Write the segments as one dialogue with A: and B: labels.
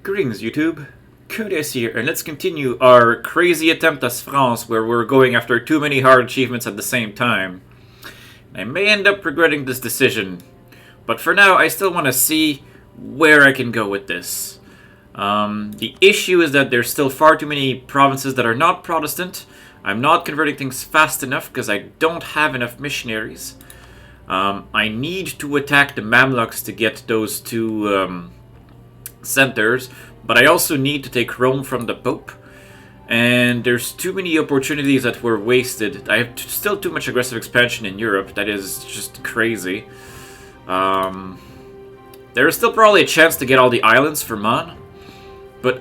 A: Greetings YouTube, Codes here, and let's continue our crazy attempt as France where we're going after too many hard achievements at the same time. I may end up regretting this decision, but for now I still want to see where I can go with this. The issue is that there's still far too many provinces that are not Protestant. I'm not converting things fast enough because I don't have enough missionaries. I need to attack the Mamluks to get those two centers, but I also need to take Rome from the Pope. And there's too many opportunities that were wasted. I have still too much aggressive expansion in Europe. That is just crazy. There is still probably a chance to get all the islands for Man, but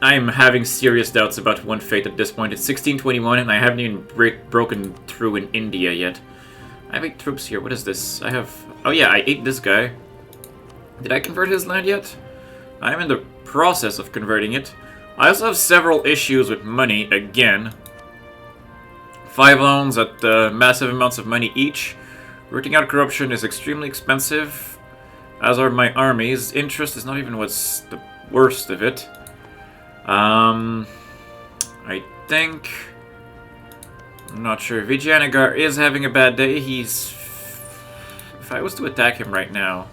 A: I'm having serious doubts about One Fate at this point. It's 1621 and I haven't even broken through in India yet. I have 8 troops here. What is this? I have... Oh yeah, I ate this guy. Did I convert his land yet? I'm in the process of converting it. I also have several issues with money again. 5 loans at massive amounts of money each. Rooting out corruption is extremely expensive, as are my armies. Interest is not even what's the worst of it. I think... I'm not sure. Vijayanagar is having a bad day. He's... If I was to attack him right now...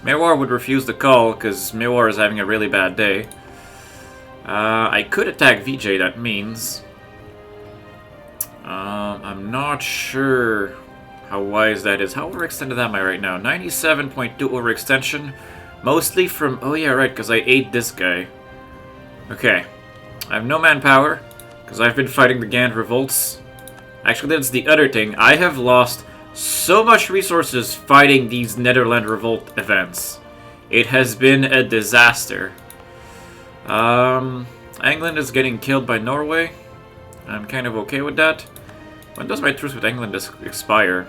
A: Mewar would refuse the call, because Mewar is having a really bad day. I could attack Vijay, that means. I'm not sure how wise that is. How overextended am I right now? 97.2 overextension. Mostly from... Oh yeah, right, because I ate this guy. Okay. I have no manpower, because I've been fighting the Gand revolts. Actually, that's the other thing. I have lost so much resources fighting these Netherland revolt events. It has been a disaster. England is getting killed by Norway. I'm kind of okay with that. When does my truce with England expire?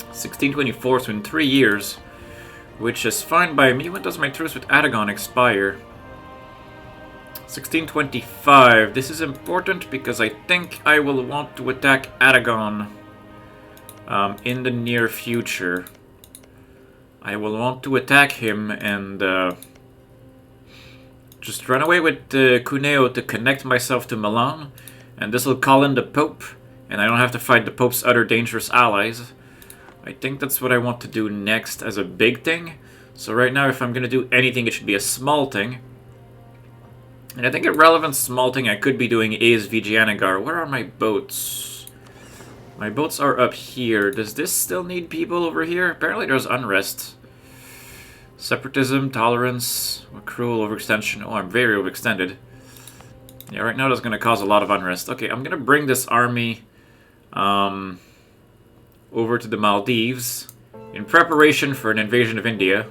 A: 1624, so in 3 years. Which is fine by me. When does my truce with Aragon expire? 1625. This is important because I think I will want to attack Aragon in the near future. I will want to attack him and just run away with Cuneo to connect myself to Milan, and this will call in the Pope, and I don't have to fight the Pope's other dangerous allies. I think that's what I want to do next as a big thing. So right now, if I'm going to do anything, it should be a small thing. And I think a relevant small thing I could be doing is Vijayanagar. Where are my boats? My boats are up here. Does this still need people over here? Apparently there's unrest. Separatism, tolerance, cruel overextension. Oh, I'm very overextended. Yeah, right now that's going to cause a lot of unrest. Okay, I'm going to bring this army over to the Maldives in preparation for an invasion of India.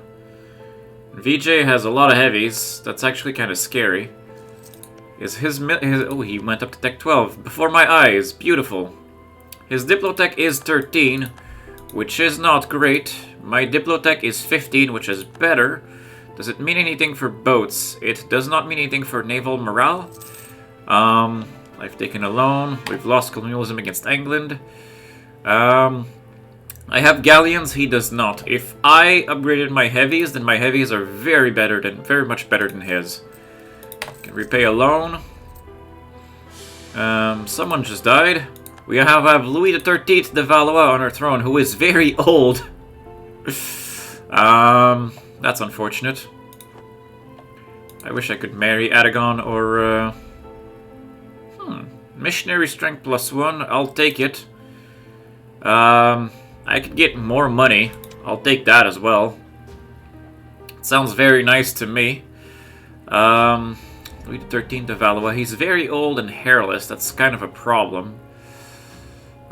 A: Vijay has a lot of heavies. That's actually kind of scary. Oh, he went up to Tech 12 before my eyes. Beautiful. His Diplotech is 13, which is not great. My Diplotech is 15, which is better. Does it mean anything for boats? It does not mean anything for naval morale. I've taken a loan. We've lost colonialism against England. I have galleons. He does not. If I upgraded my heavies, then my heavies are very much better than his. Can repay a loan. Someone just died. We have Louis XIII de Valois on our throne, who is very old. That's unfortunate. I wish I could marry Aragon or... Missionary strength +1, I'll take it. I could get more money. I'll take that as well. It sounds very nice to me. Louis XIII de Valois, he's very old and hairless. That's kind of a problem.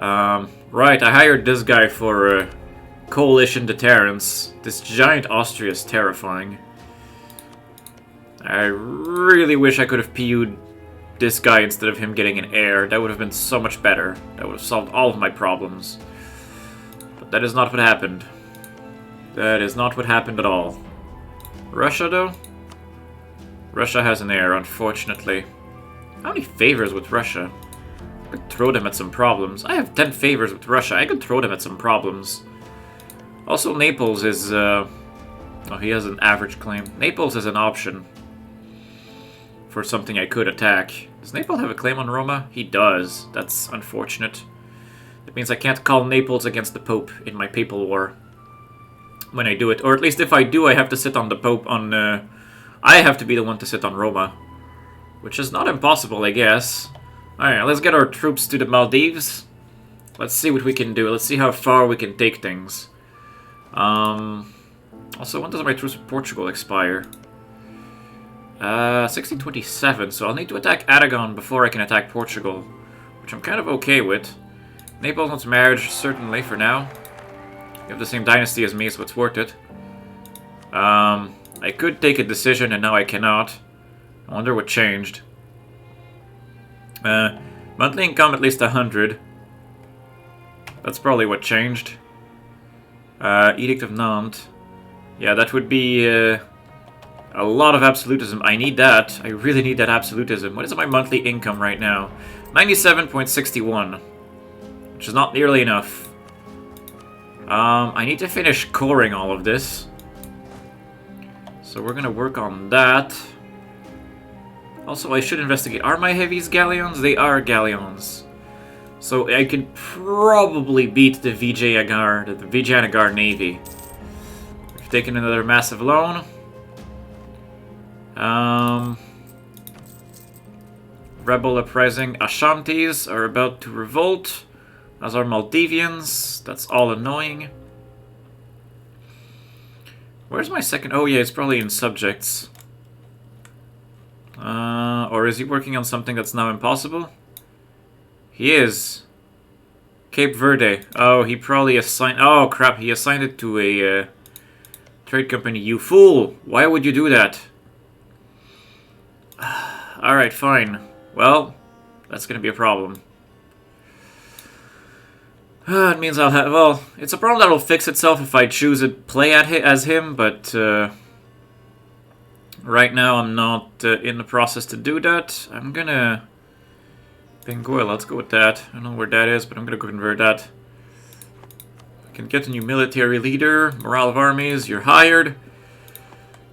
A: Right, I hired this guy for coalition deterrence. This giant Austria is terrifying. I really wish I could have PU'd this guy instead of him getting an heir. That would have been so much better. That would have solved all of my problems. But that is not what happened. That is not what happened at all. Russia, though? Russia has an heir, unfortunately. How many favors with Russia? I could throw them at some problems. I have 10 favors with Russia. I could throw them at some problems. Also, Naples is... Oh, he has an average claim. Naples is an option. for something I could attack. Does Naples have a claim on Roma? He does. That's unfortunate. That means I can't call Naples against the Pope in my papal war when I do it. Or at least if I do, I have to sit on the Pope on... I have to be the one to sit on Roma. Which is not impossible, I guess. Alright, let's get our troops to the Maldives. Let's see what we can do. Let's see how far we can take things. Also, when does my truce with Portugal expire? 1627, so I'll need to attack Aragon before I can attack Portugal. Which I'm kind of okay with. Naples wants marriage, certainly, for now. You have the same dynasty as me, so it's worth it. I could take a decision, and now I cannot. I wonder what changed. Monthly income at least 100. That's probably what changed. Edict of Nantes. Yeah, that would be a lot of absolutism. I need that. I really need that absolutism. What is my monthly income right now? 97.61. Which is not nearly enough. I need to finish coring all of this. So we're gonna work on that. Also, I should investigate. Are my heavies galleons? They are galleons. So I can probably beat the Vijayanagar Navy. We've taken another massive loan. Rebel uprising. Ashantis are about to revolt, as are Maldivians. That's all annoying. Where's my second? Oh yeah, it's probably in subjects. Or is he working on something that's now impossible? He is. Cape Verde. Oh, he probably assigned... Oh, crap. He assigned it to a trade company. You fool! Why would you do that? Alright, fine. Well, that's gonna be a problem. It means I'll have... Well, it's a problem that'll fix itself if I choose to play as him, but... right now I'm not in the process to do that. I'm gonna... Benguela, let's go with that. I don't know where that is, but I'm gonna go convert that. I can get a new military leader. Morale of armies, you're hired.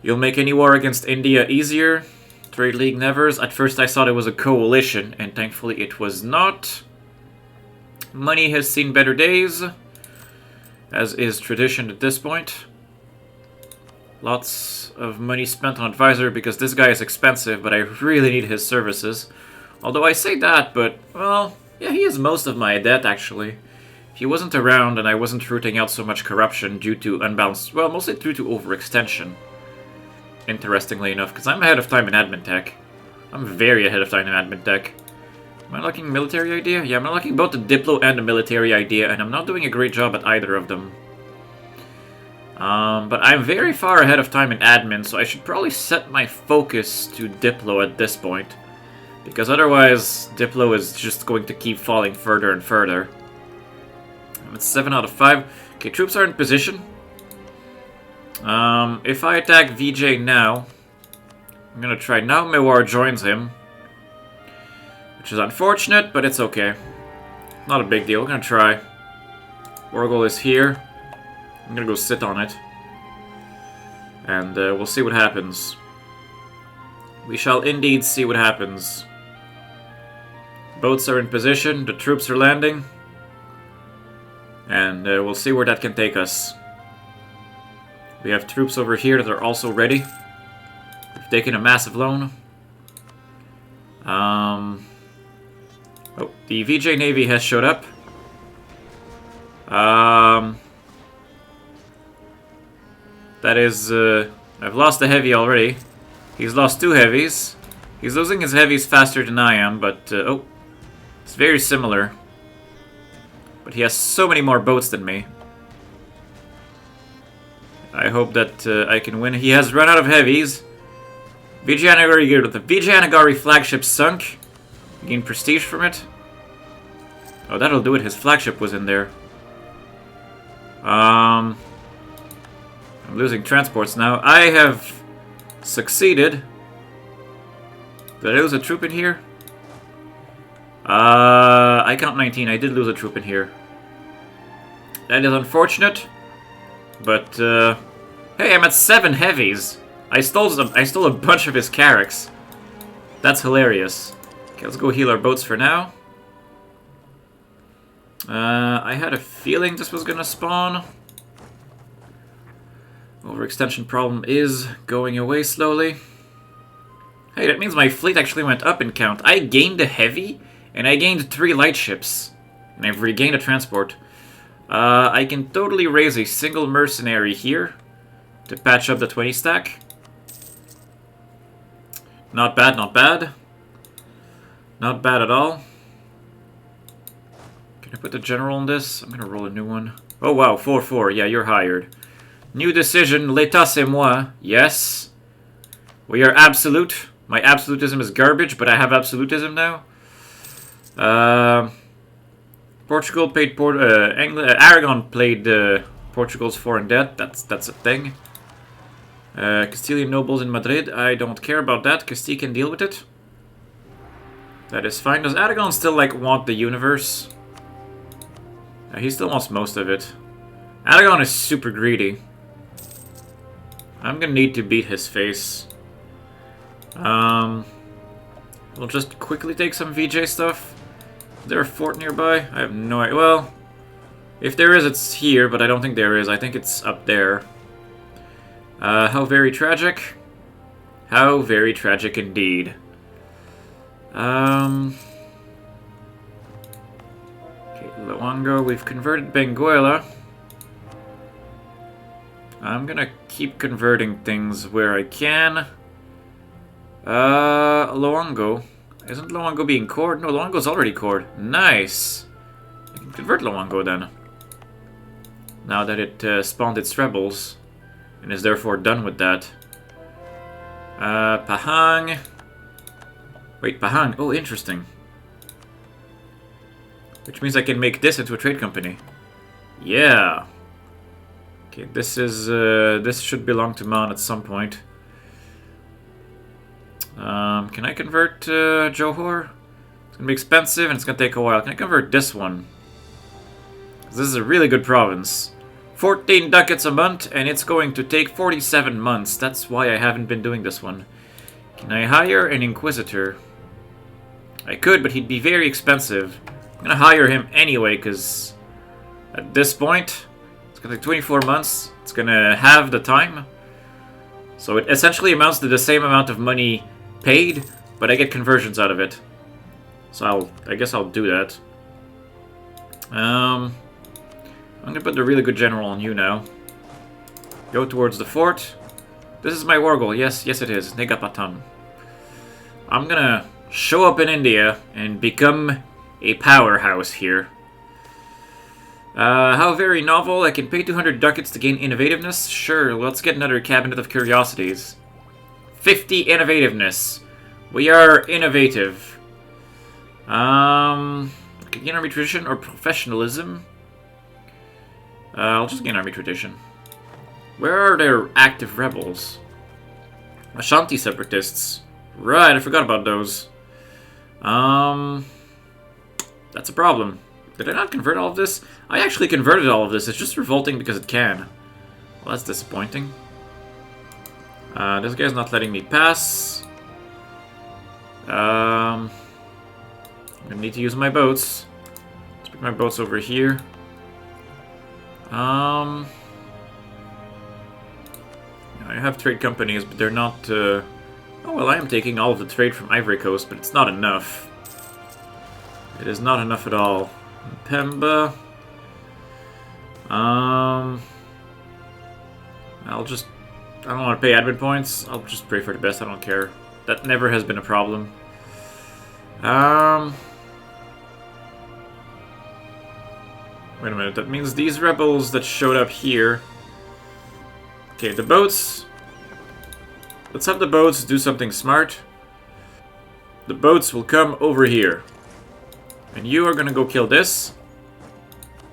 A: You'll make any war against India easier. Trade League nevers. At first I thought it was a coalition, and thankfully it was not. Money has seen better days, as is tradition at this point. Lots of money spent on advisor because this guy is expensive, but I really need his services. Although I say that, but, well, yeah, he is most of my debt, actually. If he wasn't around and I wasn't rooting out so much corruption due to unbalanced... Well, mostly due to overextension. Interestingly enough, because I'm ahead of time in admin tech. I'm very ahead of time in admin tech. Am I unlocking military idea? Yeah, I'm unlocking both the Diplo and the military idea, and I'm not doing a great job at either of them. But I'm very far ahead of time in admin, so I should probably set my focus to Diplo at this point. Because otherwise, Diplo is just going to keep falling further and further. I'm at 7 out of 5. Okay, troops are in position. If I attack VJ now, I'm gonna try now Mewar joins him. Which is unfortunate, but it's okay. Not a big deal, we're gonna try. Orgol is here. I'm gonna go sit on it. And we'll see what happens. We shall indeed see what happens. Boats are in position, the troops are landing. And we'll see where that can take us. We have troops over here that are also ready. We've taken a massive loan. Oh, the VJ Navy has showed up. That is, I've lost a heavy already. He's lost 2 heavies. He's losing his heavies faster than I am, but, oh, it's very similar. But he has so many more boats than me. I hope that I can win. He has run out of heavies. Vijayanagari, the Vijayanagari flagship sunk. Gain prestige from it. Oh, that'll do it. His flagship was in there. I'm losing transports now. I have succeeded. Did I lose a troop in here? I count 19. I did lose a troop in here. That is unfortunate. But, hey, I'm at 7 heavies. I stole a bunch of his carracks. That's hilarious. Okay, let's go heal our boats for now. I had a feeling this was gonna spawn. Overextension problem is going away slowly. Hey, that means my fleet actually went up in count. I gained a heavy, and I gained 3 light ships. And I've regained a transport. I can totally raise a single mercenary here to patch up the 20 stack. Not bad, not bad. Not bad at all. Can I put the general on this? I'm gonna roll a new one. Oh wow, 4-4. Yeah, you're hired. New decision, l'état c'est moi. Yes. We are absolute. My absolutism is garbage, but I have absolutism now. Portugal paid Aragon played Portugal's foreign debt. That's a thing. Castilian nobles in Madrid. I don't care about that. Castile can deal with it. That is fine. Does Aragon still like want the universe? He still wants most of it. Aragon is super greedy. I'm gonna need to beat his face. We'll just quickly take some VJ stuff. Is there a fort nearby? I have no idea. Well, if there is, it's here, but I don't think there is. I think it's up there. How very tragic. How very tragic indeed. Okay, Luango, we've converted Benguela. I'm gonna keep converting things where I can. Luango. Isn't Luango being cored? No, Luango's already cored. Nice. I can convert Luango then. Now that it spawned its rebels. And is therefore done with that. Pahang. Wait, Pahang. Oh, interesting. Which means I can make this into a trade company. Yeah. Okay, this is this should belong to Man at some point. Can I convert Johor? It's gonna be expensive and it's gonna take a while. Can I convert this one? This is a really good province. 14 ducats a month, and it's going to take 47 months. That's why I haven't been doing this one. Can I hire an Inquisitor? I could, but he'd be very expensive. I'm gonna hire him anyway, because at this point, it's gonna take 24 months. It's gonna have the time. So it essentially amounts to the same amount of money paid, but I get conversions out of it. So I guess I'll do that. I'm gonna put the really good general on you now. Go towards the fort. This is my war goal. Yes, yes it is. Negapatan. I'm gonna show up in India and become a powerhouse here. How very novel. I can pay 200 ducats to gain innovativeness. Sure, let's get another cabinet of curiosities. 50 innovativeness. We are innovative. Okay, gain army tradition or professionalism. I'll just gain army tradition. Where are their active rebels? Ashanti separatists. Right, I forgot about those. That's a problem. Did I not convert all of this? I actually converted all of this. It's just revolting because it can. Well, that's disappointing. This guy's not letting me pass. I'm gonna need to use my boats. Let's put my boats over here. I have trade companies, but they're not... Oh, well, I am taking all of the trade from Ivory Coast, but it's not enough. It is not enough at all. Pemba. I don't want to pay admin points. I'll just pray for the best. I don't care. That never has been a problem. Wait a minute. That means these rebels that showed up here... Okay, the boats... Let's have the boats do something smart. The boats will come over here. And you are gonna go kill this.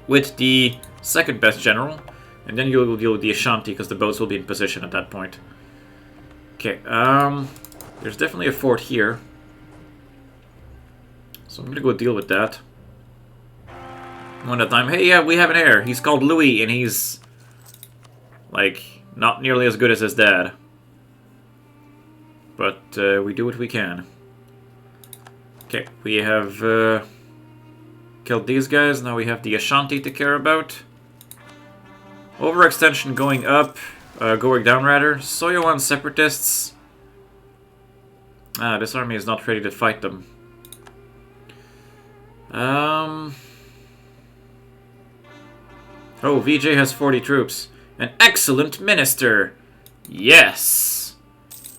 A: With the second best general. And then you'll deal with the Ashanti, because the boats will be in position at that point. Okay, there's definitely a fort here. So I'm gonna go deal with that. One at a time. Hey, yeah, we have an heir. He's called Louis, and he's... like, not nearly as good as his dad. But we do what we can. Okay, we have killed these guys. Now we have the Ashanti to care about. Overextension going up, going down rather. Soyoan separatists. This army is not ready to fight them. Oh, VJ has 40 troops. An excellent minister! Yes!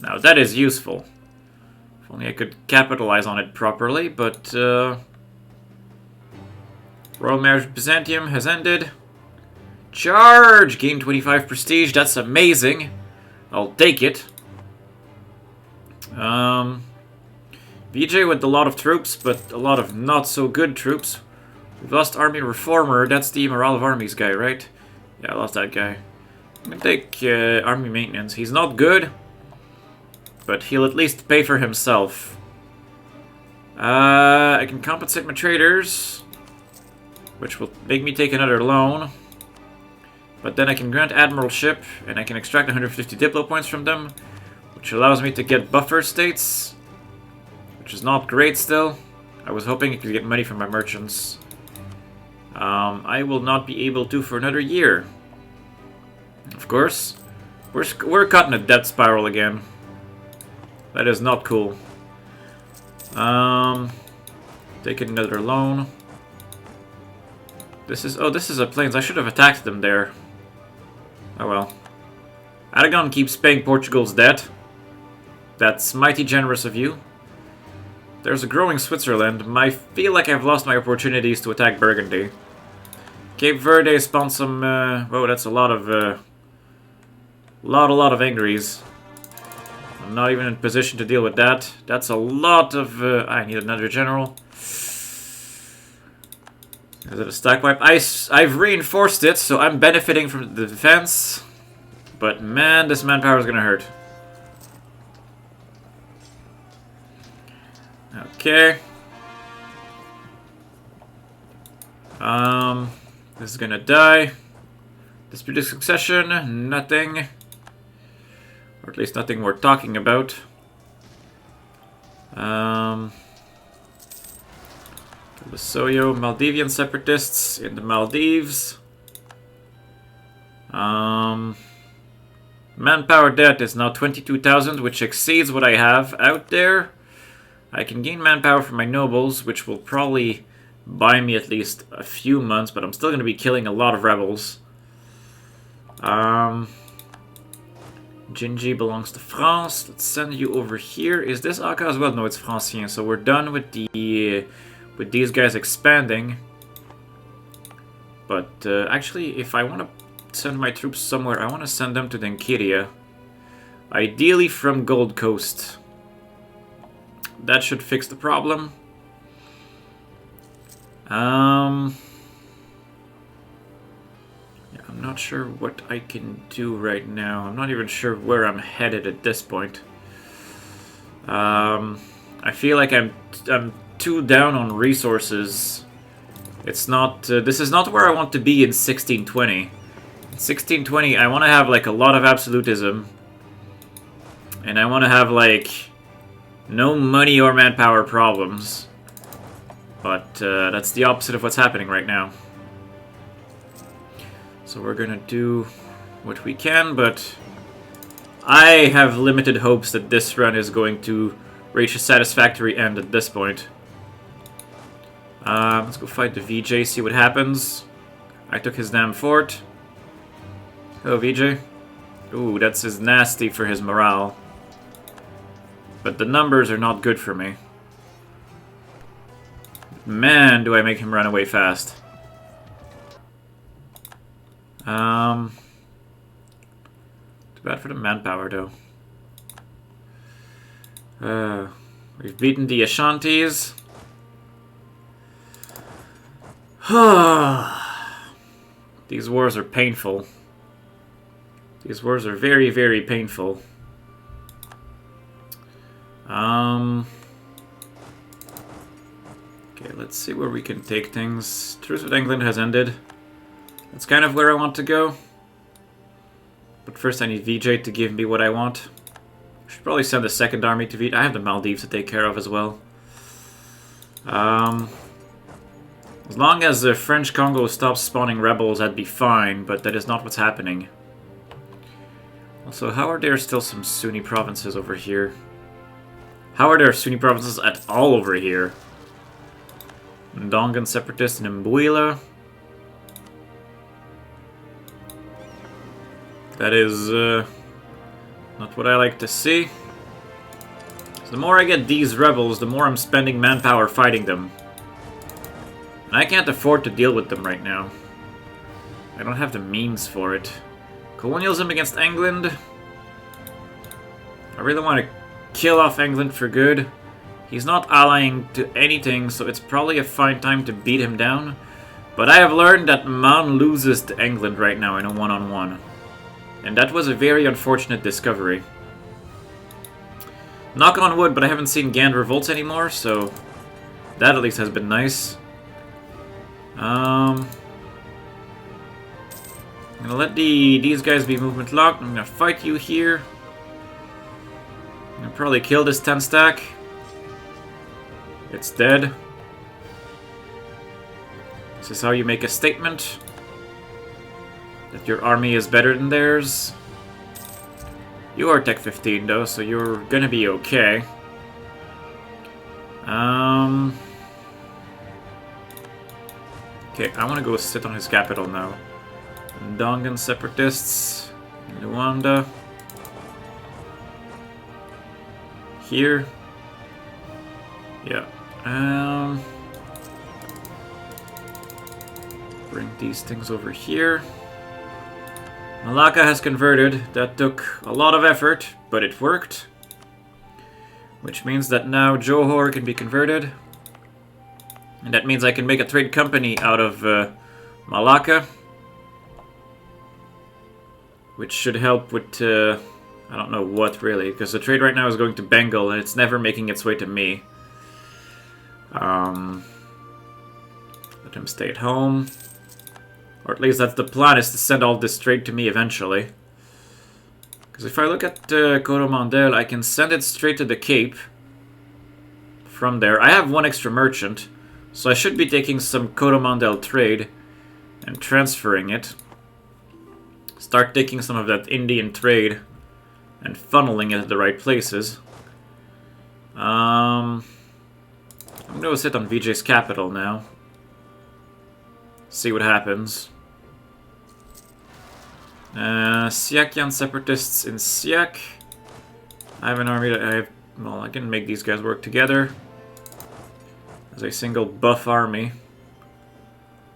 A: Now that is useful. If only I could capitalize on it properly, but Royal Marriage of Byzantium has ended. Charge! Gain 25 prestige, that's amazing. I'll take it. VJ with a lot of troops, but a lot of not so good troops. We've lost Army Reformer, that's the Morale of Armies guy, right? Yeah, I lost that guy. I'm gonna take Army Maintenance. He's not good, but he'll at least pay for himself. I can compensate my traders, which will make me take another loan. But then I can grant admiralship, and I can extract 150 Diplo points from them, which allows me to get buffer states, which is not great still. I was hoping I could get money from my merchants. I will not be able to for another year. Of course, we're caught in a debt spiral again. That is not cool. Take another loan. This is a plains. I should have attacked them there. Oh well. Aragon keeps paying Portugal's debt. That's mighty generous of you. There's a growing Switzerland. I feel like I've lost my opportunities to attack Burgundy. Cape Verde spawned some. Whoa, that's a lot of. Lot of angries. I'm not even in position to deal with that. That's a lot of. I need another general. Is it a stack wipe? I've reinforced it, so I'm benefiting from the defense. But man, this manpower is gonna hurt. Okay. This is gonna die. Disputed succession, nothing. Or at least nothing worth talking about. The Soyo Maldivian separatists in the Maldives. Manpower debt is now 22,000, which exceeds what I have out there. I can gain manpower from my nobles, which will probably buy me at least a few months, but I'm still going to be killing a lot of rebels. Gingy belongs to France. Let's send you over here. Is this Aka as well? No, it's Francien. So we're done with the these guys expanding. But actually, if I want to send my troops somewhere, I want to send them to Denkiria. Ideally from Gold Coast. That should fix the problem. Yeah, I'm not sure what I can do right now. I'm not even sure where I'm headed at this point. I feel like I'm too down on resources. It's not. This is not where I want to be in 1620. In 1620, I want to have like a lot of absolutism, and I want to have like no money or manpower problems. But that's the opposite of what's happening right now. So we're gonna do what we can, but I have limited hopes that this run is going to reach a satisfactory end at this point. Let's go fight the VJ, see what happens. I took his damn fort. Hello, VJ. Ooh, that's as nasty for his morale. But the numbers are not good for me. Man, do I make him run away fast. Too bad for the manpower, though. We've beaten the Ashantis. These wars are painful. These wars are very, very painful. Okay, let's see where we can take things. Truce with England has ended. That's kind of where I want to go. But first I need VJ to give me what I want. I should probably send a second army to VJ. I have the Maldives to take care of as well. As long as the French Congo stops spawning rebels, I'd be fine, but that is not what's happening. Also, how are there still some Sunni provinces over here? How are there Sunni provinces at all over here? Ndongan separatists in Mbuila. That is not what I like to see. So the more I get these rebels, the more I'm spending manpower fighting them. And I can't afford to deal with them right now. I don't have the means for it. Colonialism against England. I really want to kill off England for good. He's not allying to anything, so it's probably a fine time to beat him down. But I have learned that Man loses to England right now in a one-on-one. And that was a very unfortunate discovery. Knock on wood, but I haven't seen Gand revolts anymore, so that at least has been nice. I'm gonna let these guys be movement locked. I'm gonna fight you here. I'm gonna probably kill this 10 stack. It's dead. This is how you make a statement that your army is better than theirs. You are Tech 15 though, so you're gonna be okay. Okay, I want to go sit on his capital now. Ndongan separatists, Luanda. Here. Yeah. Bring these things over here. Malacca has converted. That took a lot of effort, but it worked. Which means that now Johor can be converted. And that means I can make a trade company out of Malacca. Which should help with, I don't know what really, because the trade right now is going to Bengal and it's never making its way to me. Let him stay at home. Or at least that's the plan, is to send all this trade to me eventually. Because if I look at Coromandel, I can send it straight to the Cape. From there. I have one extra merchant. So I should be taking some Coromandel trade and transferring it. Start taking some of that Indian trade and funneling it to the right places. I'm going to sit on VJ's capital now. See what happens. Siakian separatists in Siak. I have an army that I have... Well, I can make these guys work together as a single buff army.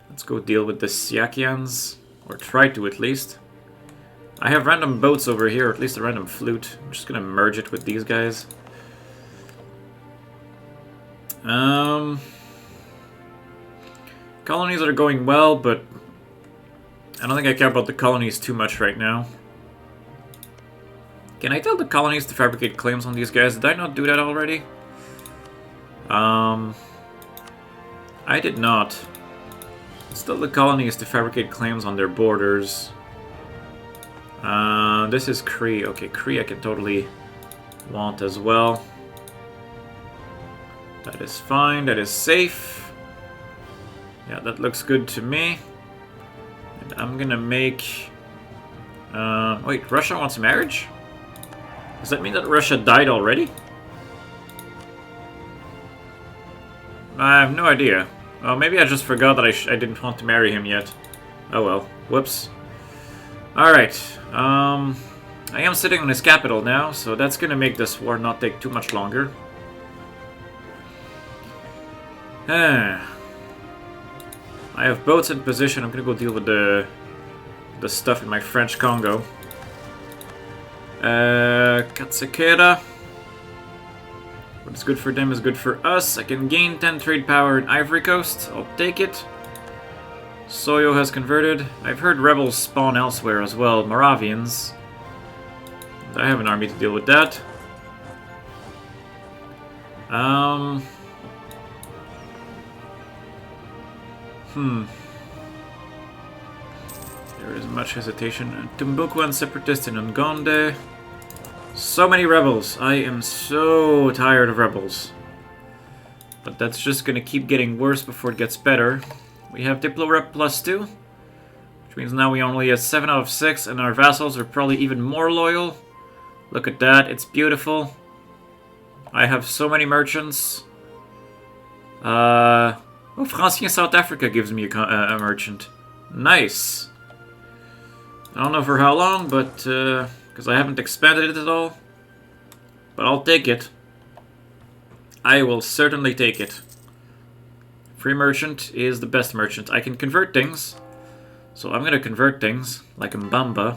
A: Let's go deal with the Siakians, or try to at least. I have random boats over here, or at least a random flute. I'm just gonna merge it with these guys. Colonies are going well, but I don't think I care about the colonies too much right now. Can I tell the colonies to fabricate claims on these guys? Did I not do that already? I did not. Still the colonies to fabricate claims on their borders. This is Cree. Okay, Cree I can totally want as well. That is fine. That is safe. Yeah, that looks good to me. And I'm gonna make... wait, Russia wants marriage? Does that mean that Russia died already? I have no idea. Well, maybe I just forgot that I didn't want to marry him yet. Oh well. Whoops. Alright. I am sitting on his capital now, so that's gonna make this war not take too much longer. I have boats in position. I'm gonna go deal with the stuff in my French Congo. Katsekera. What's good for them is good for us. I can gain 10 trade power in Ivory Coast. I'll take it. Soyo has converted. I've heard rebels spawn elsewhere as well. Moravians. I have an army to deal with that. There is much hesitation. Tumbuku and Separatist in Ngonde. So many rebels. I am so tired of rebels. But that's just gonna keep getting worse before it gets better. We have Diplo Rep +2, which means now we only have 7 out of 6, and our vassals are probably even more loyal. Look at that, it's beautiful. I have so many merchants. Oh, Francien South Africa gives me a merchant. Nice. I don't know for how long, but because I haven't expanded it at all. But I'll take it. I will certainly take it. Free merchant is the best merchant. I can convert things. So I'm gonna convert things, like Mbamba.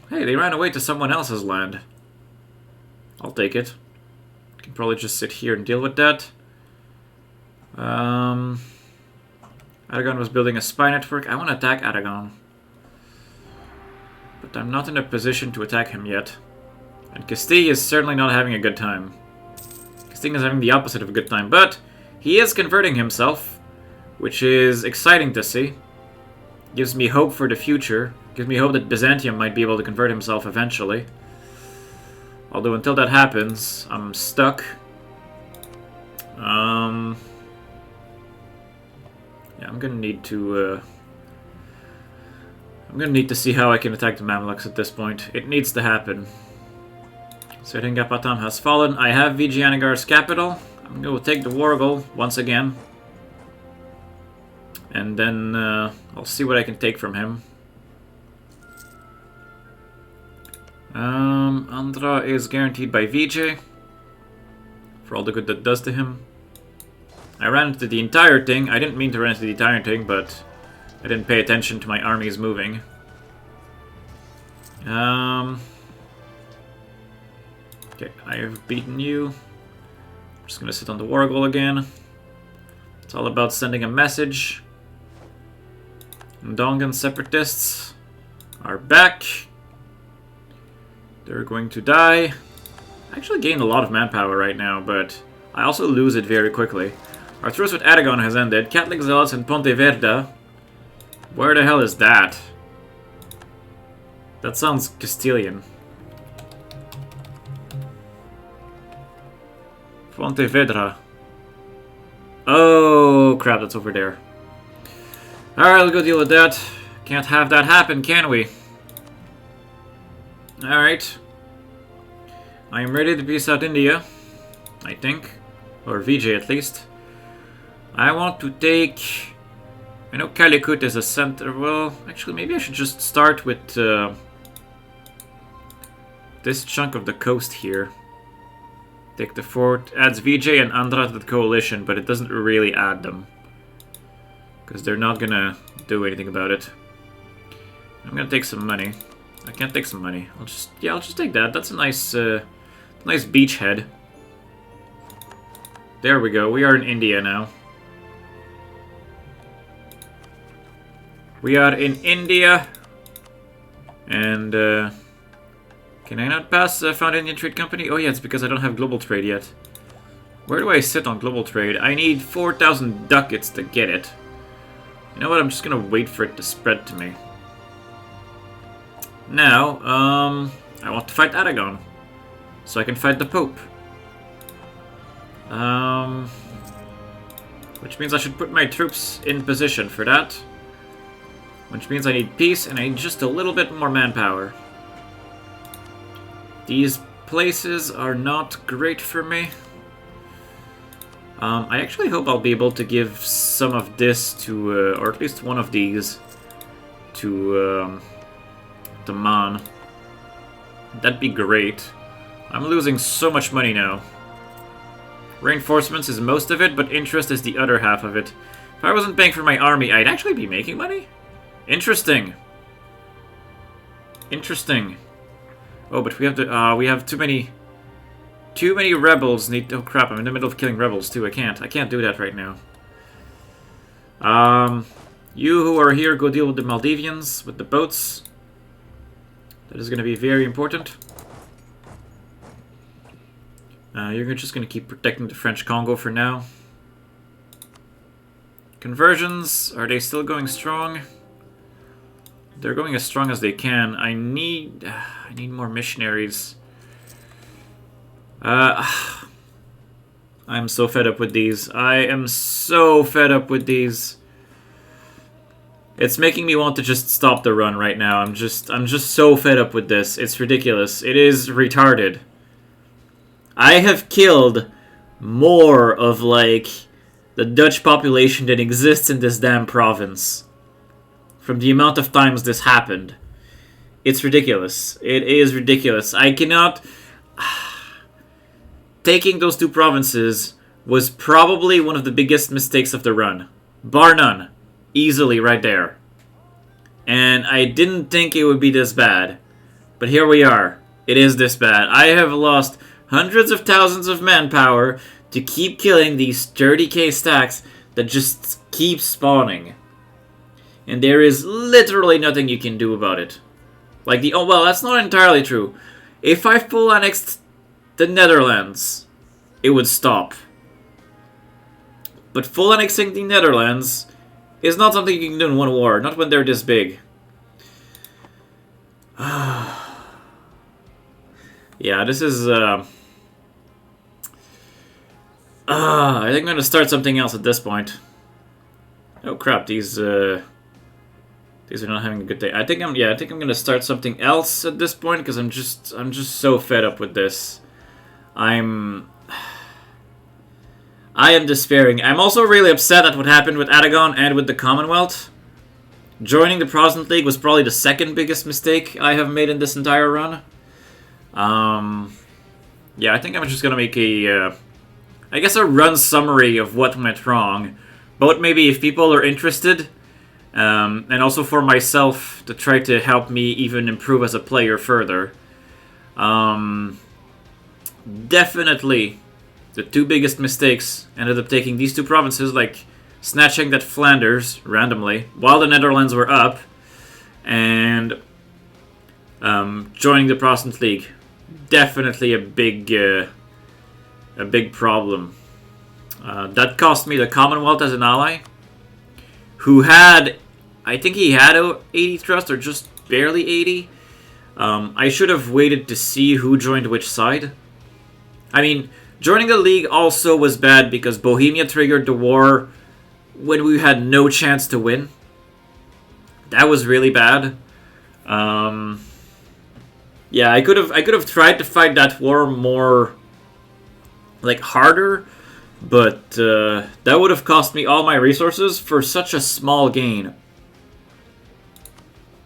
A: Hey, they ran away to someone else's land. I'll take it. Can probably just sit here and deal with that. Aragon was building a spy network. I want to attack Aragon. But I'm not in a position to attack him yet. And Castille is certainly not having a good time. Castille is having the opposite of a good time, but he is converting himself, which is exciting to see. Gives me hope for the future. Gives me hope that Byzantium might be able to convert himself eventually. Although until that happens, I'm stuck. Yeah, I'm gonna need to see how I can attack the Mamluks at this point. It needs to happen. Seringapatam has fallen. I have Vijayanagara's capital. I'm gonna take the Wargle once again. And then I'll see what I can take from him. Andhra is guaranteed by Vijay. For all the good that does to him. I ran into the entire thing. I didn't mean to run into the entire thing, but I didn't pay attention to my armies moving. Okay, I have beaten you. I'm just gonna sit on the Wargle again. It's all about sending a message. Ndongan separatists are back. They're going to die. I actually gained a lot of manpower right now, but I also lose it very quickly. Our truce with Aragon has ended. Catholic Zealots in Pontevedra. Where the hell is that? That sounds Castilian. Pontevedra. Oh, crap, that's over there. Alright, let's go deal with that. Can't have that happen, can we? Alright. I am ready to be South India, I think. Or Vijay, at least. I want to take... I know Calicut is a center. Well, actually, maybe I should just start with this chunk of the coast here. Take the fort. Adds Vijay and Andhra to the coalition, but it doesn't really add them. Because they're not gonna do anything about it. I'm gonna take some money. I can't take some money. I'll just take that. That's a nice beachhead. There we go. We are in India now. We are in India. And, can I not pass Found Indian Trade Company? Oh yeah, it's because I don't have global trade yet. Where do I sit on global trade? I need 4,000 ducats to get it. You know what? I'm just gonna wait for it to spread to me. Now, I want to fight Aragon. So I can fight the Pope. Which means I should put my troops in position for that. Which means I need peace and I need just a little bit more manpower. These places are not great for me. I actually hope I'll be able to give some of this to, or at least one of these, to Man. That'd be great. I'm losing so much money now. Reinforcements is most of it, but interest is the other half of it. If I wasn't paying for my army, I'd actually be making money? Interesting. Interesting. Oh, but we have to, we have too many rebels need... Oh crap, I'm in the middle of killing rebels too. I can't do that right now. You who are here, go deal with the Maldivians, with the boats. That is going to be very important. You're just going to keep protecting the French Congo for now. Conversions, are they still going strong? They're going as strong as they can. I need more missionaries. I'm so fed up with these. I am so fed up with these. It's making me want to just stop the run right now. I'm just so fed up with this. It's ridiculous. It is retarded. I have killed more of, like, the Dutch population that exists in this damn province. From the amount of times this happened. It's ridiculous. It is ridiculous. I cannot... Taking those two provinces was probably one of the biggest mistakes of the run. Bar none. Easily right there. And I didn't think it would be this bad. But here we are. It is this bad. I have lost hundreds of thousands of manpower to keep killing these 30k stacks that just keep spawning. And there is literally nothing you can do about it. Like the... Oh, well, that's not entirely true. If I full annexed the Netherlands, it would stop. But full annexing the Netherlands is not something you can do in one war. Not when they're this big. Yeah, this is... I think I'm going to start something else at this point. Oh crap, these are not having a good day. I think I'm going to start something else at this point because I'm just so fed up with this. I am despairing. I'm also really upset at what happened with Aragon and with the Commonwealth. Joining the Protestant League was probably the second biggest mistake I have made in this entire run. Yeah, I think I'm just gonna make a run summary of what went wrong. Both maybe if people are interested, and also for myself to try to help me even improve as a player further. Definitely, the two biggest mistakes ended up taking these two provinces, like snatching that Flanders randomly while the Netherlands were up, and joining the Protestant League. Definitely a big problem. That cost me the Commonwealth as an ally, who had, I think he had 80 trust or just barely 80. I should have waited to see who joined which side. I mean, joining the League also was bad because Bohemia triggered the war when we had no chance to win. That was really bad. Yeah, I could have tried to fight that war more, like, harder, but that would have cost me all my resources for such a small gain.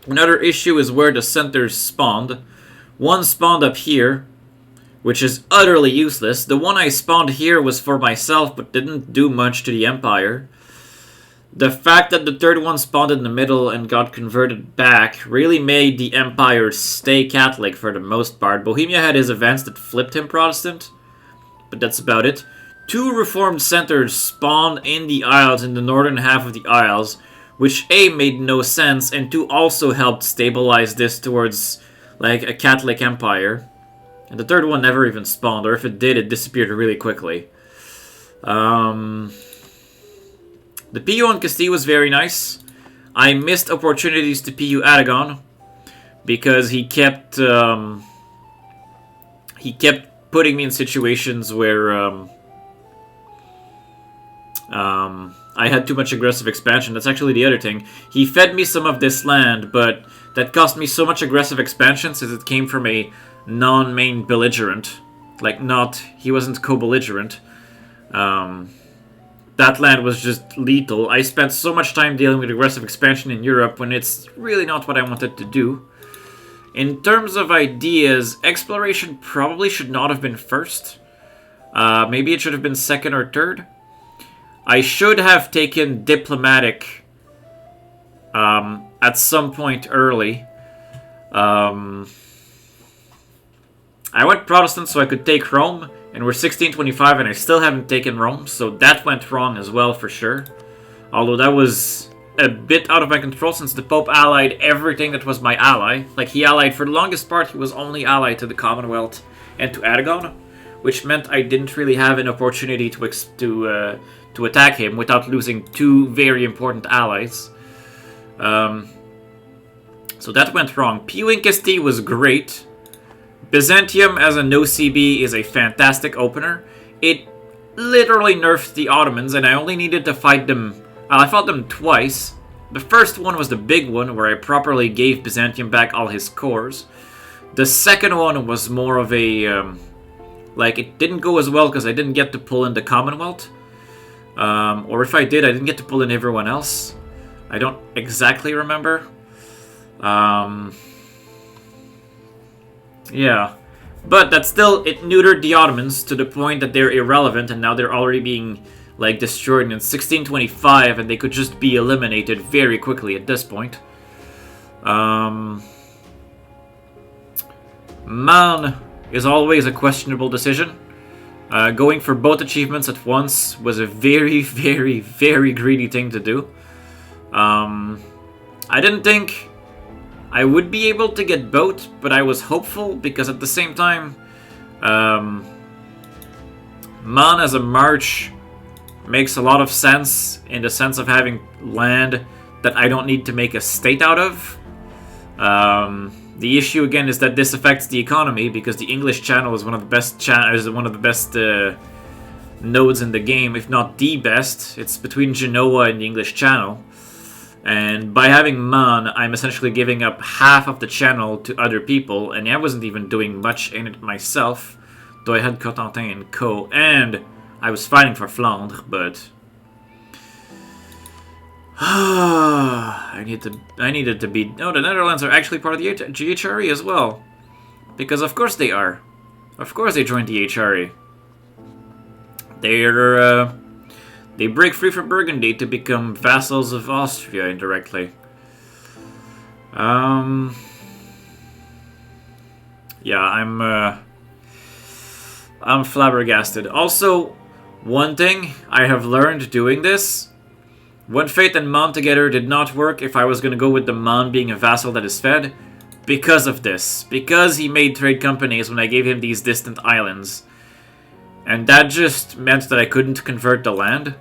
A: Another issue is where the centers spawned. One spawned up here, which is utterly useless. The one I spawned here was for myself, but didn't do much to the Empire. The fact that the third one spawned in the middle and got converted back really made the Empire stay Catholic for the most part. Bohemia had his events that flipped him Protestant, but that's about it. Two reformed centers spawned in the Isles, in the northern half of the Isles, which A, made no sense, and 2, also helped stabilize this towards, like, a Catholic Empire. And the third one never even spawned, or if it did, it disappeared really quickly. The PU on Castile was very nice. I missed opportunities to PU Aragon because he kept putting me in situations where I had too much aggressive expansion. That's actually the other thing. He fed me some of this land, but that cost me so much aggressive expansion since it came from a non-main belligerent. Like, he wasn't co-belligerent. That land was just lethal. I spent so much time dealing with aggressive expansion in Europe when it's really not what I wanted to do. In terms of ideas, exploration probably should not have been first. Maybe it should have been second or third. I should have taken diplomatic at some point early. I went Protestant so I could take Rome. And we're 1625 and I still haven't taken Rome, so that went wrong as well for sure. Although that was a bit out of my control since the Pope allied everything that was my ally. Like, he allied, for the longest part, he was only allied to the Commonwealth and to Aragon, which meant I didn't really have an opportunity to attack him without losing two very important allies. So that went wrong. PU in Castile was great, Byzantium as a no CB is a fantastic opener. It literally nerfed the Ottomans, and I only needed to fight them. I fought them twice. The first one was the big one, where I properly gave Byzantium back all his cores. The second one was more of a... like, it didn't go as well because I didn't get to pull in the Commonwealth. Or if I did, I didn't get to pull in everyone else. I don't exactly remember. Yeah. But that still, it neutered the Ottomans to the point that they're irrelevant, and now they're already being, like, destroyed in 1625, and they could just be eliminated very quickly at this point. Man is always a questionable decision. Going for both achievements at once was a very, very, very greedy thing to do. I didn't think I would be able to get both, but I was hopeful because at the same time, Man as a march makes a lot of sense in the sense of having land that I don't need to make a state out of. The issue again is that this affects the economy because the English Channel is one of the best nodes in the game, if not the best. It's between Genoa and the English Channel. And by having Man, I'm essentially giving up half of the channel to other people, and I wasn't even doing much in it myself, though I had Cotentin and Co. And I was fighting for Flandre, but I needed to be. No, the Netherlands are actually part of the GHRE as well, because of course they are. Of course they joined the HRE. They break free from Burgundy to become vassals of Austria indirectly. Yeah, I'm flabbergasted. Also, one thing I have learned doing this: One Fate and Man together did not work if I was going to go with the Man being a vassal that is fed, because of this. Because he made trade companies when I gave him these distant islands. And that just meant that I couldn't convert the land.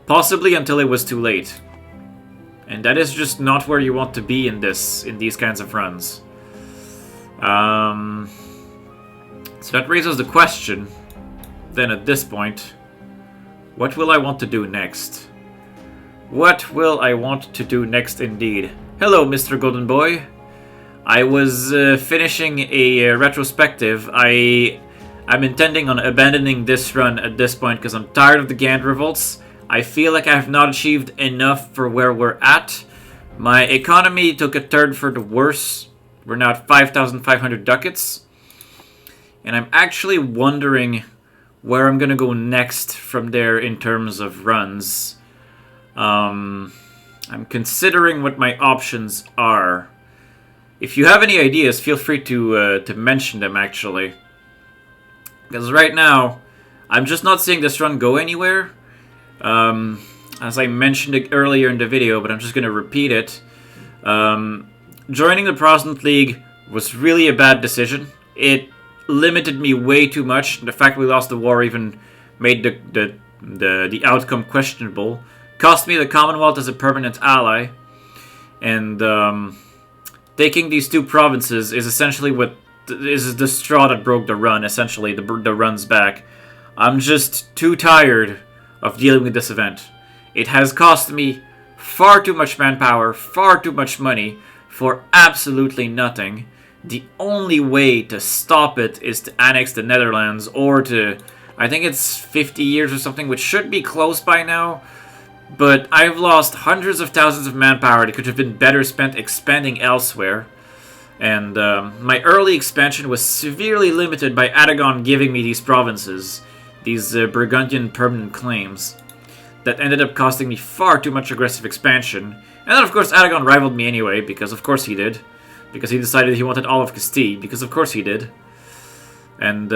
A: Possibly until it was too late. And that is just not where you want to be in these kinds of runs. So that raises the question, then at this point, what will I want to do next? What will I want to do next indeed? Hello, Mr. Golden Boy. I was finishing a retrospective. I'm intending on abandoning this run at this point because I'm tired of the Ghent revolts. I feel like I have not achieved enough for where we're at. My economy took a turn for the worse. We're now at 5,500 ducats. And I'm actually wondering where I'm going to go next from there in terms of runs. I'm considering what my options are. If you have any ideas, feel free to mention them, actually. Because right now, I'm just not seeing this run go anywhere. As I mentioned it earlier in the video, but I'm just going to repeat it. Joining the Protestant League was really a bad decision. It limited me way too much. The fact we lost the war even made the outcome questionable. Cost me the Commonwealth as a permanent ally. And taking these two provinces is essentially what is the straw that broke the run, essentially, the run's back. I'm just too tired of dealing with this event. It has cost me far too much manpower, far too much money, for absolutely nothing. The only way to stop it is to annex the Netherlands, or to, I think it's 50 years or something, which should be close by now. But I've lost hundreds of thousands of manpower that could have been better spent expanding elsewhere. And my early expansion was severely limited by Aragon giving me these provinces, these Burgundian permanent claims, that ended up costing me far too much aggressive expansion. And then of course Aragon rivaled me anyway, because of course he did. Because he decided he wanted all of Castile, because of course he did. And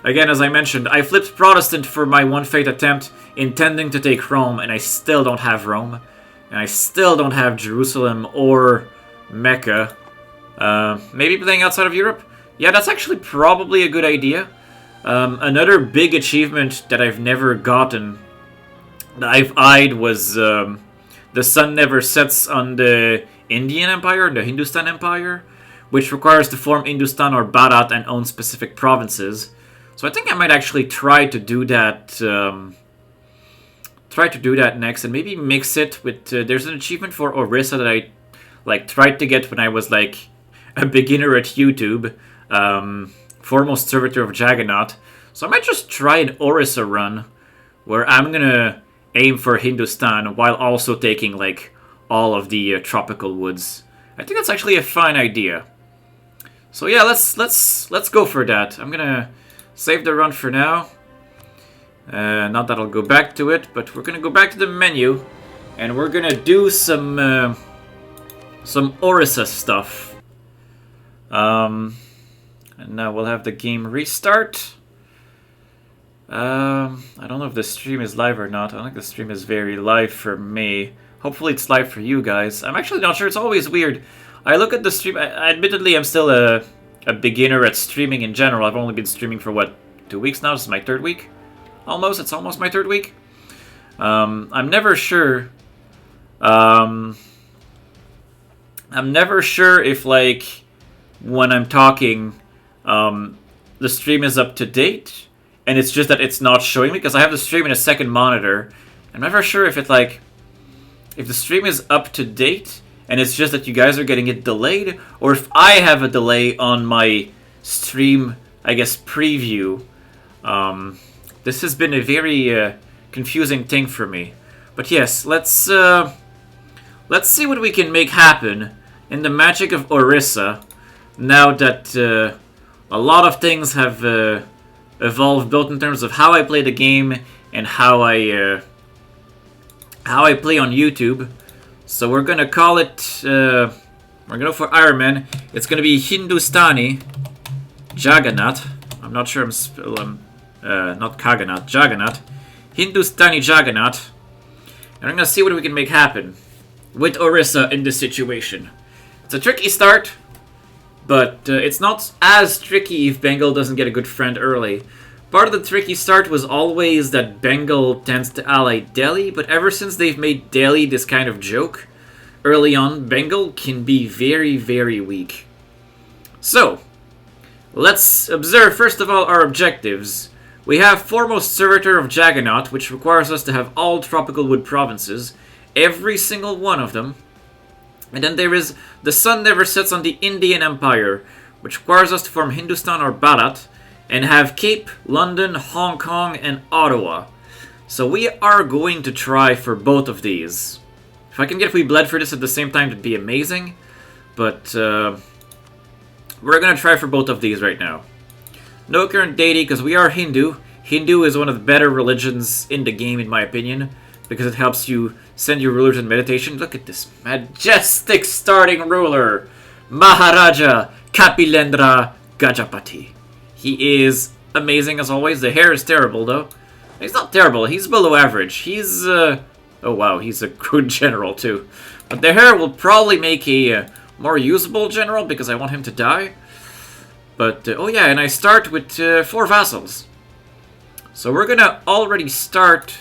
A: again, as I mentioned, I flipped Protestant for my One Fate attempt, intending to take Rome, and I still don't have Rome. And I still don't have Jerusalem or Mecca. Maybe playing outside of Europe? Yeah, that's actually probably a good idea. Another big achievement that I've never gotten, that I've eyed, was the sun never sets on the Indian Empire, the Hindustan Empire, which requires to form Hindustan or Bharat and own specific provinces. So I think I might actually try to do that. Try to do that next, and maybe mix it with. There's an achievement for Orissa that I tried to get when I was like a beginner at YouTube. Foremost Servitor of Jagannath. So I might just try an Orissa run where I'm gonna aim for Hindustan while also taking like all of the tropical woods. I think that's actually a fine idea. So yeah, let's go for that. I'm gonna save the run for now. Not that I'll go back to it, but we're gonna go back to the menu and we're gonna do some Orissa stuff. And now we'll have the game restart. I don't know if the stream is live or not. I don't think the stream is very live for me. Hopefully it's live for you guys. I'm actually not sure. It's always weird. I look at the stream. Admittedly, I'm still a beginner at streaming in general. I've only been streaming for, what, 2 weeks now? This is my 3rd week? Almost. It's almost my 3rd week. I'm never sure. I'm never sure if, like, when I'm talking, the stream is up to date, and it's just that it's not showing me, because I have the stream in a second monitor. I'm never sure if it's, like, if the stream is up to date, and it's just that you guys are getting it delayed, or if I have a delay on my stream, I guess, preview. This has been a very confusing thing for me. But yes, let's see what we can make happen in the magic of Orissa, now that a lot of things have evolved, both in terms of how I play the game and how I play on YouTube. So we're gonna call it. We're gonna go for Iron Man. It's gonna be Hindustani Jagannath. I'm not sure. Not Kaganath. Jagannath. Hindustani Jagannath. And I'm gonna see what we can make happen with Orissa in this situation. It's a tricky start, but it's not as tricky if Bengal doesn't get a good friend early. Part of the tricky start was always that Bengal tends to ally Delhi, but ever since they've made Delhi this kind of joke, early on, Bengal can be very, very weak. So, let's observe first of all our objectives. We have Foremost Servitor of Jagannath, which requires us to have all tropical wood provinces, every single one of them. And then there is The Sun Never Sets on the Indian Empire, which requires us to form Hindustan or Bharat, and have Cape, London, Hong Kong, and Ottawa. So we are going to try for both of these. If I can get We Bled for this at the same time, it'd be amazing. But we're going to try for both of these right now. No current deity, because we are Hindu. Hindu is one of the better religions in the game, in my opinion, because it helps you send your rulers in meditation. Look at this majestic starting ruler, Maharaja Kapilendra Gajapati. He is amazing as always. The hair is terrible, though. He's not terrible. He's below average. He's, oh wow, he's a good general, too. But the hair will probably make a more usable general, because I want him to die. But, oh yeah, and I start with 4 vassals. So we're gonna already start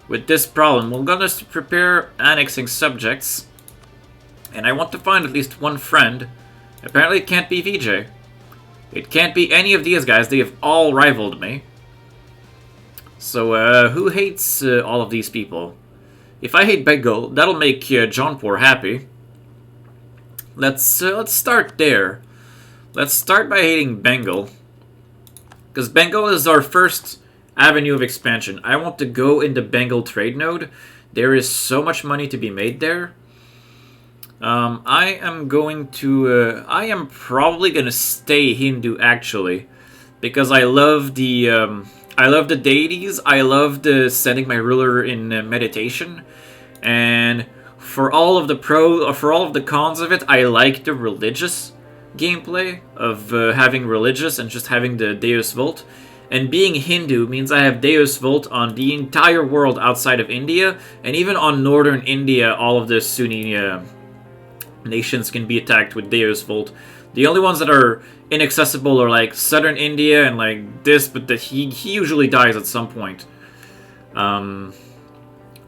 A: with this problem. We're gonna prepare annexing subjects. And I want to find at least one friend. Apparently it can't be VJ. It can't be any of these guys. They have all rivaled me. So, who hates all of these people? If I hate Bengal, that'll make Jaunpur happy. Let's start there. Let's start by hating Bengal. Because Bengal is our first avenue of expansion. I want to go into Bengal trade node. There is so much money to be made there. I am going to... I am probably going to stay Hindu, actually. Because I love the... I love the deities. I love the sending my ruler in meditation. And for all of the cons of it, I like the religious gameplay of having religious and just having the Deus Vult. And being Hindu means I have Deus Vult on the entire world outside of India, and even on northern India, all of the Sunni nations can be attacked with Deus Vult. The only ones that are inaccessible are like southern India and like this, but that he usually dies at some point. And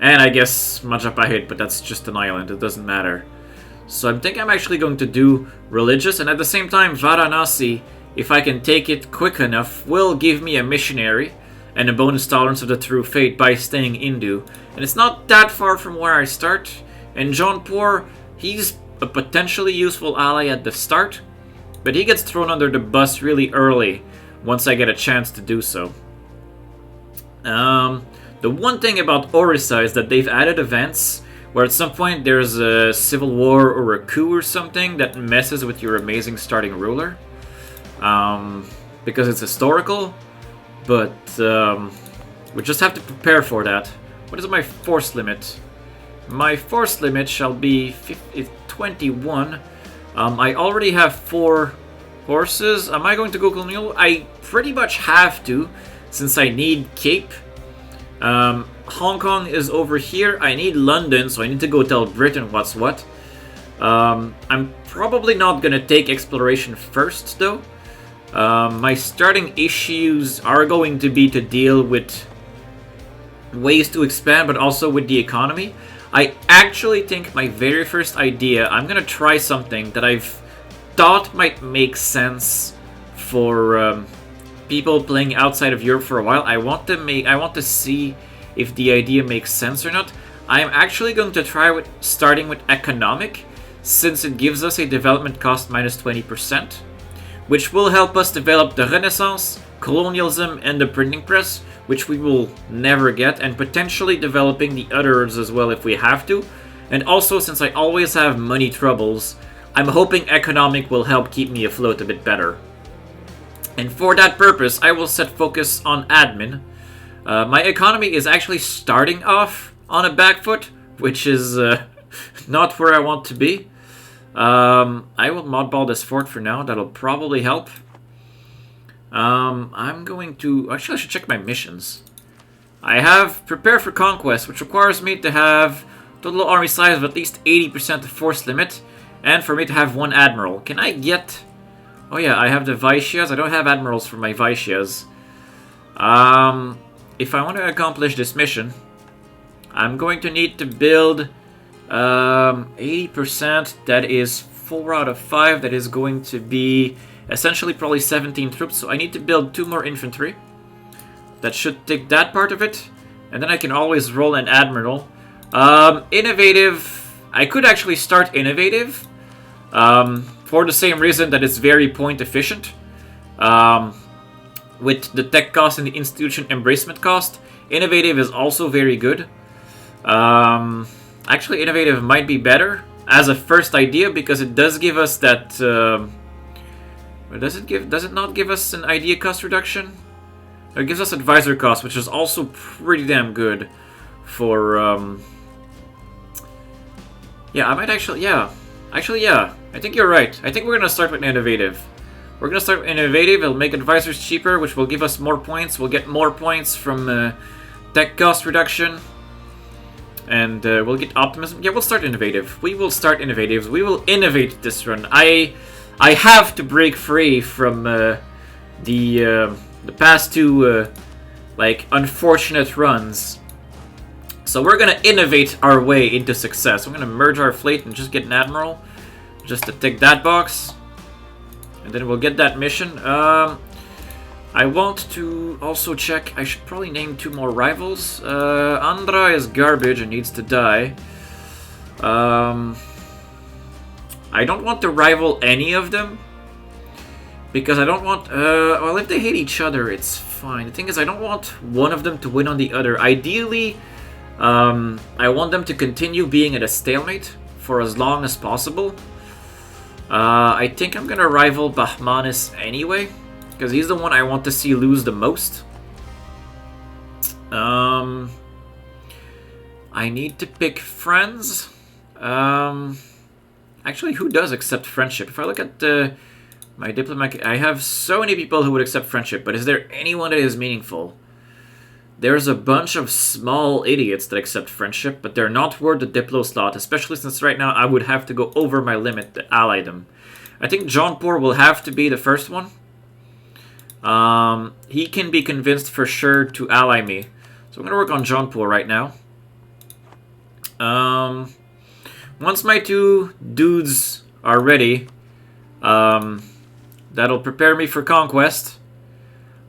A: I guess Majapahit, but that's just an island, it doesn't matter. So I think I'm actually going to do religious, and at the same time, Varanasi, if I can take it quick enough, will give me a missionary and a bonus tolerance of the true fate by staying Hindu. And it's not that far from where I start. And Jaunpur, he's a potentially useful ally at the start, but he gets thrown under the bus really early once I get a chance to do so. The one thing about Orissa is that they've added events where at some point there's a civil war or a coup or something that messes with your amazing starting ruler. Because it's historical, but we just have to prepare for that. What is my force limit? My force limit shall be 21. I already have 4 horses. Am I going to go colonial? I pretty much have to, since I need Cape. Hong Kong is over here. I need London, so I need to go tell Britain what's what. I'm probably not gonna take exploration first, though. My starting issues are going to be to deal with ways to expand, but also with the economy. I actually think my very first idea, I'm gonna try something that I've thought might make sense for people playing outside of Europe for a while. I want to see if the idea makes sense or not. I am actually going to try with starting with economic, since it gives us a development cost minus 20%, which will help us develop the Renaissance, colonialism, and the printing press, which we will never get, and potentially developing the others as well if we have to. And also, since I always have money troubles, I'm hoping economic will help keep me afloat a bit better. And for that purpose, I will set focus on admin. My economy is actually starting off on a back foot, which is not where I want to be. I will modball this fort for now. That'll probably help. I'm going to... Actually, I should check my missions. I have Prepare for Conquest, which requires me to have total army size of at least 80% of force limit, and for me to have 1 admiral. Can I get... Oh yeah, I have the Vaishyas. I don't have admirals for my Vaishyas. If I want to accomplish this mission, I'm going to need to build 80%. That is 4 out of 5. That is going to be essentially probably 17 troops. So I need to build 2 more infantry. That should take that part of it. And then I can always roll an admiral. Innovative. I could actually start innovative. For the same reason that it's very point efficient. With the tech cost and the institution embracement cost, innovative is also very good. Actually, innovative might be better as a first idea because it does give us that. Does it not give us an idea cost reduction? It gives us advisor cost, which is also pretty damn good. For yeah, I might actually yeah, I think you're right. I think we're gonna start with innovative. We're going to start with innovative. It'll make advisors cheaper, which will give us more points. We'll get more points from tech cost reduction. And we'll get optimism. Yeah, we'll start innovative. We will start innovatives. We will innovate this run. I have to break free from the past 2 like unfortunate runs. So we're going to innovate our way into success. I'm going to merge our fleet and just get an admiral. Just to tick that box. And then we'll get that mission. I want to also check. I should probably name 2 more rivals. Andhra is garbage and needs to die. I don't want to rival any of them. Because I don't want... well, if they hate each other, it's fine. The thing is, I don't want one of them to win on the other. Ideally, I want them to continue being at a stalemate for as long as possible. I think I'm gonna rival Bahmanis anyway, because he's the one I want to see lose the most. I need to pick friends. Actually, who does accept friendship? If I look at my diplomat, I have so many people who would accept friendship, but is there anyone that is meaningful? There's a bunch of small idiots that accept friendship, but they're not worth the Diplo slot, especially since right now I would have to go over my limit to ally them. I think Jaunpur will have to be the first one. He can be convinced for sure to ally me. So I'm going to work on Jaunpur right now. once my 2 dudes are ready, that'll prepare me for conquest.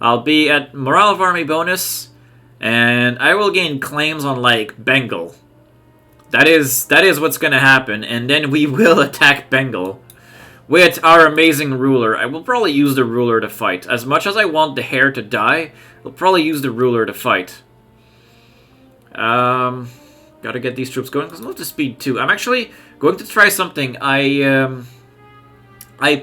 A: I'll be at morale of army bonus, and I will gain claims on, like, Bengal. That is what's gonna happen, and then we will attack Bengal with our amazing ruler. I will probably use the ruler to fight. As much as I want the heir to die, I'll probably use the ruler to fight. Gotta get these troops going, because I'm up to speed 2. I'm actually going to try something. I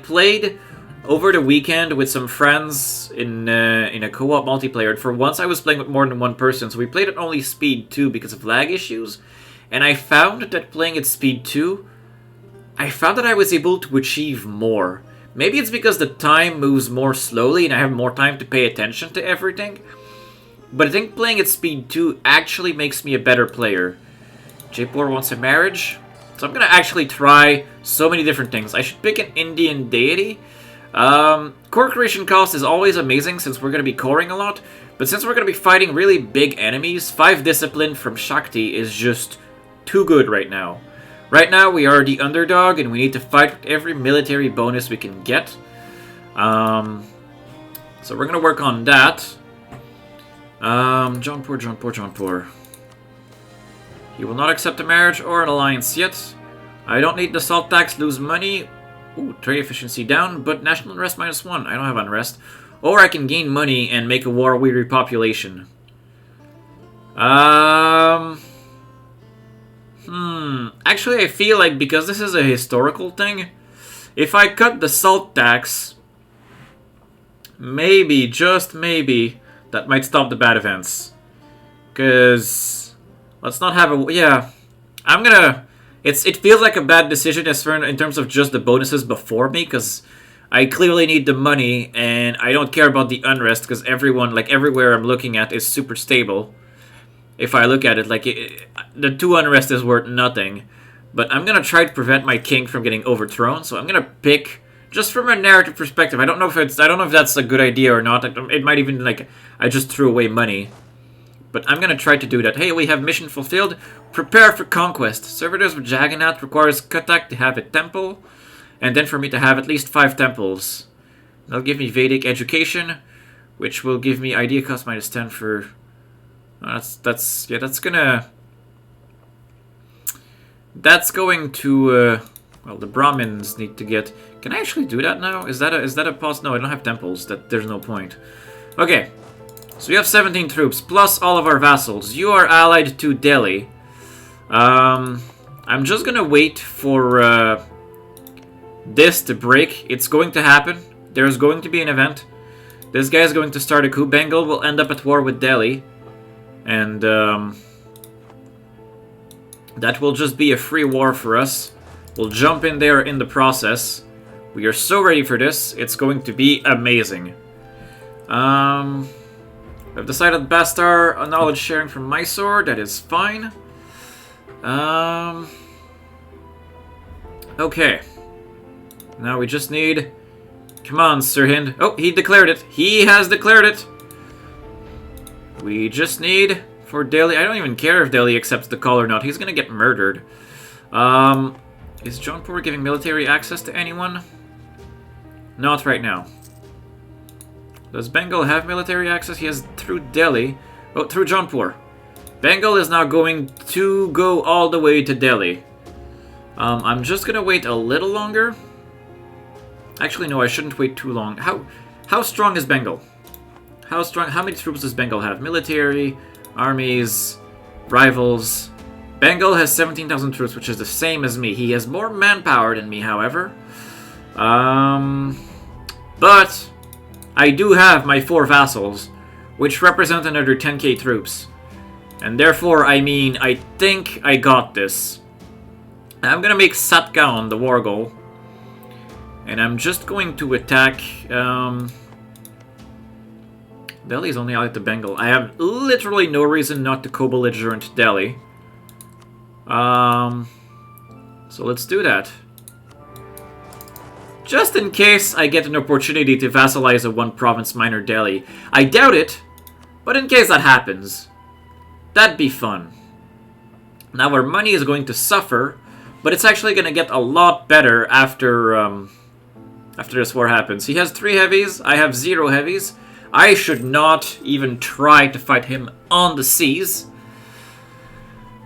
A: played over the weekend with some friends in a co-op multiplayer, and for once I was playing with more than one person, so we played at only speed 2 because of lag issues, and I found that playing at speed 2, I found that I was able to achieve more. Maybe it's because the time moves more slowly and I have more time to pay attention to everything, but I think playing at speed 2 actually makes me a better player. Jaipur wants a marriage, so I'm gonna actually try so many different things. I should pick an Indian deity. Core creation cost is always amazing since we're gonna be coring a lot, but since we're gonna be fighting really big enemies, 5 discipline from Shakti is just too good right now. Right now we are the underdog and we need to fight with every military bonus we can get. So we're gonna work on that. Jaunpur. He will not accept a marriage or an alliance yet. I don't need the salt tax, lose money. Ooh, trade efficiency down, but national unrest -1. I don't have unrest. Or I can gain money and make a war-weary population. Actually, I feel like because this is a historical thing, if I cut the salt tax, maybe, just maybe, that might stop the bad events. Because let's not have a... Yeah, I'm gonna... It feels like a bad decision in terms of just the bonuses before me, because I clearly need the money, and I don't care about the unrest, because everyone, like everywhere I'm looking at, is super stable. If I look at it, like, the 2 unrest is worth nothing. But I'm gonna try to prevent my king from getting overthrown, so I'm gonna pick, just from a narrative perspective, I don't know if that's a good idea or not. It might even, like, I just threw away money. But I'm gonna try to do that. Hey, we have mission fulfilled. Prepare for conquest. Servitors with Jagannath requires Katak to have a temple, and then for me to have at least 5 temples. That'll give me Vedic education, which will give me idea cost -10 for... That's going to, well, the Brahmins need to get... Can I actually do that now? Is that a pos? No, I don't have temples. There's no point. Okay, so we have 17 troops, plus all of our vassals. You are allied to Delhi. I'm just gonna wait for this to break. It's going to happen. There's going to be an event. This guy is going to start a coup. Bengal will end up at war with Delhi. And that will just be a free war for us. We'll jump in there in the process. We are so ready for this. It's going to be amazing. I've decided Bastar, a knowledge sharing from Mysore. That is fine. Okay. Now we just need... Come on, Sirhind. Oh, he declared it. He has declared it. We just need for Delhi. I don't even care if Delhi accepts the call or not. He's gonna get murdered. Is Jaunpur giving military access to anyone? Not right now. Does Bengal have military access? He has through Delhi. Oh, through Jaunpur. Bengal is now going to go all the way to Delhi. I'm just gonna wait a little longer. Actually, no, I shouldn't wait too long. How strong is Bengal? How strong? How many troops does Bengal have? Military, armies, rivals. Bengal has 17,000 troops, which is the same as me. He has more manpower than me, however. But I do have my 4 vassals, which represent another 10k troops. And therefore, I mean, I think I got this. I'm gonna make Satgaon the war goal. And I'm just going to attack... Delhi is only allied to Bengal. I have literally no reason not to co-belligerent Delhi. So let's do that. Just in case I get an opportunity to vassalize a one-province minor Delhi. I doubt it, but in case that happens, that'd be fun. Now our money is going to suffer, But it's actually going to get a lot better after this war happens. He has 3 heavies, I have 0 heavies. I should not even try to fight him on the seas.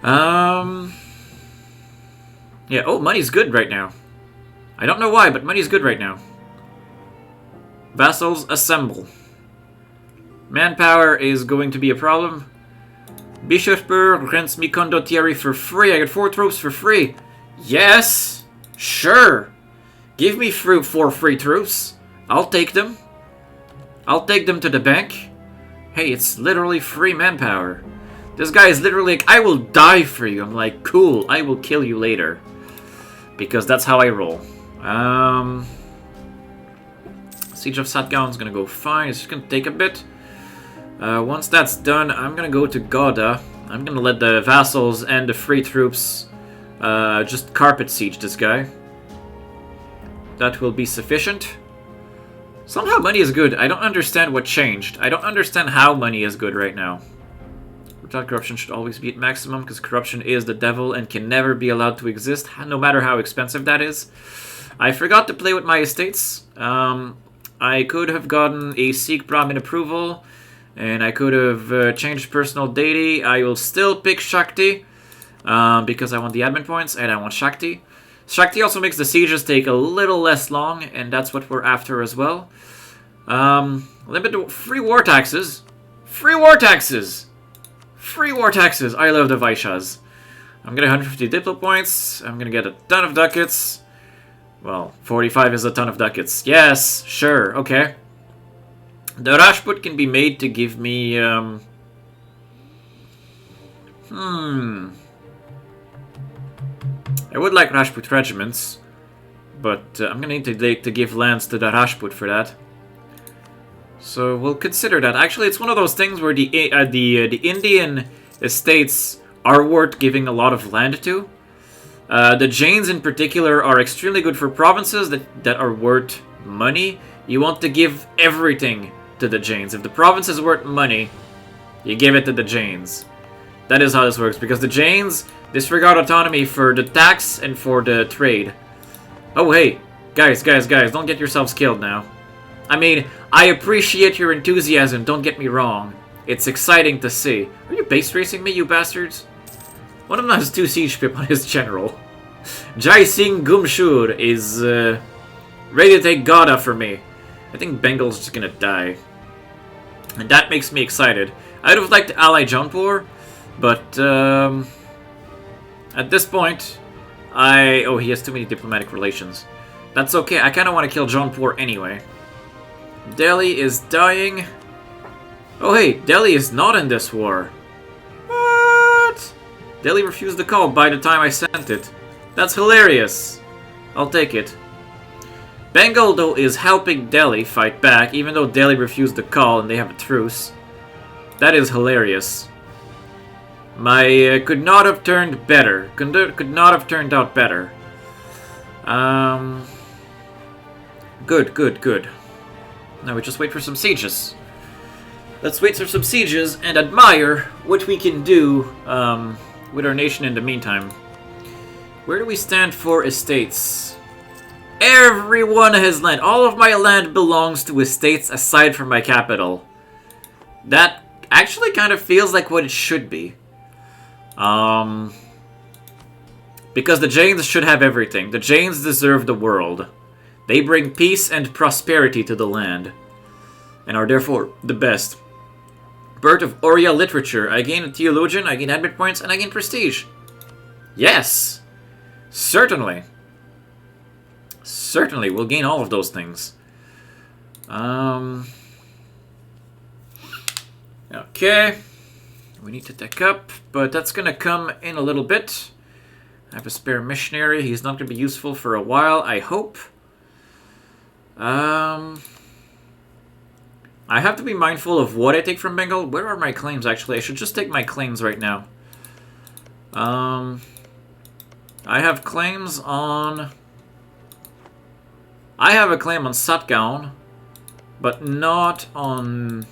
A: Yeah, oh, money's good right now. I don't know why, but money's good right now. Vassals, assemble. Manpower is going to be a problem. Bischofsburg grants me condottieri for free. I get 4 troops for free. Yes! Sure! Give me 4 free troops. I'll take them. I'll take them to the bank. Hey, it's literally free manpower. This guy is literally like, I will die for you. I'm like, cool, I will kill you later. Because that's how I roll. Siege of Satgaon is gonna go fine. It's just gonna take a bit. Once that's done, I'm gonna go to Gouda. I'm gonna let the vassals and the free troops just carpet siege this guy. That will be sufficient. Somehow money is good. I don't understand what changed. I don't understand how money is good right now. Without corruption should always be at maximum, because corruption is the devil and can never be allowed to exist, no matter how expensive that is. I forgot to play with my estates. I could have gotten a Sikh Brahmin approval, and I could have changed personal deity. I will still pick Shakti, because I want the admin points, and I want Shakti. Shakti also makes the sieges take a little less long, and that's what we're after as well. Free war taxes. Free war taxes! Free war taxes! I love the Vaishyas. I'm getting 150 Diplo points. I'm gonna get a ton of ducats. Well, 45 is a ton of ducats. Yes, sure, okay. The Rajput can be made to give me, I would like Rajput regiments, but I'm gonna need to give lands to the Rajput for that. So we'll consider that. Actually, it's one of those things where the Indian estates are worth giving a lot of land to. The Jains in particular are extremely good for provinces that are worth money. You want to give everything to the Jains. If the province is worth money, you give it to the Jains. That is how this works, because the Jains disregard autonomy for the tax and for the trade. Oh, hey. Guys, don't get yourselves killed now. I mean, I appreciate your enthusiasm, don't get me wrong. It's exciting to see. Are you base racing me, you bastards? One of them has 2 siege pip on his general. Jai Singh Gumshur is ready to take Gouda for me. I think Bengal's just gonna die. And that makes me excited. I would have liked to ally Jaunpur, but at this point, oh, he has too many diplomatic relations. That's okay, I kind of want to kill Jaunpur anyway. Delhi is dying. Oh hey, Delhi is not in this war. What? Delhi refused the call by the time I sent it. That's hilarious. I'll take it. Bengal, though, is helping Delhi fight back, even though Delhi refused the call and they have a truce. That is hilarious. Could not have turned better. Could not have turned out better. Good. Now we just wait for some sieges. Let's wait for some sieges and admire what we can do with our nation in the meantime. Where do we stand for estates? Everyone has land. All of my land belongs to estates aside from my capital. That actually kind of feels like what it should be. Because the Jains should have everything. The Jains deserve the world. They bring peace and prosperity to the land, and are therefore the best. Birth of Oriya literature. I gain a theologian, I gain admit points, and I gain prestige. Yes! Certainly. Certainly, we'll gain all of those things. Okay. We need to tech up, but that's gonna come in a little bit. I have a spare missionary. He's not gonna be useful for a while, I hope. I have to be mindful of what I take from Bengal. Where are my claims, actually? I should just take my claims right now. I have claims on... I have a claim on Satgaon, but not on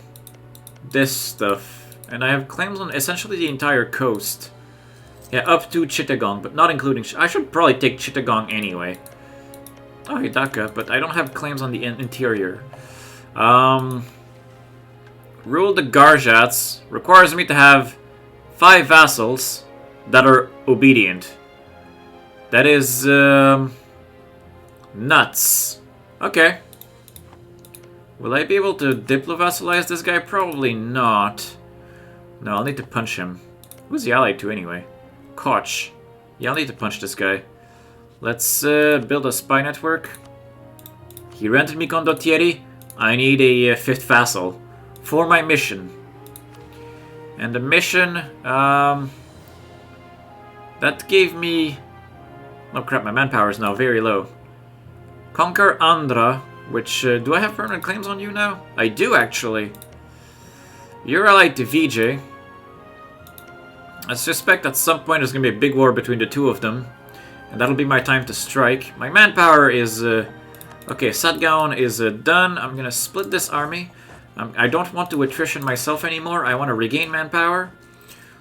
A: this stuff. And I have claims on essentially the entire coast. Yeah, up to Chittagong, but not including... I should probably take Chittagong anyway. Oh, Hidaka, but I don't have claims on the interior. Rule the Garjats requires me to have 5 vassals that are obedient. That is, nuts. Okay. Will I be able to diplo-vassalize this guy? Probably not. No, I'll need to punch him. Who's he allied to anyway? Koch. Yeah, I'll need to punch this guy. Let's build a spy network. He rented me condottieri. I need a 5th vassal for my mission. And the mission, that gave me... Oh crap, my manpower is now very low. Conquer Andhra, which, do I have permanent claims on you now? I do, actually. You're allied to VJ. I suspect at some point there's going to be a big war between the two of them. And that'll be my time to strike. My manpower is... okay, Satgaon is done. I'm going to split this army. I don't want to attrition myself anymore. I want to regain manpower.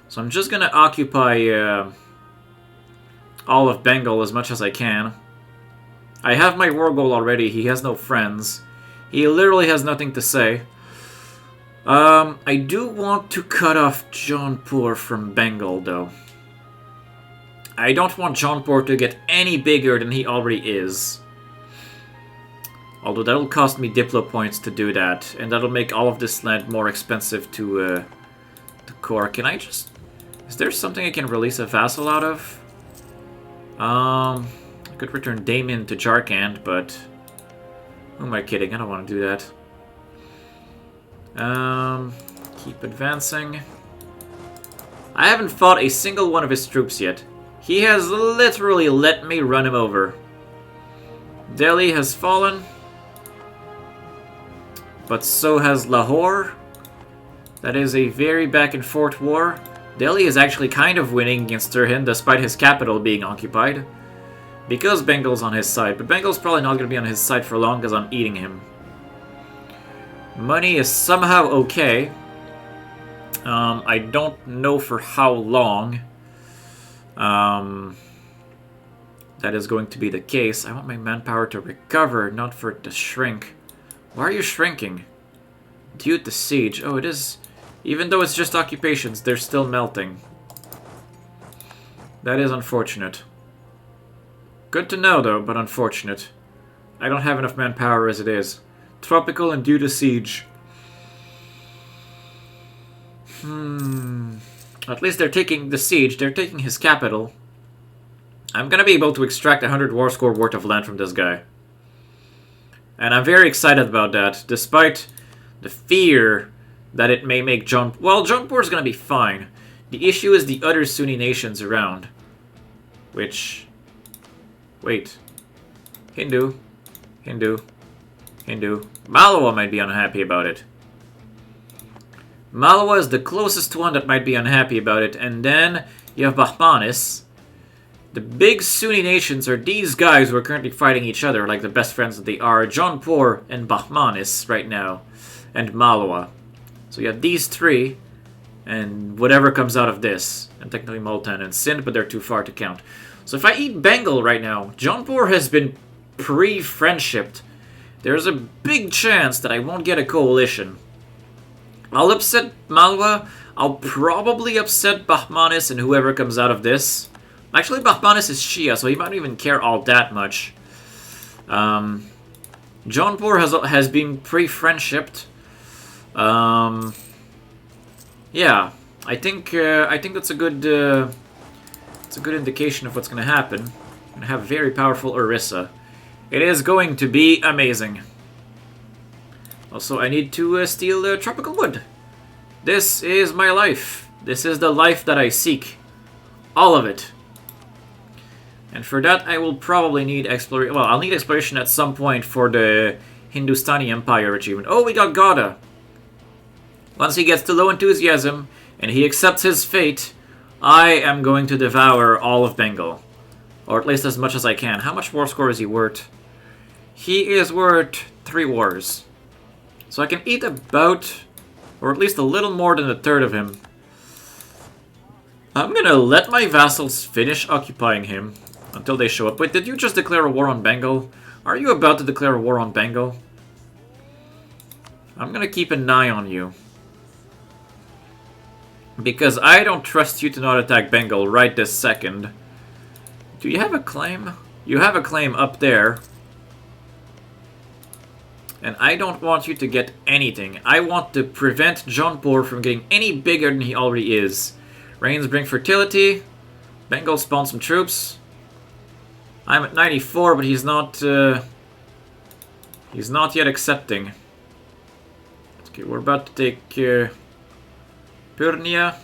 A: So I'm just going to occupy all of Bengal as much as I can. I have my war goal already. He has no friends. He literally has nothing to say. I do want to cut off Jaunpur from Bengal, though. I don't want Jaunpur to get any bigger than he already is. Although that'll cost me Diplo points to do that. And that'll make all of this land more expensive to core. Can I just... Is there something I can release a vassal out of? I could return Damien to Jarkand, but... Who am I kidding? I don't want to do that. Keep advancing. I haven't fought a single one of his troops yet. He has literally let me run him over. Delhi has fallen. But so has Lahore. That is a very back and forth war. Delhi is actually kind of winning against Sirhind despite his capital being occupied. Because Bengal's on his side. But Bengal's probably not going to be on his side for long because I'm eating him. Money is somehow okay. I don't know for how long that is going to be the case. I want my manpower to recover, not for it to shrink. Why are you shrinking? Due to siege. Oh, it is... Even though it's just occupations, they're still melting. That is unfortunate. Good to know, though, but unfortunate. I don't have enough manpower as it is. Tropical and due to siege. At least they're taking the siege. They're taking his capital. I'm gonna be able to extract 100 war score worth of land from this guy. And I'm very excited about that, despite the fear that it may make Well, Jaunpur's gonna be fine. The issue is the other Sunni nations around. Which... Wait. Hindu. Malawa might be unhappy about it. Malawa is the closest one that might be unhappy about it. And then you have Bahmanis. The big Sunni nations are these guys who are currently fighting each other, like the best friends that they are. Jaunpur and Bahmanis right now. And Malawa. So you have these three. And whatever comes out of this. And technically Multan and Sindh, but they're too far to count. So if I eat Bengal right now, Jaunpur has been pre-friendshipped. There's a big chance that I won't get a coalition. I'll upset Malwa. I'll probably upset Bahmanis and whoever comes out of this. Actually, Bahmanis is Shia, so he might not even care all that much. Jaunpur has been pre-friendshipped. Yeah, I think that's a good indication of what's going to happen. I'm going to have a very powerful Orissa. It is going to be amazing. Also, I need to steal tropical wood. This is my life. This is the life that I seek. All of it. And for that, I will probably need exploration. Well, I'll need exploration at some point for the Hindustani Empire achievement. Oh, we got Gauda. Once he gets to low enthusiasm and he accepts his fate, I am going to devour all of Bengal. Or at least as much as I can. How much war score is he worth? He is worth 3 wars. So I can eat about, or at least a little more than a third of him. I'm gonna let my vassals finish occupying him until they show up. Wait, did you just declare a war on Bengal? Are you about to declare a war on Bengal? I'm gonna keep an eye on you. Because I don't trust you to not attack Bengal right this second. Do you have a claim? You have a claim up there. And I don't want you to get anything. I want to prevent Jaunpur from getting any bigger than he already is. Rains bring fertility. Bengal spawn some troops. I'm at 94, but he's not yet accepting. Okay, we're about to take Britannia.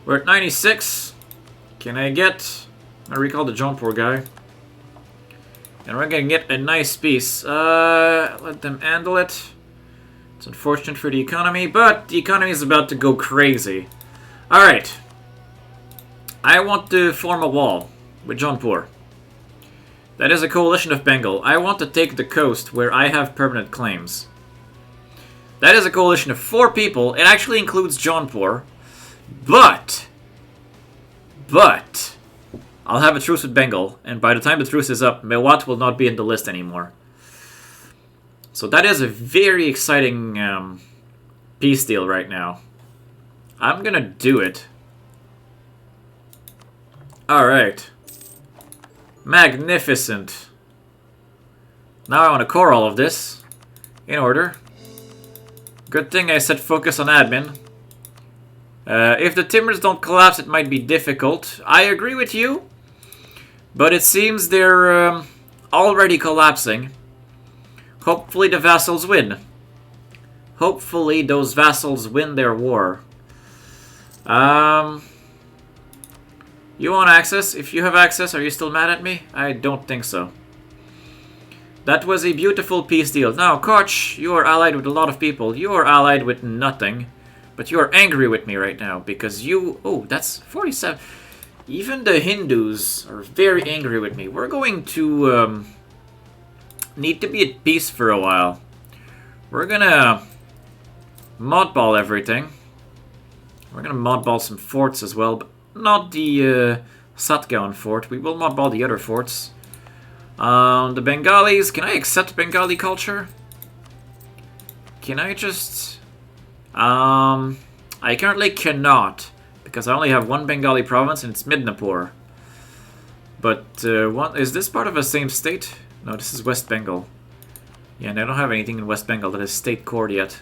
A: We're at 96. Can I get... I recall the Jaunpur guy. And we're gonna get a nice piece. Let them handle it. It's unfortunate for the economy, but the economy is about to go crazy. Alright. I want to form a wall with Jaunpur. That is a coalition of Bengal. I want to take the coast where I have permanent claims. That is a coalition of 4 people. It actually includes Jaunpur. But I'll have a truce with Bengal, and by the time the truce is up, Mewat will not be in the list anymore. So that is a very exciting peace deal right now. I'm gonna do it. Alright. Magnificent. Now I want to core all of this. In order. Good thing I set focus on admin. If the timbers don't collapse, it might be difficult. I agree with you. But it seems they're already collapsing. Hopefully the vassals win. Hopefully those vassals win their war. You want access? If you have access, are you still mad at me? I don't think so. That was a beautiful peace deal. Now, Koch, you are allied with a lot of people. You are allied with nothing. But you are angry with me right now because you... Oh, that's 47. Even the Hindus are very angry with me. We're going to need to be at peace for a while. We're gonna modball everything. We're gonna modball some forts as well, but not the Satgaon fort. We will modball the other forts. The Bengalis, can I accept Bengali culture? Can I just... I currently cannot, because I only have one Bengali province and it's Midnapur. But, is this part of the same state? No, this is West Bengal. Yeah, and I don't have anything in West Bengal that is state cored yet.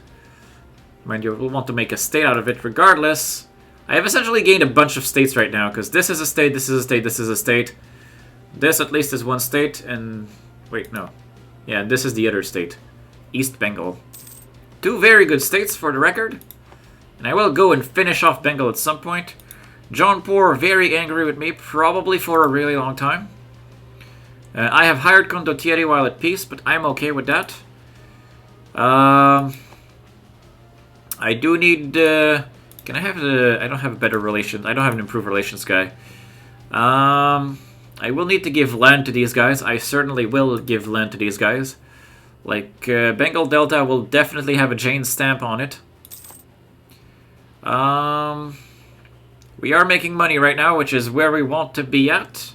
A: Mind you, we'll want to make a state out of it regardless. I have essentially gained a bunch of states right now, because this is a state, this is a state, this is a state. This at least is one state, and... Wait, no. Yeah, this is the other state. East Bengal. 2 very good states for the record. And I will go and finish off Bengal at some point. Jaunpur very angry with me, probably for a really long time. I have hired Condottieri while at peace, but I'm okay with that. I do need... can I have the... I don't have a better relations. I don't have an improved relations guy. I will need to give land to these guys. I certainly will give land to these guys. Like, Bengal Delta will definitely have a Jane stamp on it. We are making money right now, which is where we want to be at.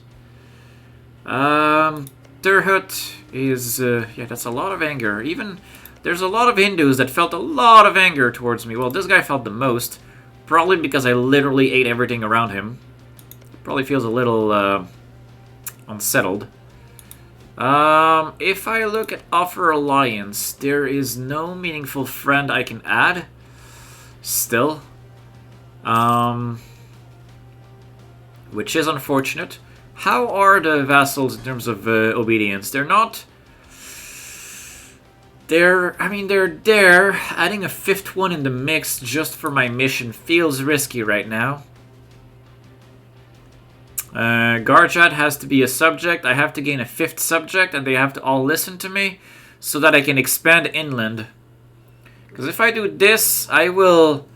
A: Turhut is... yeah, that's a lot of anger. Even... There's a lot of Hindus that felt a lot of anger towards me. Well, this guy felt the most. Probably because I literally ate everything around him. Probably feels a little, unsettled. If I look at Offer Alliance, there is no meaningful friend I can add. Still. Which is unfortunate. How are the vassals in terms of obedience? They're not... I mean, they're there. Adding a 5th one in the mix just for my mission feels risky right now. Garjat has to be a subject. I have to gain a 5th subject, and they have to all listen to me so that I can expand inland. Because if I do this, I will...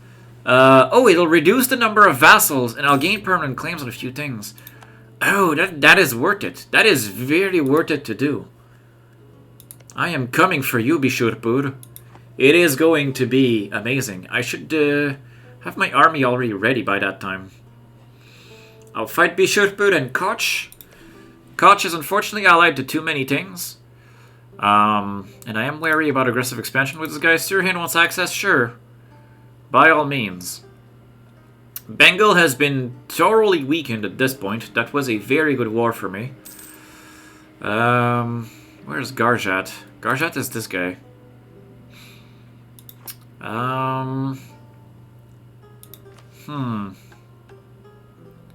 A: oh, it'll reduce the number of vassals, and I'll gain permanent claims on a few things. Oh, that is worth it. That is very worth it to do. I am coming for you, Bishurpur. It is going to be amazing. I should Have my army already ready by that time. I'll fight Bischofbüd and Koch. Koch is unfortunately allied to too many things. And I am wary about aggressive expansion with this guy. Sirhin wants access? Sure. By all means. Bengal has been thoroughly weakened at this point. That was a very good war for me. Where's Garjat? Garjat is this guy.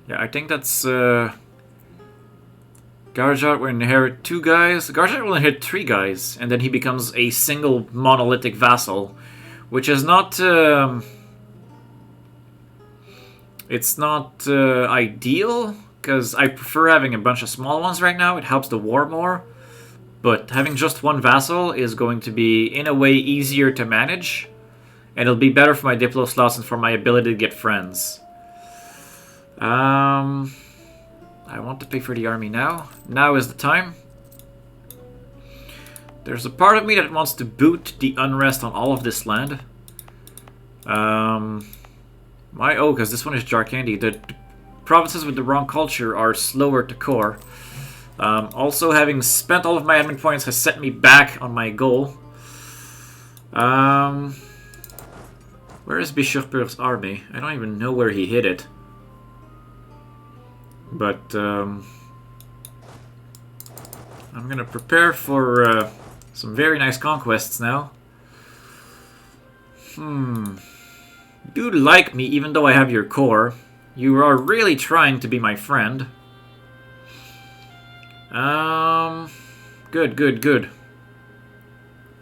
A: Yeah, I think that's, Garjat will inherit 2 guys. Garjat will inherit 3 guys, and then he becomes a single monolithic vassal, which is not, it's not, ideal, because I prefer having a bunch of small ones right now. It helps the war more, but having just 1 vassal is going to be, in a way, easier to manage, and it'll be better for my Diplo slots and for my ability to get friends. I want to pay for the army now. Now is the time. There's a part of me that wants to boot the unrest on all of this land. Because this one is Jarkandi. The provinces with the wrong culture are slower to core. Also, having spent all of my admin points has set me back on my goal. Where is Bischofbürg's army? I don't even know where he hid it. But, I'm gonna prepare for, some very nice conquests now. You like me even though I have your core. You are really trying to be my friend. Good.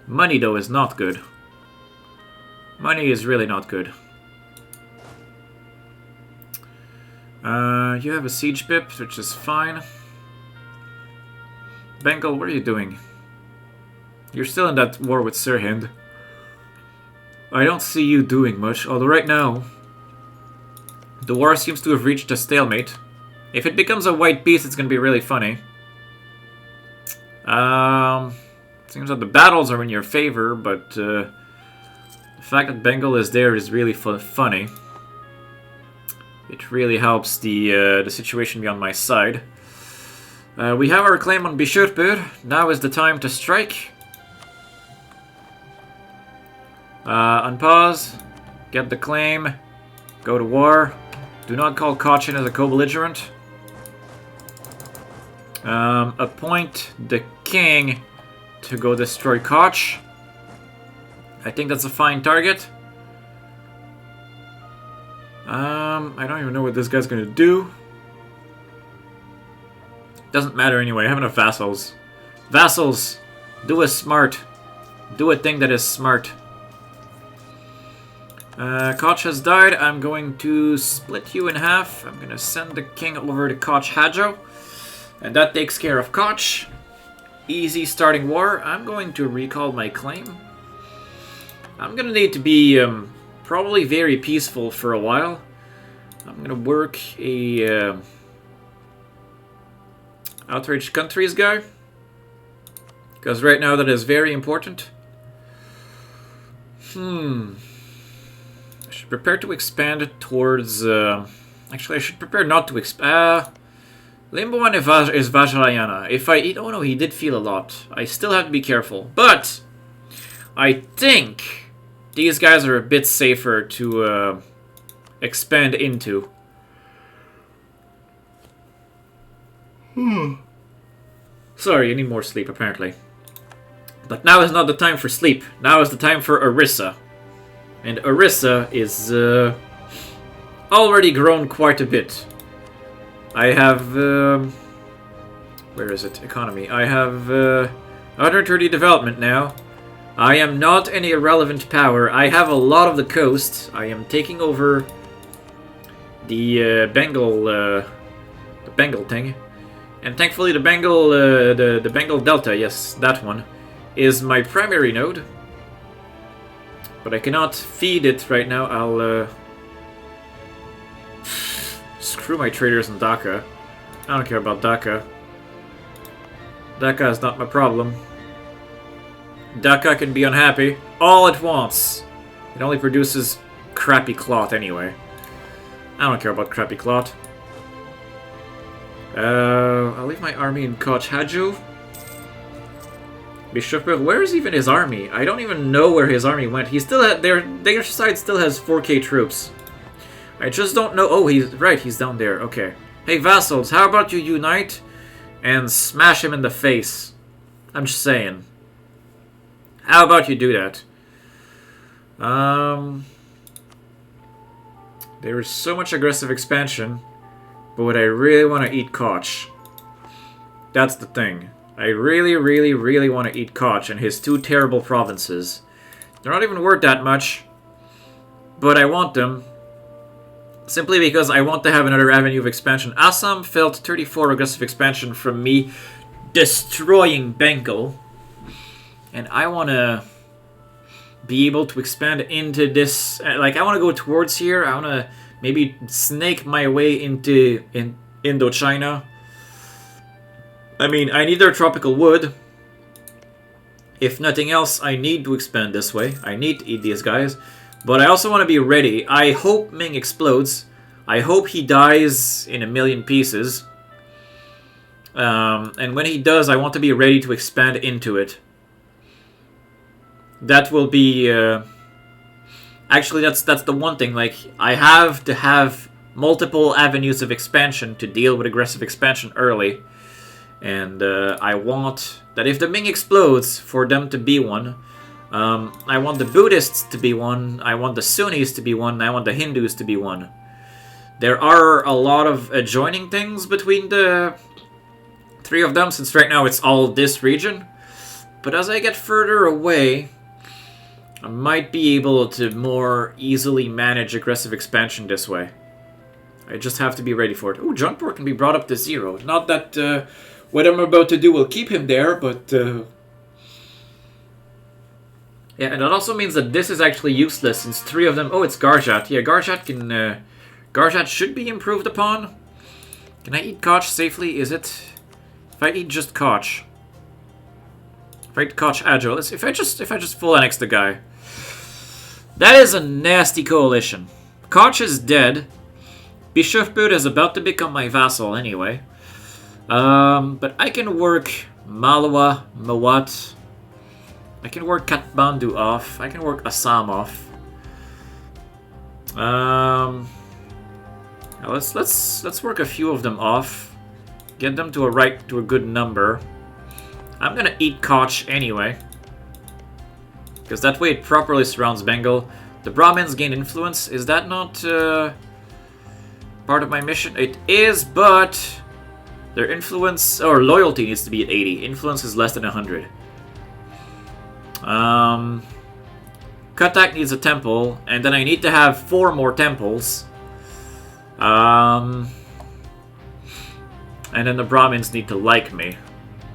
A: Money, though, is not good. Money is really not good. You have a siege pip, which is fine. Bengal, what are you doing? You're still in that war with Sirhind. I don't see you doing much, although right now the war seems to have reached a stalemate. If it becomes a white beast, it's going to be really funny. Seems like the battles are in your favor, but the fact that Bengal is there is really funny. It really helps the situation be on my side. We have our claim on Bischofbüd. Now is the time to strike. Unpause. Get the claim. Go to war. Do not call Cochin as a co-belligerent. Appoint the king to go destroy Koch. I think that's a fine target. I don't even know what this guy's gonna do. Doesn't matter anyway, I have enough vassals. Vassals, do a smart. Do a thing that is smart. Koch has died. I'm going to split you in half. I'm gonna send the king over to Koch Hadjo. And that takes care of Koch. Easy starting war. I'm going to recall my claim. I'm gonna need to be probably very peaceful for a while. I'm gonna work a outraged countries guy, because right now that is very important. I should prepare to expand towards. Actually, I should prepare not to expand. Limboan is Vajrayana. If I eat, oh no, he did feel a lot. I still have to be careful, but I think these guys are a bit safer to expand into. Sorry, I need more sleep, apparently. But now is not the time for sleep. Now is the time for Orissa. And Orissa is already grown quite a bit. I have... where is it? Economy. I have 130 development now. I am not an irrelevant power. I have a lot of the coast. I am taking over the Bengal thing. And thankfully the Bengal, the Bengal Delta, yes, that one, is my primary node. But I cannot feed it right now. I'll, screw my traders in Dhaka. I don't care about Dhaka. Dhaka is not my problem. Dhaka can be unhappy all it wants. It only produces crappy cloth anyway. I don't care about crappy cloth. I'll leave my army in Koch Haju. Bishop, where is even his army? I don't even know where his army went. He still had their side still has 4K troops. I just don't know. Oh, he's right. He's down there. Okay. Hey, vassals, how about you unite and smash him in the face? I'm just saying. How about you do that? There is so much aggressive expansion, but would I really want to eat Koch? That's the thing. I really, really, really want to eat Koch and his 2 terrible provinces. They're not even worth that much, but I want them. Simply because I want to have another avenue of expansion. Assam felt 34 aggressive expansion from me destroying Bengal. And I want to be able to expand into this. Like, I want to go towards here. I want to maybe snake my way into Indochina. I mean, I need their tropical wood. If nothing else, I need to expand this way. I need to eat these guys. But I also want to be ready. I hope Ming explodes. I hope he dies in a million pieces. And when he does, I want to be ready to expand into it. That will be... Actually, that's the one thing. Like, I have to have multiple avenues of expansion to deal with aggressive expansion early. And I want that if the Ming explodes, for them to be one. I want the Buddhists to be one. I want the Sunnis to be one. I want the Hindus to be one. There are a lot of adjoining things between the 3 of them, since right now it's all this region. But as I get further away, I might be able to more easily manage aggressive expansion this way. I just have to be ready for it. Oh, Junkport can be brought up to 0. Not that what I'm about to do will keep him there, but... Yeah, and that also means that this is actually useless, since 3 of them... Oh, it's Garjat. Yeah, Garjat can... Garjat should be improved upon. Can I eat Koch safely? Is it... If I eat just Koch... If I eat Koch Agile... If I just full annex the guy... That is a nasty coalition. Koch is dead. Bishofbud is about to become my vassal anyway. But I can work Malwa, Mawat... I can work Kathmandu off. I can work Assam off. Now let's work a few of them off. Get them to a good number. I'm gonna eat Koch anyway, because that way it properly surrounds Bengal. The Brahmins gain influence. Is that not part of my mission? It is, but their influence or loyalty needs to be at 80. Influence is less than 100. Katak needs a temple, and then I need to have 4 more temples. And then the Brahmins need to like me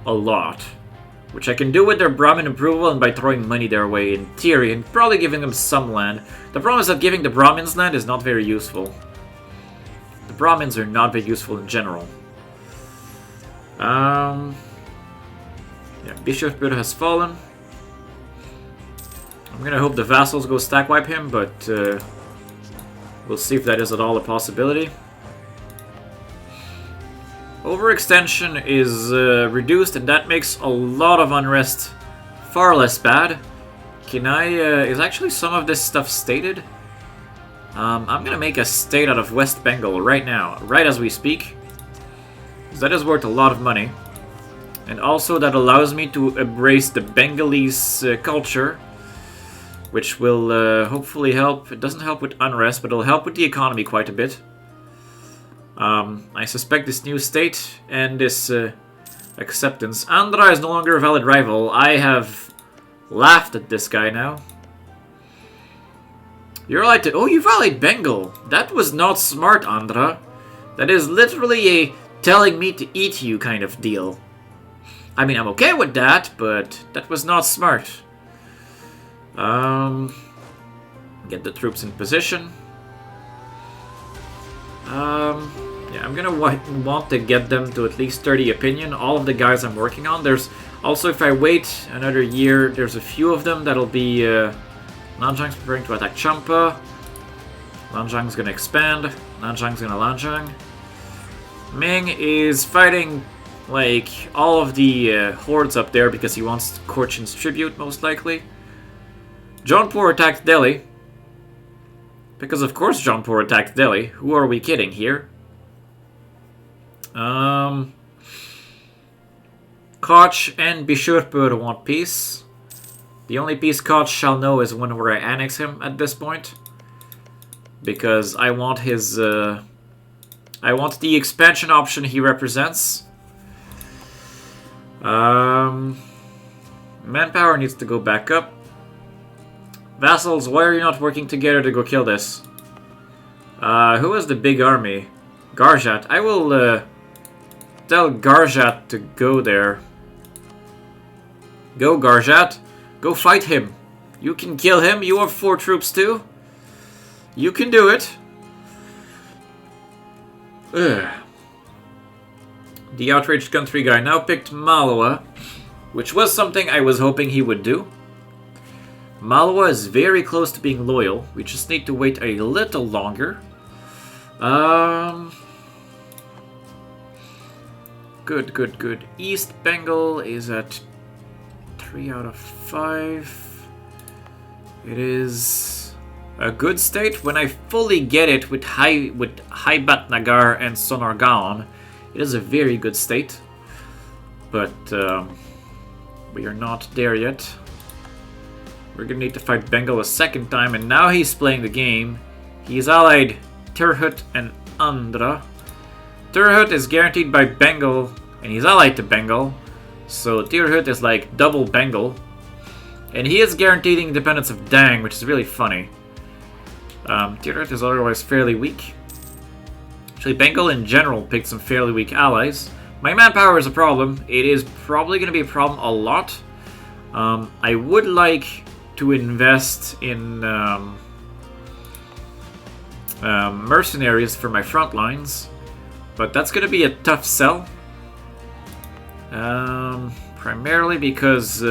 A: a lot, which I can do with their Brahmin approval and by throwing money their way in theory and probably giving them some land. The problem is that giving the Brahmins land is not very useful. The Brahmins are not very useful in general. Yeah, Bishop Buddha has fallen. I'm gonna hope the vassals go stack wipe him, but we'll see if that is at all a possibility. Overextension is reduced, and that makes a lot of unrest far less bad. Can I... is actually some of this stuff stated? I'm gonna make a state out of West Bengal right now, right as we speak. Because that is worth a lot of money. And also that allows me to embrace the Bengalese culture, which will hopefully help. It doesn't help with unrest, but it'll help with the economy quite a bit. I suspect this new state and this acceptance. Andhra is no longer a valid rival. I have laughed at this guy now. You're allied to... Oh, you've allied Bengal. That was not smart, Andhra. That is literally a telling me to eat you kind of deal. I mean, I'm okay with that, but that was not smart. Get the troops in position. Yeah, I'm gonna want to get them to at least 30 opinion. All of the guys I'm working on. There's also, if I wait another year, there's a few of them that'll be Nanjang's preparing to attack Champa. Lanzhang's gonna expand. Nanzhang's gonna Lanzhang. Ming is fighting, like, all of the hordes up there because he wants Korchin's tribute, most likely. Jaunpur attacked Delhi. Because of course Jaunpur attacked Delhi. Who are we kidding here? Koch and Bishurpur want peace. The only peace Koch shall know is when I annex him at this point. Because I want his... I want the expansion option he represents. Manpower needs to go back up. Vassals, why are you not working together to go kill this? Who has the big army? Garjat. I will tell Garjat to go there. Go, Garjat. Go fight him. You can kill him. You have 4 troops too. You can do it. Ugh. The outraged country guy now picked Malwa, which was something I was hoping he would do. Malwa is very close to being loyal. We just need to wait a little longer. Good. East Bengal is at 3 out of 5. It is a good state. When I fully get it with Haibat Nagar and Sonargaon, it is a very good state. But we are not there yet. We're gonna need to fight Bengal a second time, and now he's playing the game. He's allied Tirhut and Andhra. Tirhut is guaranteed by Bengal, and he's allied to Bengal. So Tirhut is like double Bengal. And he is guaranteeing independence of Dang, which is really funny. Tirhut is otherwise fairly weak. Actually, Bengal in general picked some fairly weak allies. My manpower is a problem. It is probably going to be a problem a lot. I would like to invest in mercenaries for my front lines, but that's going to be a tough sell. Primarily because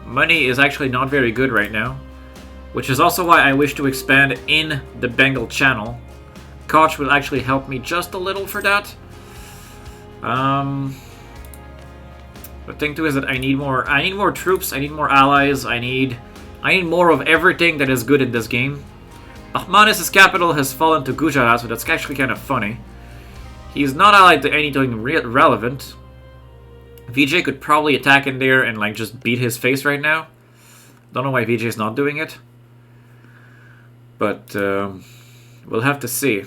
A: money is actually not very good right now, which is also why I wish to expand in the Bengal channel. Koch will actually help me just a little for that. The thing too is that I need more troops, I need more allies, I need more of everything that is good in this game. Ahmanis' capital has fallen to Gujarat, so that's actually kind of funny. He's not allied to anything relevant. VJ could probably attack in there and like just beat his face right now. Don't know why VJ is not doing it. But we'll have to see.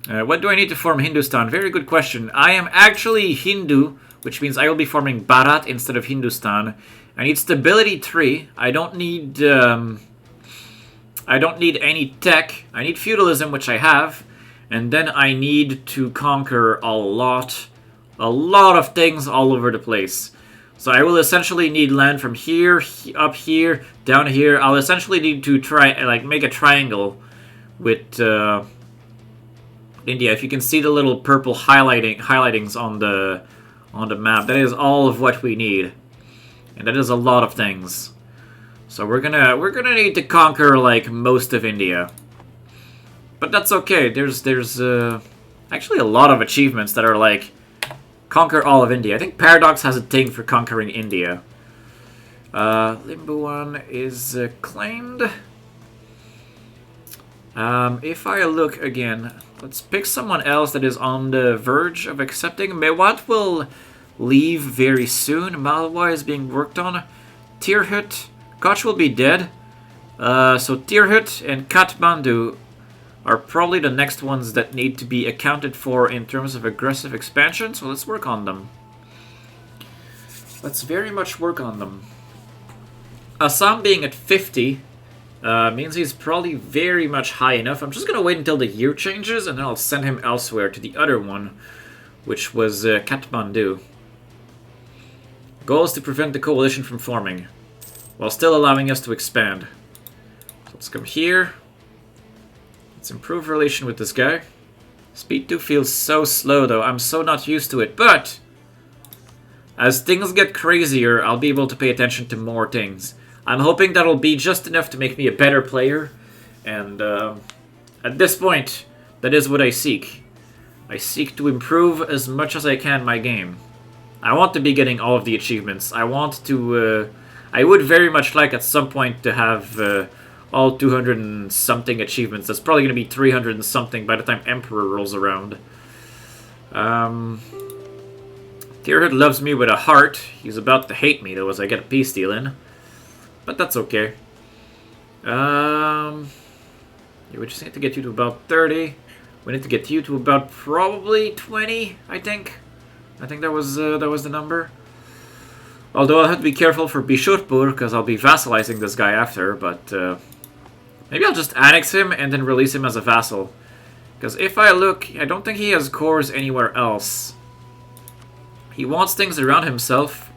A: What do I need to form Hindustan? Very good question. I am actually Hindu, which means I will be forming Bharat instead of Hindustan. I need stability 3. I don't need any tech. I need feudalism, which I have, and then I need to conquer a lot of things all over the place. So I will essentially need land from here, up here, down here. I'll essentially need to make a triangle with India. If you can see the little purple highlightings on the map, that is all of what we need, and that is a lot of things. So we're gonna need to conquer like most of India, but that's okay. There's actually a lot of achievements that are like conquer all of India. I think Paradox has a thing for conquering India. Limbuan is claimed. If I look again, let's pick someone else that is on the verge of accepting. Mewat will leave very soon. Malwa is being worked on. Tirhut, Koch will be dead. So Tirhut and Kathmandu are probably the next ones that need to be accounted for in terms of aggressive expansion. So let's work on them. Let's very much work on them. Assam being at 50 means he's probably very much high enough. I'm just going to wait until the year changes, and then I'll send him elsewhere to the other one, which was Kathmandu. Goal is to prevent the coalition from forming, while still allowing us to expand. So let's come here. Let's improve relation with this guy. Speed 2 feels so slow, though. I'm so not used to it, but as things get crazier, I'll be able to pay attention to more things. I'm hoping that'll be just enough to make me a better player, and At this point, that is what I seek. I seek to improve as much as I can my game. I want to be getting all of the achievements. I want to... I would very much like at some point to have all 200 and something achievements. That's probably going to be 300 and something by the time Emperor rolls around. Tierhood loves me with a heart. He's about to hate me though as I get a peace deal in. But that's okay. Yeah, we just need to get you to about 30. We need to get you to about probably 20, I think. I think that was the number. Although I'll have to be careful for Bishurpur, because I'll be vassalizing this guy after, but maybe I'll just annex him and then release him as a vassal. Because if I look, I don't think he has cores anywhere else. He wants things around himself,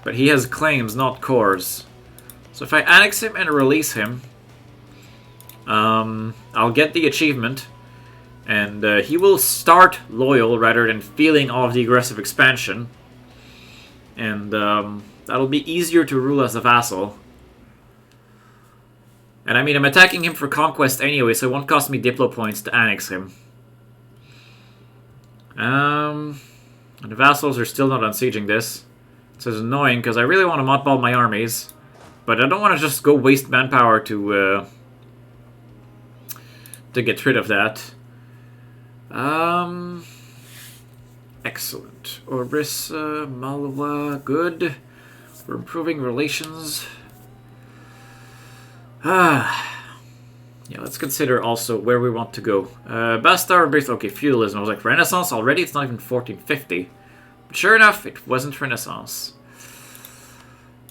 A: but he has claims, not cores. So if I annex him and release him, I'll get the achievement, and he will start loyal rather than feeling all of the aggressive expansion. And that'll be easier to rule as a vassal. And I mean, I'm attacking him for conquest anyway, so it won't cost me Diplo points to annex him. And the vassals are still not unsieging this. So it's annoying, because I really want to mothball my armies. But I don't want to just go waste manpower to get rid of that. Excellent. Orissa, Malwa, good. We're improving relations. Yeah, let's consider also where we want to go. Bastar, okay, feudalism. I was like, Renaissance already? It's not even 1450. But sure enough, it wasn't Renaissance.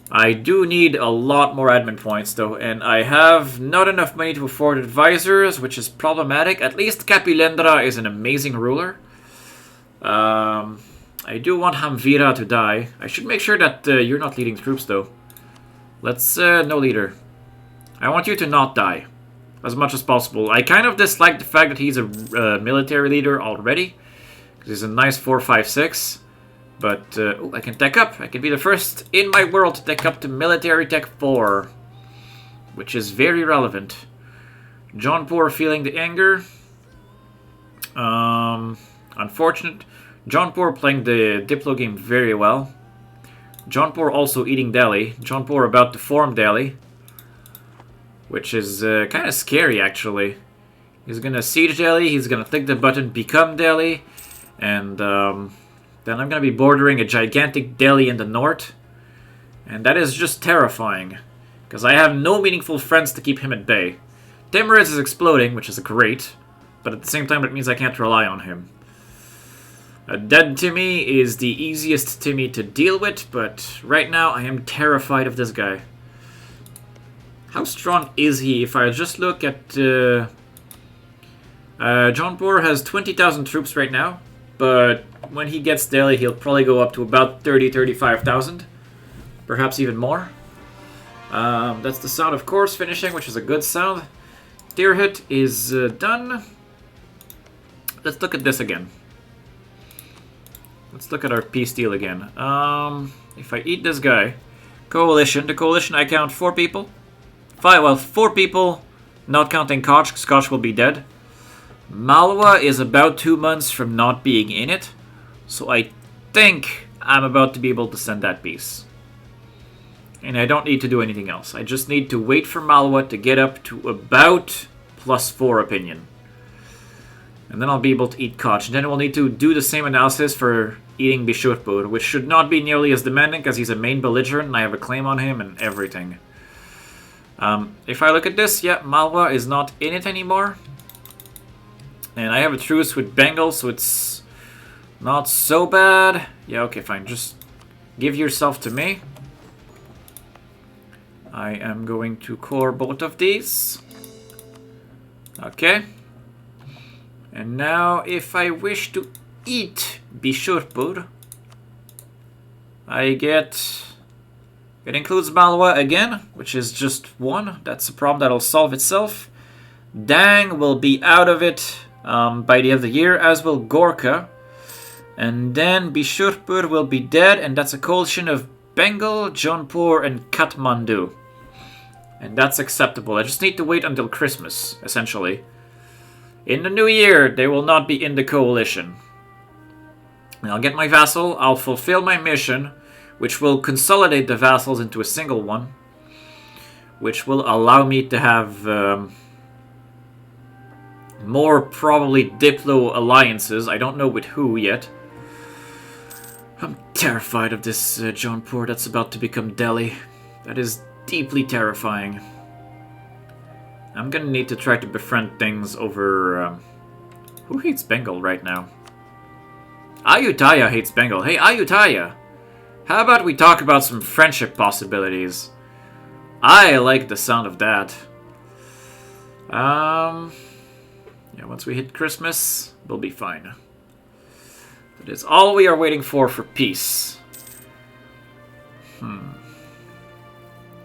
A: I do need a lot more admin points, though, and I have not enough money to afford advisors, which is problematic. At least Kapilendra is an amazing ruler. I do want Hamvira to die. I should make sure that you're not leading troops, though. Let's, no leader. I want you to not die, as much as possible. I kind of dislike the fact that he's a military leader already, because he's a nice 4-5-6. But, oh, I can tech up. I can be the first in my world to tech up to military tech 4, which is very relevant. Jaunpur feeling the anger. Unfortunate. Jaunpur playing the Diplo game very well. Jaunpur also eating Delhi. Jaunpur about to form Delhi, which is kind of scary, actually. He's gonna siege Delhi. He's gonna click the button, become Delhi, and then I'm going to be bordering a gigantic Delhi in the north. And that is just terrifying, because I have no meaningful friends to keep him at bay. Timuriz is exploding, which is great, but at the same time it means I can't rely on him. A dead Timmy is the easiest Timmy to deal with, but right now I am terrified of this guy. How strong is he? If I just look at... Jaunpur has 20,000 troops right now, but when he gets Delhi, he'll probably go up to about 35,000. Perhaps even more. That's the sound of course finishing, which is a good sound. Tierhood is done. Let's look at this again. Let's look at our peace deal again. If I eat this guy... Coalition. The coalition, I count 4 people. 4 people, not counting Koch, because Koch will be dead. Malwa is about 2 months from not being in it. So I think I'm about to be able to send that piece. And I don't need to do anything else. I just need to wait for Malwa to get up to about +4 opinion. And then I'll be able to eat Koch. And then we'll need to do the same analysis for eating Bishurpur, which should not be nearly as demanding because he's a main belligerent and I have a claim on him and everything. If I look at this, yeah, Malwa is not in it anymore. And I have a truce with Bengal, so it's not so bad. Yeah, okay, fine. Just give yourself to me. I am going to core both of these. Okay. And now, if I wish to eat Bishurpur, I get... It includes Malwa again, which is just 1. That's a problem that'll solve itself. Dang will be out of it by the end of the year, as will Gorkha. And then Bishurpur will be dead, and that's a coalition of Bengal, Jaunpur, and Kathmandu. And that's acceptable. I just need to wait until Christmas, essentially. In the new year, they will not be in the coalition. And I'll get my vassal, I'll fulfill my mission, which will consolidate the vassals into a single one, which will allow me to have more probably Diplo alliances. I don't know with who yet. I'm terrified of this Jaunpur that's about to become Delhi. That is deeply terrifying. I'm gonna need to try to befriend things over... who hates Bengal right now? Ayutthaya hates Bengal. Hey, Ayutthaya! How about we talk about some friendship possibilities? I like the sound of that. Yeah, once we hit Christmas, we'll be fine. That is all we are waiting for peace.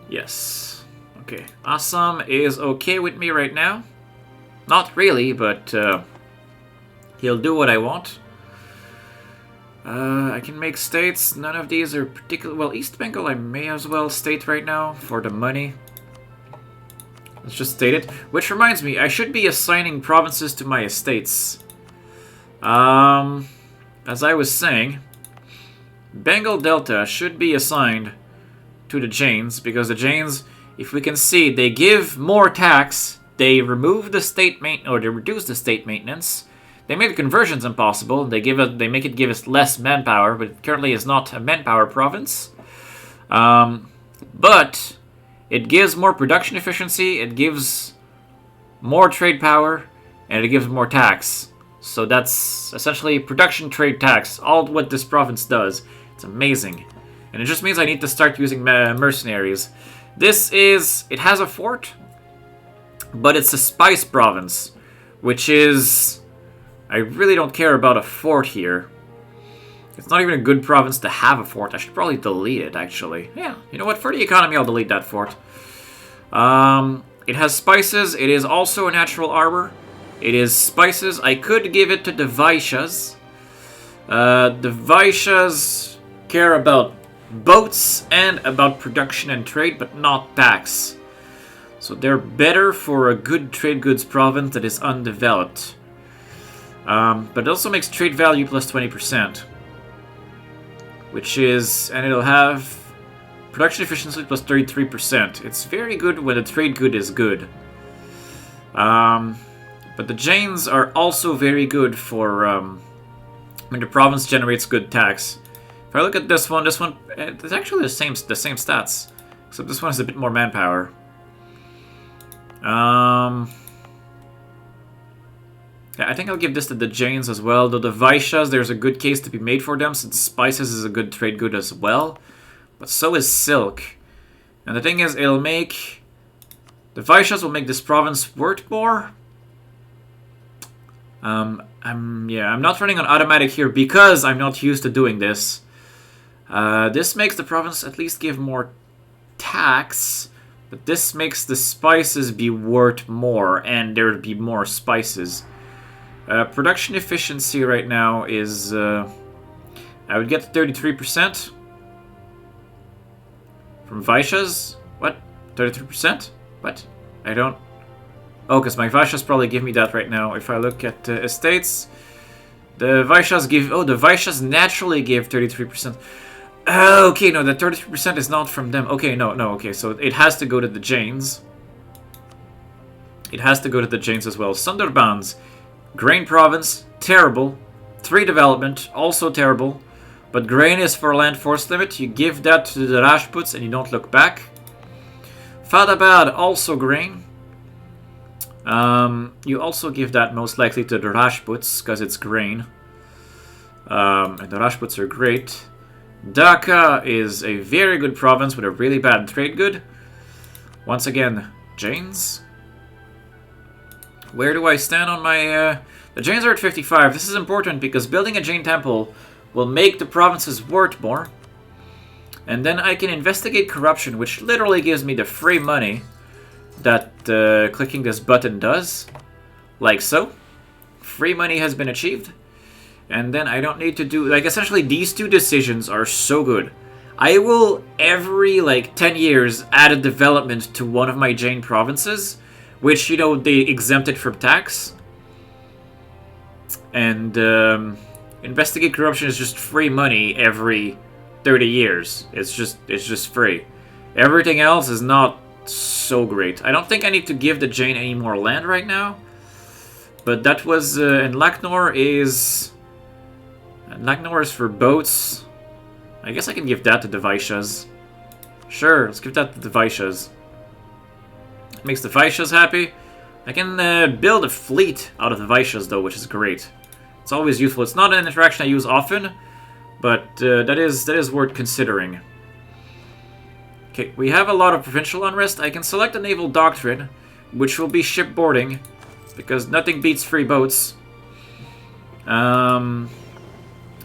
A: Yes. Okay. Assam is okay with me right now. Not really, but he'll do what I want. I can make states. None of these are particular. Well, East Bengal I may as well state right now for the money. Let's just state it. Which reminds me, I should be assigning provinces to my estates. As I was saying, Bengal Delta should be assigned to the Jains, because the Jains, if we can see, they give more tax, they remove the state or they reduce the state maintenance. They make the conversions impossible. They make it give us less manpower, but it currently is not a manpower province. But it gives more production efficiency, it gives more trade power, and it gives more tax. So that's essentially production, trade, tax. All what this province does. It's amazing. And it just means I need to start using mercenaries. It has a fort, but it's a spice province, which is... I really don't care about a fort here. It's not even a good province to have a fort. I should probably delete it, actually. Yeah, you know what? For the economy, I'll delete that fort. It has spices. It is also a natural arbor. It is spices. I could give it to the Vaishyas. The Vaishyas care about boats and about production and trade, but not tax. So they're better for a good trade goods province that is undeveloped. But it also makes trade value plus 20%. Which is... and it'll have production efficiency plus 33%. It's very good when a trade good is good. But the Jains are also very good for when the province generates good tax. If I look at this one, it's actually the same stats, except this one has a bit more manpower. Yeah, I think I'll give this to the Jains as well. Though the Vaishyas, there's a good case to be made for them, since spices is a good trade good as well. But so is silk. And the thing is, it'll make... the Vaishyas will make this province worth more. I'm not running on automatic here because I'm not used to doing this. This makes the province at least give more tax, but this makes the spices be worth more, and there would be more spices. Production efficiency right now is... I would get 33% from Vaishyas. What? 33%? What? I don't... oh, because my Vaishyas probably give me that right now. If I look at estates, the Vaishyas give... oh, the Vaishyas naturally give 33%. Okay, no, that 33% is not from them. Okay, no, okay, so it has to go to the Jains. It has to go to the Jains as well. Sundarbans, grain province, terrible. 3 development, also terrible. But grain is for land force limit. You give that to the Rajputs and you don't look back. Fadabad, also grain. You also give that most likely to the Rajputs, because it's grain. And the Rajputs are great. Dhaka is a very good province with a really bad trade good. Once again, Jains. Where do I stand on my... the Jains are at 55. This is important because building a Jain temple will make the provinces worth more. And then I can investigate corruption, which literally gives me the free money that clicking this button does. Like so. Free money has been achieved. And then I don't need to do... like, essentially, these 2 decisions are so good. I will, every, like, 10 years, add a development to one of my Jain provinces, which, you know, they exempted from tax. And investigate corruption is just free money every 30 years. It's just free. Everything else is not so great. I don't think I need to give the Jane any more land right now. But that was... and Laknor is... Laknor is for boats. I guess I can give that to the Vaishyas. Sure, let's give that to the Vaishyas. Makes the Vaishyas happy. I can build a fleet out of the Vaishyas though, which is great. It's always useful. It's not an interaction I use often, but that is worth considering. Okay, we have a lot of provincial unrest. I can select a naval doctrine, which will be shipboarding, because nothing beats free boats.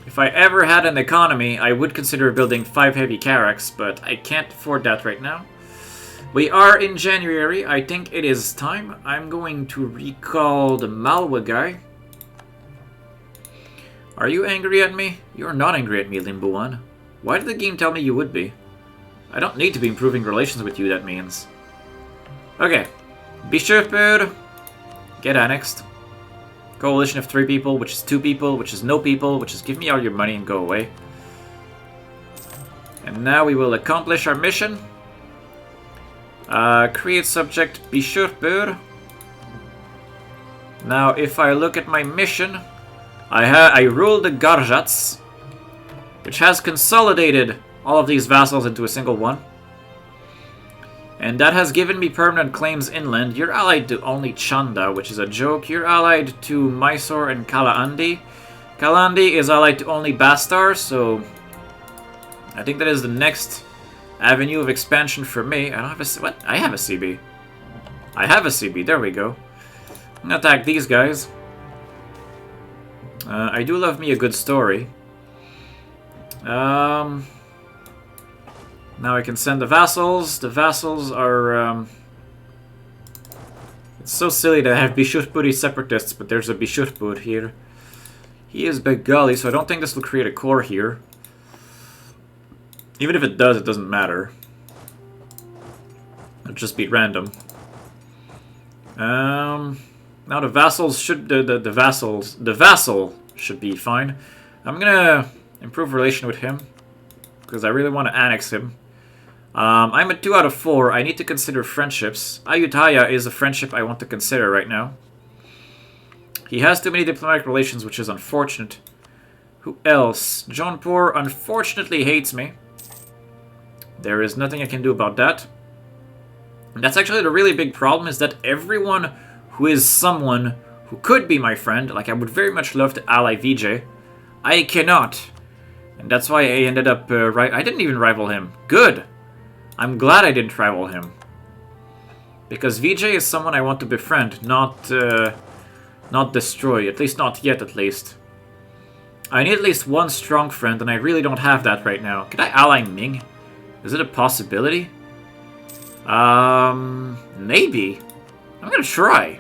A: If I ever had an economy, I would consider building 5 heavy carracks, but I can't afford that right now. We are in January. I think it is time. I'm going to recall the Malwa guy. Are you angry at me? You're not angry at me, Limbuan. Why did the game tell me you would be? I don't need to be improving relations with you, that means. Okay. Bishopur. Get annexed. Coalition of 3 people, which is 2 people, which is no people, which is give me all your money and go away. And now we will accomplish our mission. Create subject Bishopur. Now, if I look at my mission... I ruled the Garjats, which has consolidated all of these vassals into a single one. And that has given me permanent claims inland. You're allied to only Chanda, which is a joke. You're allied to Mysore and Kalaandi. Kalaandi is allied to only Bastar, so I think that is the next avenue of expansion for me. I don't have a... What? I have a CB. I have a CB. There we go. I'm gonna attack these guys. I do love me a good story. Now I can send the vassals. The vassals are... It's so silly to have Bishurpuri separatists, but there's a Bishurpur here. He is Bengali, so I don't think this will create a core here. Even if it does, it doesn't matter. It'll just be random. Now the vassals should... The vassal should be fine. I'm gonna improve relation with him, because I really want to annex him. I'm at 2 out of 4. I need to consider friendships. Ayutthaya is a friendship I want to consider right now. He has too many diplomatic relations, which is unfortunate. Who else? Jaunpur unfortunately hates me. There is nothing I can do about that. And that's actually the really big problem, is that everyone who is someone who could be my friend, like I would very much love to ally VJ, I cannot. And that's why I ended up... I didn't even rival him. Good! I'm glad I didn't rival him. Because VJ is someone I want to befriend, not destroy. At least not yet, at least. I need at least one strong friend, and I really don't have that right now. Can I ally Ming? Is it a possibility? Maybe. I'm gonna try.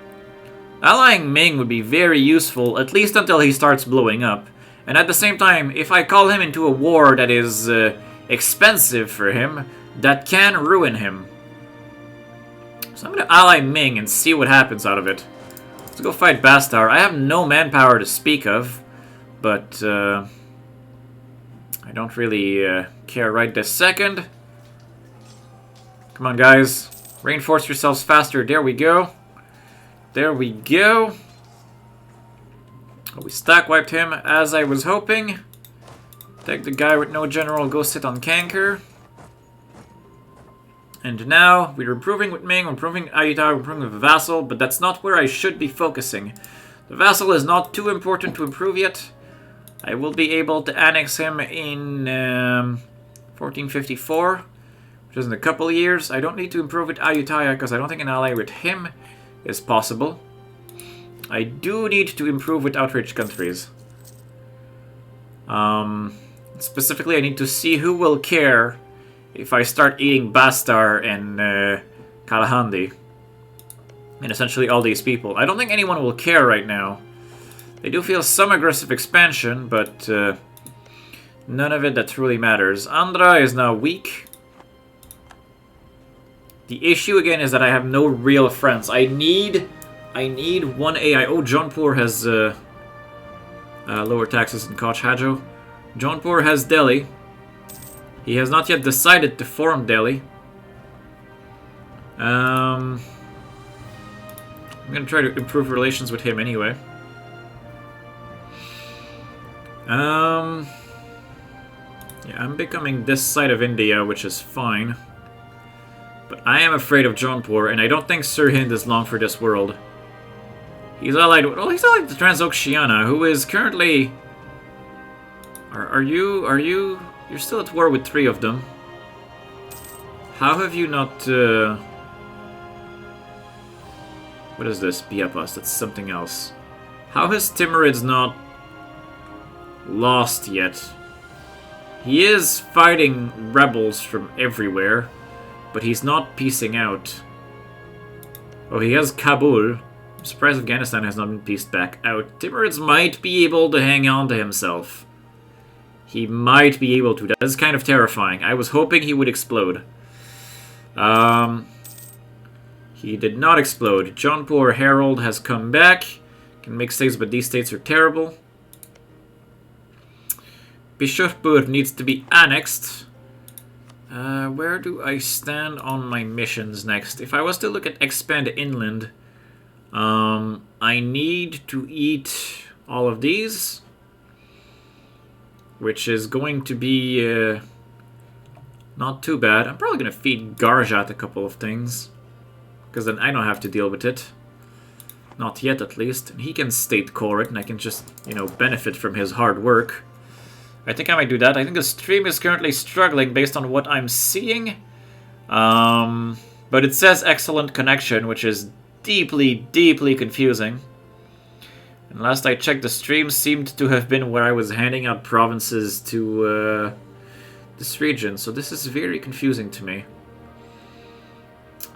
A: Allying Ming would be very useful, at least until he starts blowing up. And at the same time, if I call him into a war that is expensive for him, that can ruin him. So I'm gonna ally Ming and see what happens out of it. Let's go fight Bastar. I have no manpower to speak of, but I don't really care right this second. Come on, guys. Reinforce yourselves faster. There we go. There we go. We stack wiped him as I was hoping. Take the guy with no general, go sit on Kanker. And now we're improving with Ming, we're improving Ayutthaya, we're improving with the vassal, but that's not where I should be focusing. The vassal is not too important to improve yet. I will be able to annex him in 1454, which is in a couple of years. I don't need to improve with Ayutthaya because I don't think an ally with him is possible. I do need to improve with outraged countries. Specifically, I need to see who will care if I start eating Bastar and Kalahandi. And essentially all these people. I don't think anyone will care right now. They do feel some aggressive expansion, but none of it that truly matters. Andhra is now weak. The issue again is that I have no real friends. I need one AI. Oh, Jaunpur has Lower taxes in Koch Hajo. Jaunpur has Delhi. He has not yet decided to form Delhi. I'm gonna try to improve relations with him anyway. Yeah, I'm becoming this side of India, which is fine. But I am afraid of Jaunpur, and I don't think Sirhind is long for this world. He's allied with... Well, he's allied to Transoxiana, who is currently... Are you... You're still at war with 3 of them. How have you not... What is this? Biapas, that's something else. How has Timurids not lost yet? He is fighting rebels from everywhere, but he's not piecing out. Oh, he has Kabul. I'm surprised Afghanistan has not been pieced back out. Timurids might be able to hang on to himself. He might be able to. That is kind of terrifying. I was hoping he would explode. He did not explode. Jaunpur Herald has come back. Can make states, but these states are terrible. Bishopur needs to be annexed. Where do I stand on my missions next? If I was to look at expand inland, I need to eat all of these, which is going to be not too bad. I'm probably going to feed Garjat a couple of things, because then I don't have to deal with it. Not yet, at least. And he can state core it, and I can just, you know, benefit from his hard work. I think I might do that. I think the stream is currently struggling based on what I'm seeing. But it says excellent connection, which is deeply, deeply confusing. And last I checked, the stream seemed to have been where I was handing out provinces to this region. So this is very confusing to me.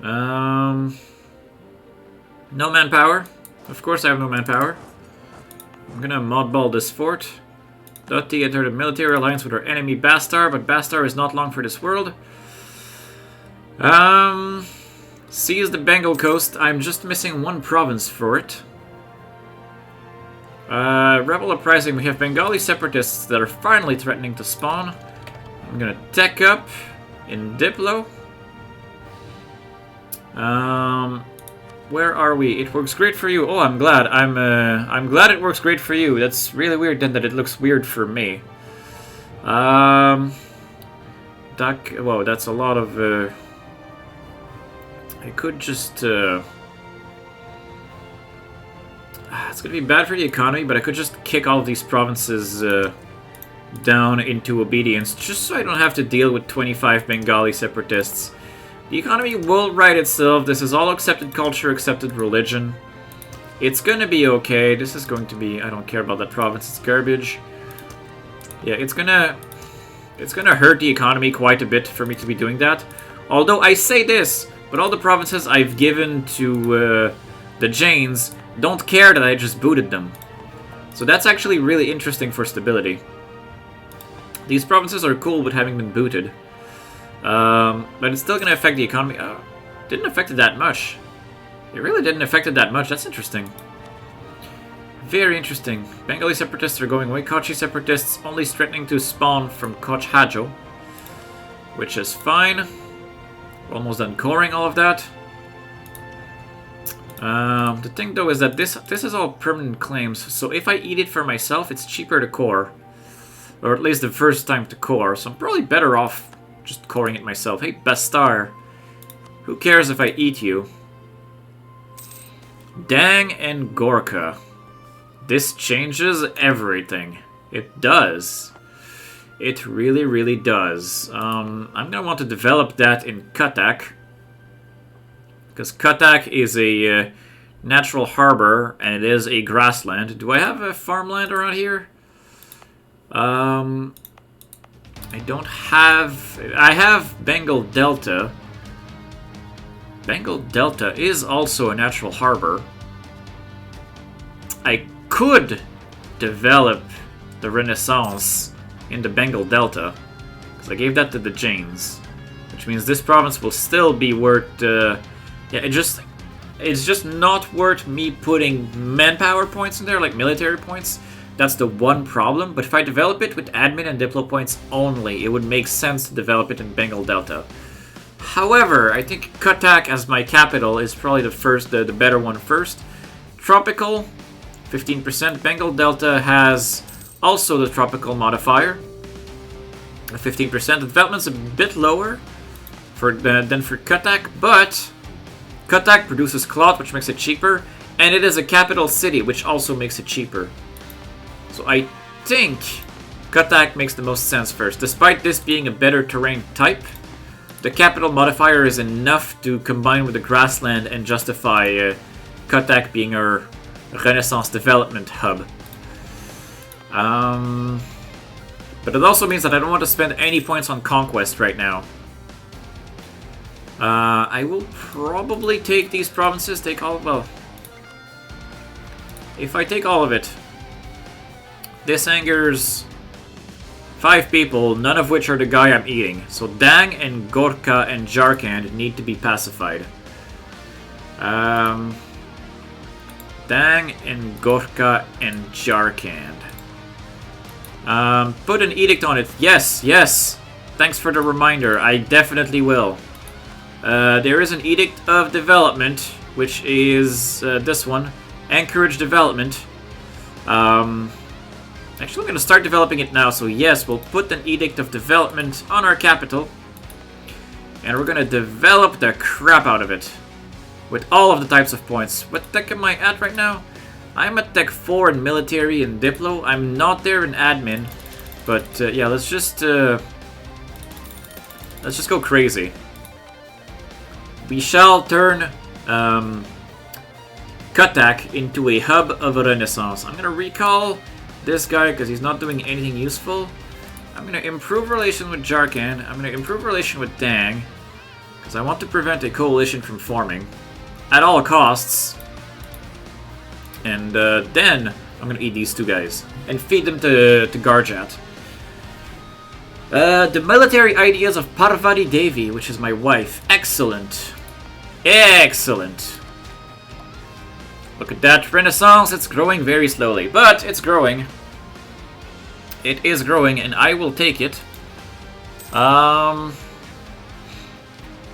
A: No manpower. Of course I have no manpower. I'm gonna mothball this fort. Dottie entered a military alliance with our enemy Bastar, but Bastar is not long for this world. Seize the Bengal coast. I'm just missing 1 province for it. Rebel uprising. We have Bengali separatists that are finally threatening to spawn. I'm gonna tech up in Diplo. Where are we? It works great for you. Oh, I'm glad. I'm glad it works great for you. That's really weird then that it looks weird for me. Whoa, that's a lot of, I could just, it's gonna be bad for the economy, but I could just kick all of these provinces, down into obedience, just so I don't have to deal with 25 Bengali separatists. The economy will right itself. This is all accepted culture, accepted religion. It's gonna be okay. This is going to be... I don't care about that province. It's garbage. Yeah, it's gonna hurt the economy quite a bit for me to be doing that. Although I say this, but all the provinces I've given to the Jains don't care that I just booted them. So that's actually really interesting for stability. These provinces are cool with having been booted. But it's still going to affect the economy. Didn't affect it that much. It really didn't affect it that much. That's interesting. Very interesting. Bengali separatists are going away. Kochi separatists only threatening to spawn from Koch Hajo, which is fine. We're almost done coring all of that. The thing though is that this is all permanent claims. So if I eat it for myself, it's cheaper to core, or at least the first time to core. So I'm probably better off just coring it myself. Hey, Bastar. Who cares if I eat you? Dang and Gorkha. This changes everything. It does. It really, really does. I'm gonna want to develop that in Cuttack. Because Cuttack is a natural harbor, and it is a grassland. Do I have a farmland around here? I don't have... I have Bengal Delta. Bengal Delta is also a natural harbor. I could develop the Renaissance in the Bengal Delta, because I gave that to the Jains, which means this province will still be worth... yeah, it's just not worth me putting manpower points in there, like military points, That's the one problem, but if I develop it with admin and diplo points only, it would make sense to develop it in Bengal Delta. However, I think Cuttack as my capital is probably the better one first. Tropical, 15%. Bengal Delta has also the tropical modifier, 15%. The development's a bit lower than for Cuttack, but Cuttack produces cloth, which makes it cheaper, and it is a capital city, which also makes it cheaper. So I think Cuttack makes the most sense first. Despite this being a better terrain type, the capital modifier is enough to combine with the grassland and justify Cuttack being our Renaissance development hub. But it also means that I don't want to spend any points on conquest right now. I will probably take these provinces, take all of... Well, if I take all of it, this angers 5 people, none of which are the guy I'm eating. So Dang and Gorkha and Jharkhand need to be pacified. Dang and Gorkha and Jharkhand. Put an edict on it. Yes, yes. Thanks for the reminder. I definitely will. There is an edict of development, which is this one. Encourage development. Actually, I'm going to start developing it now. So yes, we'll put an edict of development on our capital. And we're going to develop the crap out of it. With all of the types of points. What tech am I at right now? I'm at Tech 4 in military and Diplo. I'm not there in admin. But yeah, let's just go crazy. We shall turn Cuttack into a hub of a renaissance. I'm going to recall this guy because he's not doing anything useful. I'm going to improve relation with Jharkhand. I'm going to improve relation with Dang. Because I want to prevent a coalition from forming. At all costs. And then I'm going to eat these 2 guys. And feed them to Garjat. The military ideas of Parvati Devi, which is my wife. Excellent. Excellent. Look at that renaissance. It's growing very slowly. But it's growing. It is growing, and I will take it.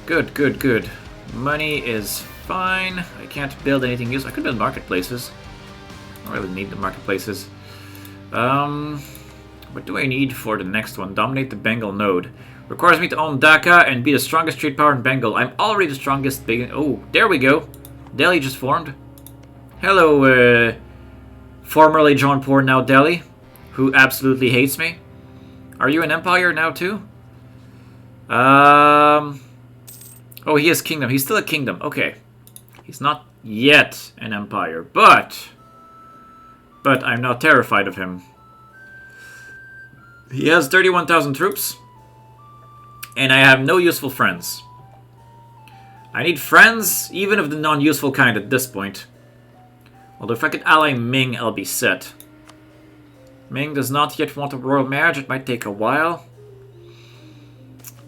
A: Good, good, good. Money is fine. I can't build anything useful. I could build marketplaces. I don't really need the marketplaces. What do I need for the next one? Dominate the Bengal node. Requires me to own Dhaka and be the strongest trade power in Bengal. I'm already the strongest big... Oh, there we go. Delhi just formed. Hello, formerly Jaunpur, now Delhi, who absolutely hates me. Are you an empire now too? Oh, he is kingdom. He's still a kingdom. Okay. He's not yet an empire, but I'm now terrified of him. He has 31,000 troops, and I have no useful friends. I need friends, even of the non-useful kind at this point. Although if I could ally Ming, I'll be set. Ming does not yet want a royal marriage. It might take a while.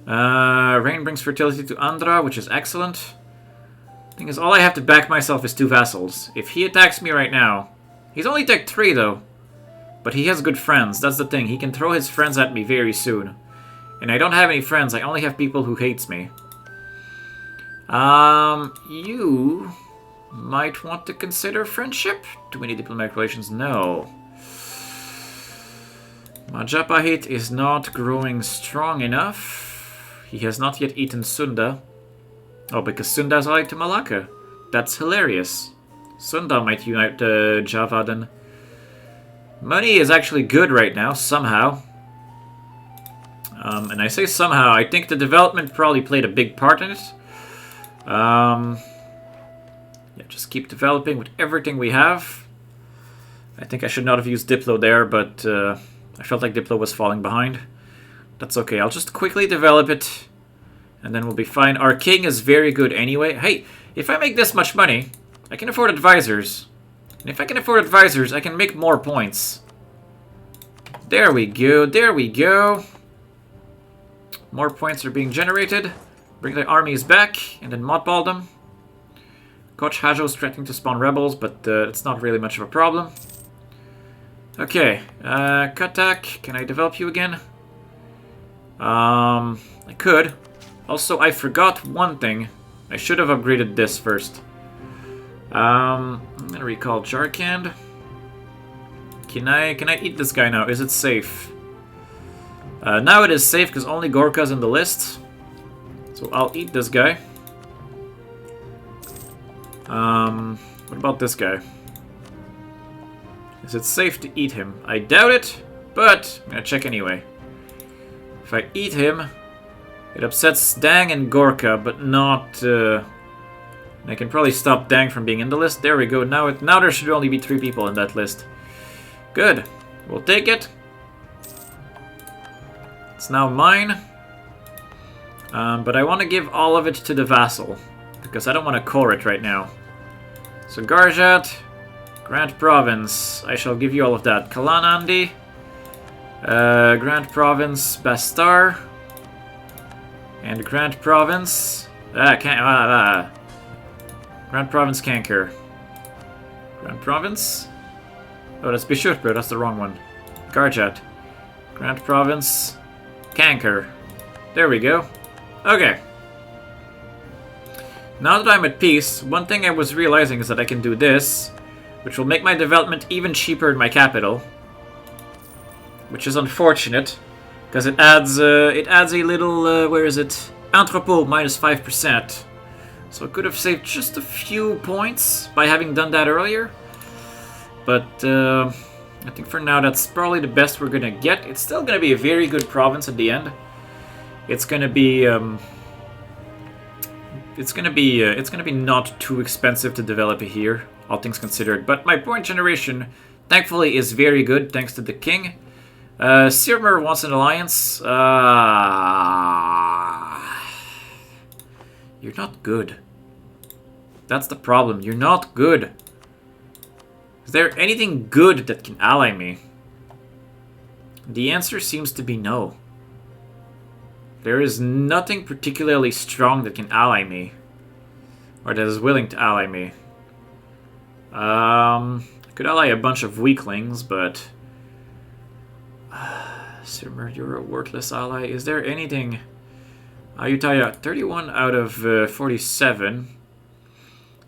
A: Rain brings fertility to Andhra, which is excellent. Thing is, all I have to back myself is 2 vassals. If he attacks me right now... He's only tech 3, though. But he has good friends. That's the thing. He can throw his friends at me very soon. And I don't have any friends. I only have people who hates me. You might want to consider friendship. Do we need diplomatic relations? No. Majapahit is not growing strong enough. He has not yet eaten Sunda. Oh, because Sunda is allied to Malacca. That's hilarious. Sunda might unite Java then. Money is actually good right now, somehow. And I say somehow, I think the development probably played a big part in it. Yeah, just keep developing with everything we have. I think I should not have used Diplo there, but I felt like Diplo was falling behind. That's okay, I'll just quickly develop it, and then we'll be fine. Our king is very good anyway. Hey, if I make this much money, I can afford advisors. And if I can afford advisors, I can make more points. There we go, there we go. More points are being generated. Bring the armies back, and then mothball them. Koch Hajo is threatening to spawn rebels, but it's not really much of a problem. Okay, Katak, can I develop you again? I could. Also, I forgot one thing. I should have upgraded this first. I'm gonna recall Jarkand. Can I eat this guy now? Is it safe? Now it is safe because only Gorka's in the list. So I'll eat this guy. What about this guy? Is it safe to eat him? I doubt it, but I'm gonna check anyway. If I eat him, it upsets Dang and Gorka, but not... I can probably stop Dang from being in the list. There we go. Now there should only be 3 people in that list. Good. We'll take it. It's now mine. But I want to give all of it to the vassal, because I don't want to core it right now. So Garjat, Grant Province. I shall give you all of that. Kalanandi, Grant Province, Bastar, and Grant Province. Grant Province Kanker. Grant Province? Oh, that's Bishurpur, that's the wrong one. Garjat. Grant Province Kanker. There we go. Okay. Now that I'm at peace, one thing I was realizing is that I can do this, which will make my development even cheaper in my capital. Which is unfortunate, because it adds a little, where is it? Entrepot minus 5%. So I could have saved just a few points by having done that earlier. But I think for now that's probably the best we're gonna get. It's still gonna be a very good province at the end. It's gonna be not too expensive to develop here, all things considered. But my point generation, thankfully, is very good thanks to the king. Sirmer wants an alliance. You're not good. That's the problem. You're not good. Is there anything good that can ally me? The answer seems to be no. There is nothing particularly strong that can ally me. Or that is willing to ally me. I could ally a bunch of weaklings, but... Sirmer, you're a worthless ally. Is there anything... Ayutthaya, 31 out of 47.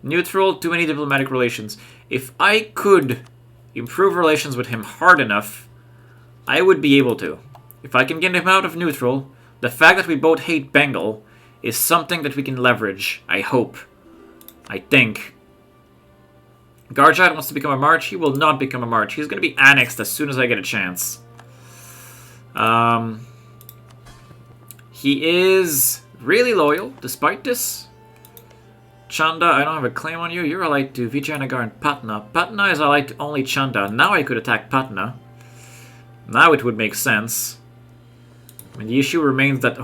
A: Neutral, too many diplomatic relations. If I could improve relations with him hard enough, I would be able to. If I can get him out of neutral, the fact that we both hate Bengal is something that we can leverage, I hope. I think. Garjat wants to become a March. He will not become a March. He's going to be annexed as soon as I get a chance. He is really loyal, despite this. Chanda, I don't have a claim on you. You're allied to Vijayanagar and Patna. Patna is allied to only Chanda. Now I could attack Patna. Now it would make sense. I mean, the issue remains that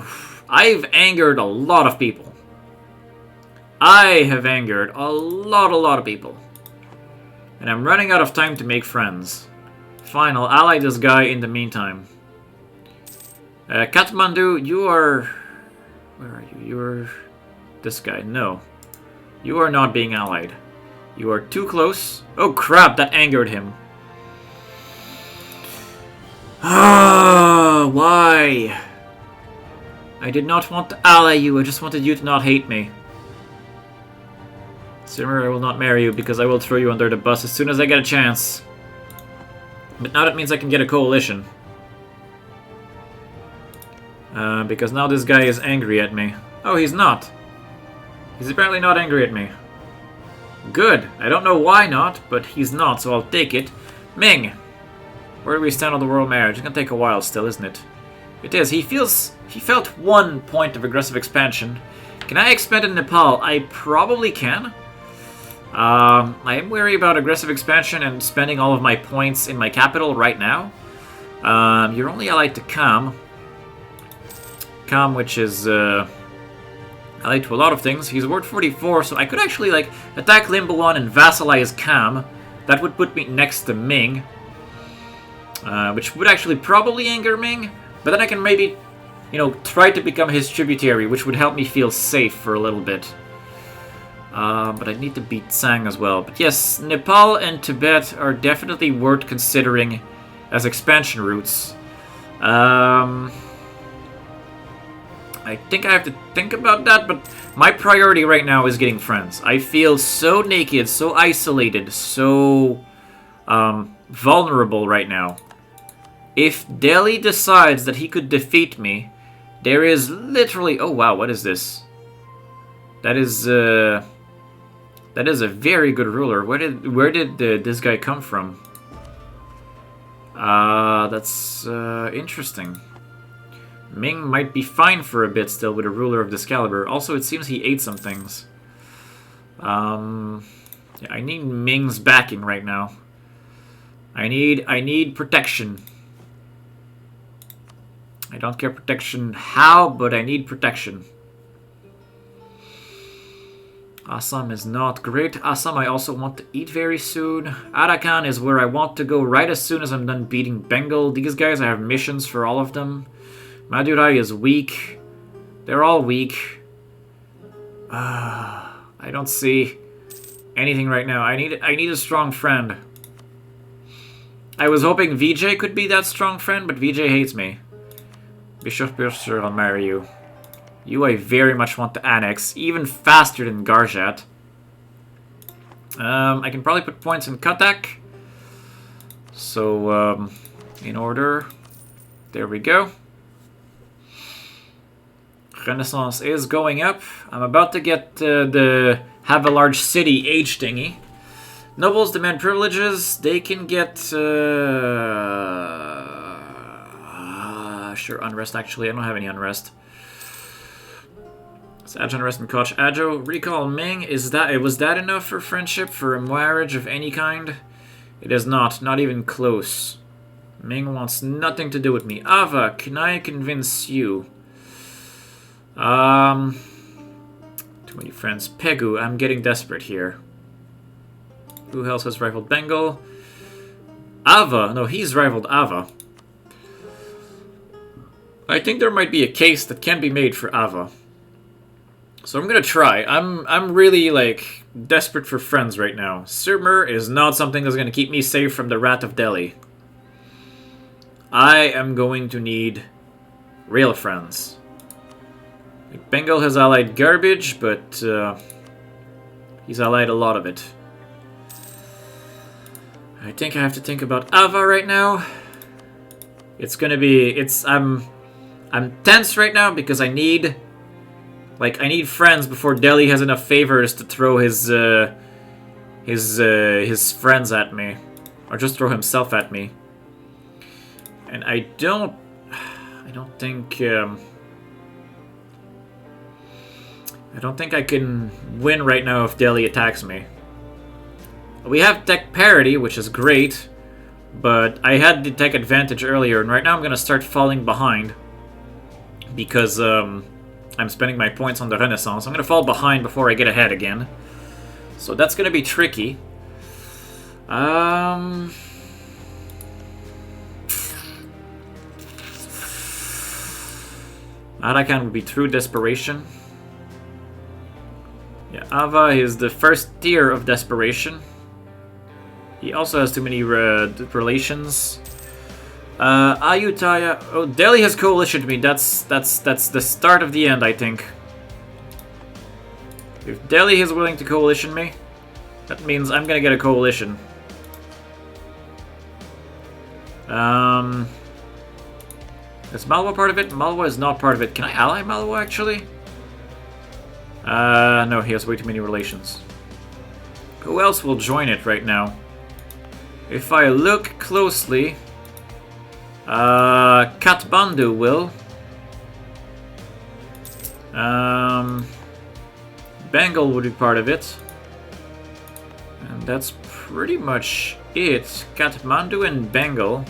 A: I've angered a lot of people. I have angered a lot of people. And I'm running out of time to make friends. Fine, I'll ally this guy in the meantime. Kathmandu, you are... Where are you? You're... This guy. No. You are not being allied. You are too close. Oh crap, that angered him. Ah, why? I did not want to ally you, I just wanted you to not hate me. Simmer, I will not marry you because I will throw you under the bus as soon as I get a chance. But now that means I can get a coalition. Because now this guy is angry at me. Oh, he's not. He's apparently not angry at me. Good. I don't know why not, but he's not, so I'll take it. Ming! Where do we stand on the world marriage? It's gonna take a while still, isn't it? It is. He felt 1 point of aggressive expansion. Can I expand in Nepal? I probably can. I am wary about aggressive expansion and spending all of my points in my capital right now. You're only allied to Kam. Kam, which is allied to a lot of things. He's Ward 44, so I could actually like attack Limbuan and vassalize Kam. That would put me next to Ming. Which would actually probably anger Ming. But then I can maybe, you know, try to become his tributary, which would help me feel safe for a little bit. But I need to beat Tsang as well. But yes, Nepal and Tibet are definitely worth considering as expansion routes. I think I have to think about that, but my priority right now is getting friends. I feel so naked, so isolated, so vulnerable right now. If Delhi decides that he could defeat me, there is literally... Oh wow, what is this? That is a very good ruler. Where did this guy come from? That's interesting. Ming might be fine for a bit still with a ruler of this caliber. Also, it seems he ate some things. Yeah, I need Ming's backing right now. I need protection. I don't care protection how, but I need protection. Assam is not great. Assam I also want to eat very soon. Arakan is where I want to go right as soon as I'm done beating Bengal. These guys, I have missions for all of them. Madurai is weak. They're all weak. I don't see anything right now. I need a strong friend. I was hoping VJ could be that strong friend, but VJ hates me. Bishop Birster, I'll marry you. You I very much want to annex, even faster than Garjat. I can probably put points in Katak. So, in order. There we go. Renaissance is going up. I'm about to get the have a large city age thingy. Nobles demand privileges. They can get... sure, unrest actually. I don't have any unrest. Sage unrest and Koch Ajo. Recall Ming. Was that enough for friendship? For a marriage of any kind? It is not. Not even close. Ming wants nothing to do with me. Ava, can I convince you? Too many friends. Pegu, I'm getting desperate here. Who else has rivaled Bengal? Ava. No, he's rivaled Ava. I think there might be a case that can be made for Ava. So I'm gonna try. I'm really, like, desperate for friends right now. Surmer is not something that's gonna keep me safe from the Rat of Delhi. I am going to need real friends. Like, Bengal has allied garbage, but he's allied a lot of it. I think I have to think about Ava right now. It's gonna be... I'm tense right now because I need friends before Delhi has enough favors to throw his friends at me, or just throw himself at me. And I don't think I can win right now if Delhi attacks me. We have tech parity, which is great, but I had the tech advantage earlier, and right now I'm gonna start falling behind. Because I'm spending my points on the Renaissance. I'm going to fall behind before I get ahead again. So that's going to be tricky. Arakan would be true desperation. Yeah, Ava is the first tier of desperation. He also has too many relations. Ayutthaya. Oh, Delhi has coalitioned me. That's the start of the end, I think. If Delhi is willing to coalition me, that means I'm gonna get a coalition. Is Malwa part of it? Malwa is not part of it. Can I ally Malwa, actually? No, he has way too many relations. Who else will join it right now? If I look closely... Kathmandu will. Bengal would be part of it. And that's pretty much it. Kathmandu and Bengal.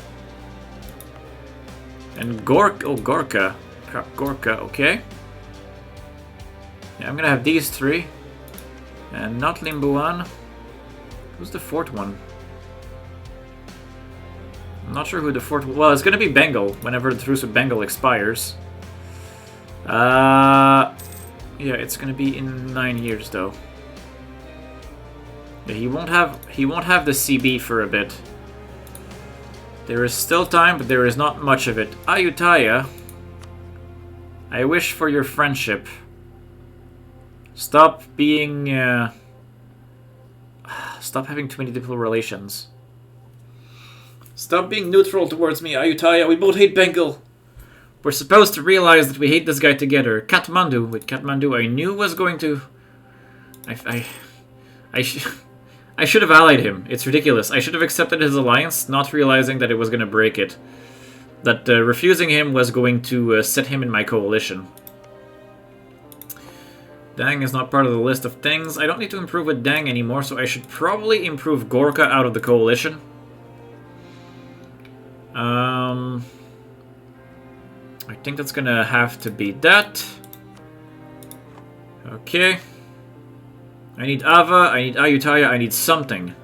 A: And Gorka. Oh, Gorka. Gorka, okay. Yeah, I'm gonna have these three. And not Limbuan. Who's the fourth one? I'm not sure who the fourth... Well, it's gonna be Bengal whenever the Truce of Bengal expires. Yeah, it's gonna be in 9 years though. Yeah, he won't have the CB for a bit. There is still time, but there is not much of it. Ayutthaya, I wish for your friendship. Stop being... stop having too many difficult relations. Stop being neutral towards me, Ayutthaya. We both hate Bengal. We're supposed to realize that we hate this guy together. Kathmandu. With Kathmandu, I knew was going to... I should have allied him. It's ridiculous. I should have accepted his alliance, not realizing that it was going to break it. That refusing him was going to set him in my coalition. Dang is not part of the list of things. I don't need to improve with Dang anymore, so I should probably improve Gorkha out of the coalition. I think that's gonna have to be that. Okay. I need Ava, I need Ayutthaya, I need something.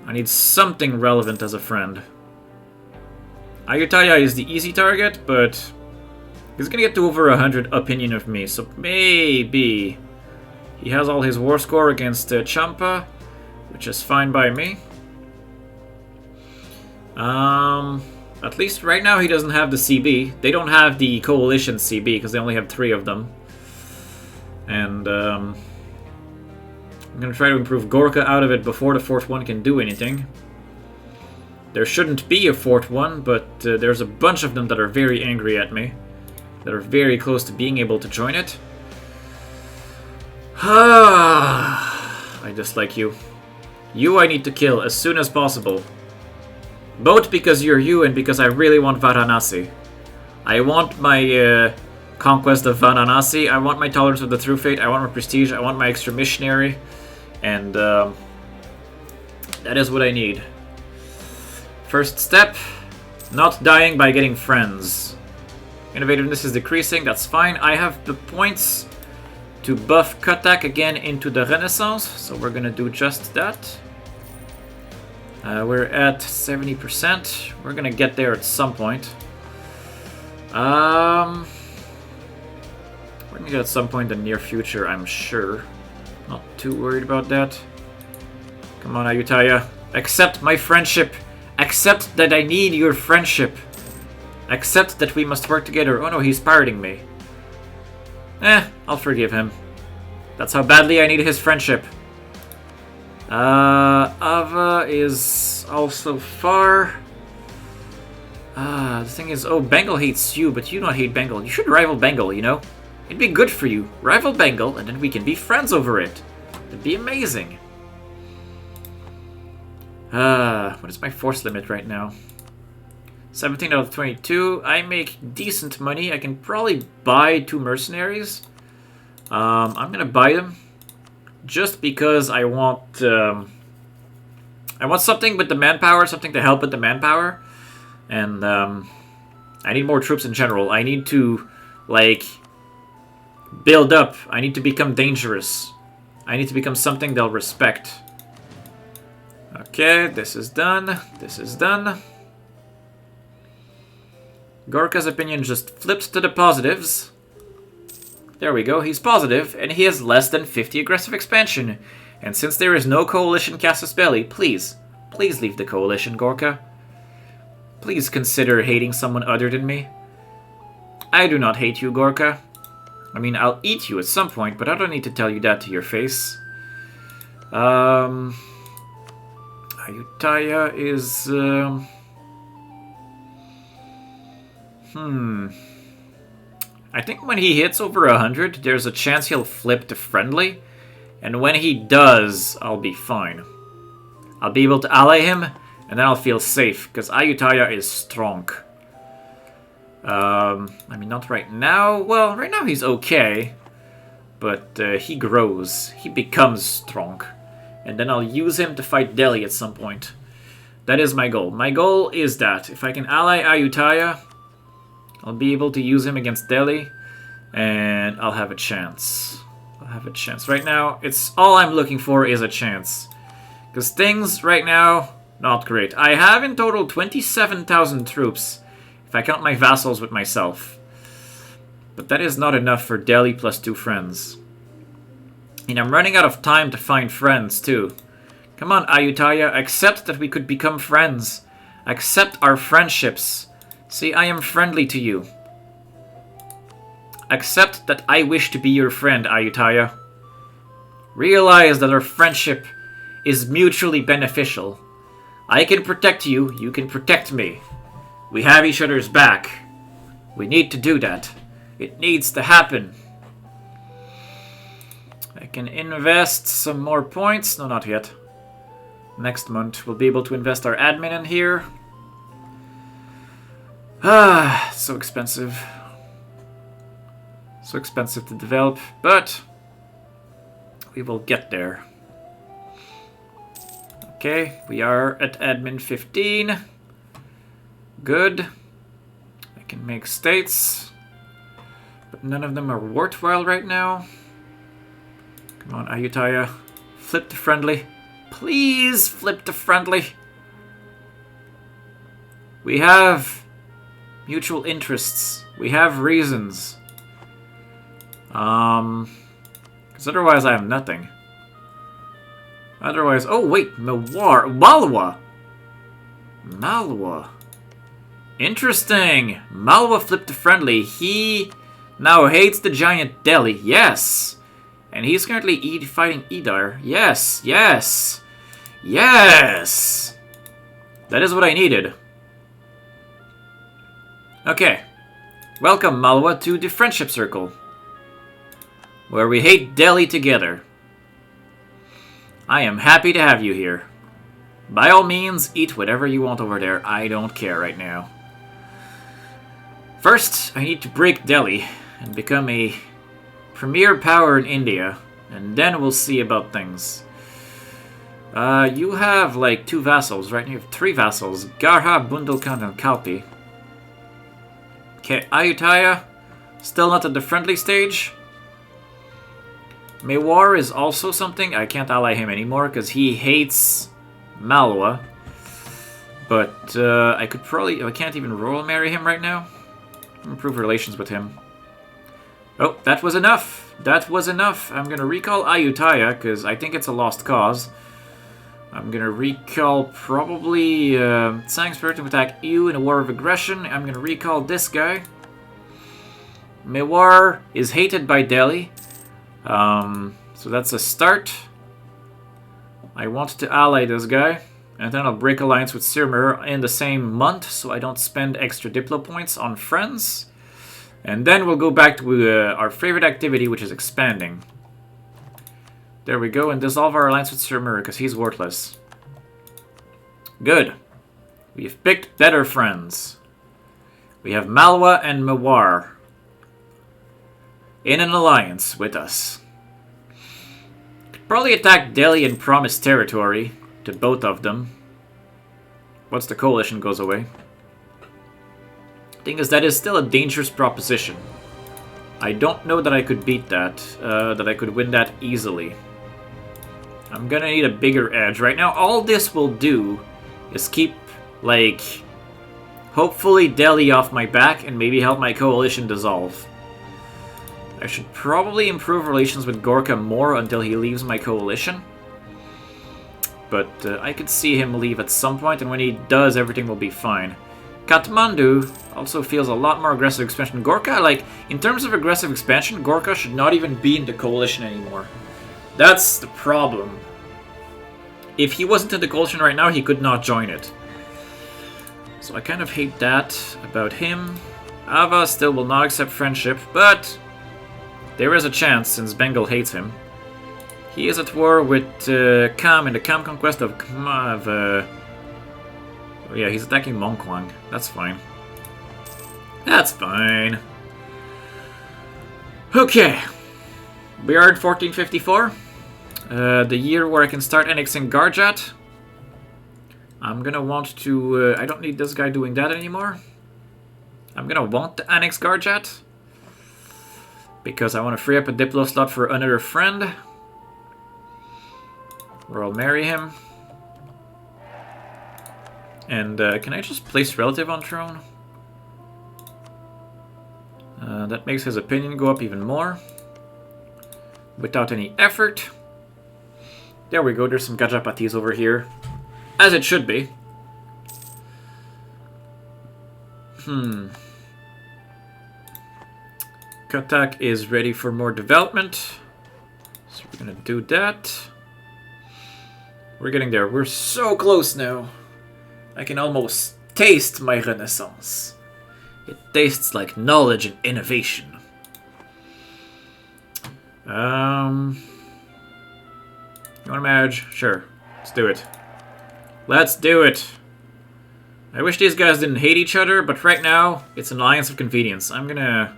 A: I need something relevant as a friend. Ayutthaya is the easy target, but he's gonna get to over 100 opinion of me, so maybe he has all his war score against Champa, which is fine by me. At least right now he doesn't have the CB. They don't have the coalition CB because they only have 3 of them. And I'm gonna try to improve Gorkha out of it before the 4th one can do anything. There shouldn't be a 4th one, but there's a bunch of them that are very angry at me. That are very close to being able to join it. I dislike you. You I need to kill as soon as possible. Both because you're you and because I really want Varanasi. I want my conquest of Varanasi. I want my tolerance of the True Fate. I want my prestige. I want my extra missionary. And that is what I need. First step, not dying by getting friends. Innovativeness is decreasing, that's fine. I have the points to buff Katak again into the Renaissance, so we're gonna do just that. We're at 70%. We're gonna get there at some point. We're gonna get at some point in the near future, I'm sure. Not too worried about that. Come on, Ayutthaya. Accept my friendship. Accept that I need your friendship. Accept that we must work together. Oh no, he's pirating me. I'll forgive him. That's how badly I need his friendship. Ava is also far. The thing is, oh, Bengal hates you, but you don't hate Bengal. You should rival Bengal, you know? It'd be good for you. Rival Bengal, and then we can be friends over it. It'd be amazing. What is my force limit right now? 17 out of 22. I make decent money. I can probably buy 2 mercenaries. I'm gonna buy them. Just because I want something with the manpower, something to help with the manpower. And I need more troops in general. I need to, like, build up. I need to become dangerous. I need to become something they'll respect. Okay, this is done. This is done. Gorkha's opinion just flipped to the positives. There we go, he's positive, and he has less than 50 aggressive expansion. And since there is no coalition casus belli, please leave the coalition, Gorkha. Please consider hating someone other than me. I do not hate you, Gorkha. I mean, I'll eat you at some point, but I don't need to tell you that to your face. Ayutthaya is... I think when he hits over 100, there's a chance he'll flip to friendly. And when he does, I'll be fine. I'll be able to ally him, and then I'll feel safe, because Ayutthaya is strong. I mean, not right now. Well, right now he's okay. But he grows. He becomes strong. And then I'll use him to fight Delhi at some point. That is my goal. My goal is that if I can ally Ayutthaya, I'll be able to use him against Delhi, and I'll have a chance. I'll have a chance. Right now, it's all I'm looking for is a chance. Because things right now, not great. I have in total 27,000 troops, if I count my vassals with myself. But that is not enough for Delhi plus 2 friends. And I'm running out of time to find friends, too. Come on, Ayutthaya, accept that we could become friends. Accept our friendships. See, I am friendly to you. Accept that I wish to be your friend, Ayutthaya. Realize that our friendship is mutually beneficial. I can protect you, you can protect me. We have each other's back. We need to do that. It needs to happen. I can invest some more points. No, not yet. Next month we'll be able to invest our admin in here. Ah, so expensive. So expensive to develop, but we will get there. Okay, we are at admin 15. Good. I can make states, but none of them are worthwhile right now. Come on, Ayutthaya. Flip to friendly. Please flip to friendly. We have mutual interests. We have reasons. Because otherwise I have nothing. Otherwise... Oh, wait. Malwa. Malwa. Interesting. Malwa flipped to friendly. He now hates the giant Delhi. Yes. And he's currently fighting Idar. Yes. Yes. Yes. That is what I needed. Okay. Welcome, Malwa, to the Friendship Circle, where we hate Delhi together. I am happy to have you here. By all means, eat whatever you want over there. I don't care right now. First, I need to break Delhi and become a premier power in India, and then we'll see about things. You have like 2 vassals, right? You have 3 vassals. Garha, Bundelkhand, and Kalpi. Okay, Ayutthaya, still not at the friendly stage. Mewar is also something. I can't ally him anymore because he hates Malwa. But I could probably... I can't even royal marry him right now. Improve relations with him. Oh, that was enough. That was enough. I'm going to recall Ayutthaya because I think it's a lost cause. I'm going to recall probably Sang Spirit to attack you in a war of aggression. I'm going to recall this guy. Mewar is hated by Delhi. So that's a start. I want to ally this guy. And then I'll break alliance with Sirmur in the same month, so I don't spend extra Diplo points on friends. And then we'll go back to our favorite activity, which is expanding. There we go, and dissolve our alliance with Sirmur, because he's worthless. Good. We've picked better friends. We have Malwa and Mewar in an alliance with us. Could probably attack Delhi and promise territory to both of them. Once the coalition goes away. Thing is, that is still a dangerous proposition. I don't know that I could beat that, that I could win that easily. I'm gonna need a bigger edge. Right now, all this will do is keep, like, hopefully Delhi off my back and maybe help my coalition dissolve. I should probably improve relations with Gorka more until he leaves my coalition. But I could see him leave at some point, and when he does, everything will be fine. Kathmandu also feels a lot more aggressive expansion. Gorka, like, in terms of aggressive expansion, Gorka should not even be in the coalition anymore. That's the problem. If he wasn't in the coalition right now, he could not join it. So I kind of hate that about him. Ava still will not accept friendship, but there is a chance since Bengal hates him. He is at war with Kam in the Kam conquest of... oh yeah, he's attacking Mongkwang. That's fine. That's fine. Okay. We are in 1454. The year where I can start annexing Garjat. I'm gonna want to... I don't need this guy doing that anymore. I'm gonna want to annex Garjat. Because I want to free up a Diplo slot for another friend. Or I'll marry him. And can I just place relative on throne? That makes his opinion go up even more. Without any effort. There we go, there's some Gajapatis over here. As it should be. Katak is ready for more development. So we're gonna do that. We're getting there. We're so close now. I can almost taste my renaissance. It tastes like knowledge and innovation. You want to manage? Sure. Let's do it. Let's do it. I wish these guys didn't hate each other, but right now, it's an alliance of convenience. It's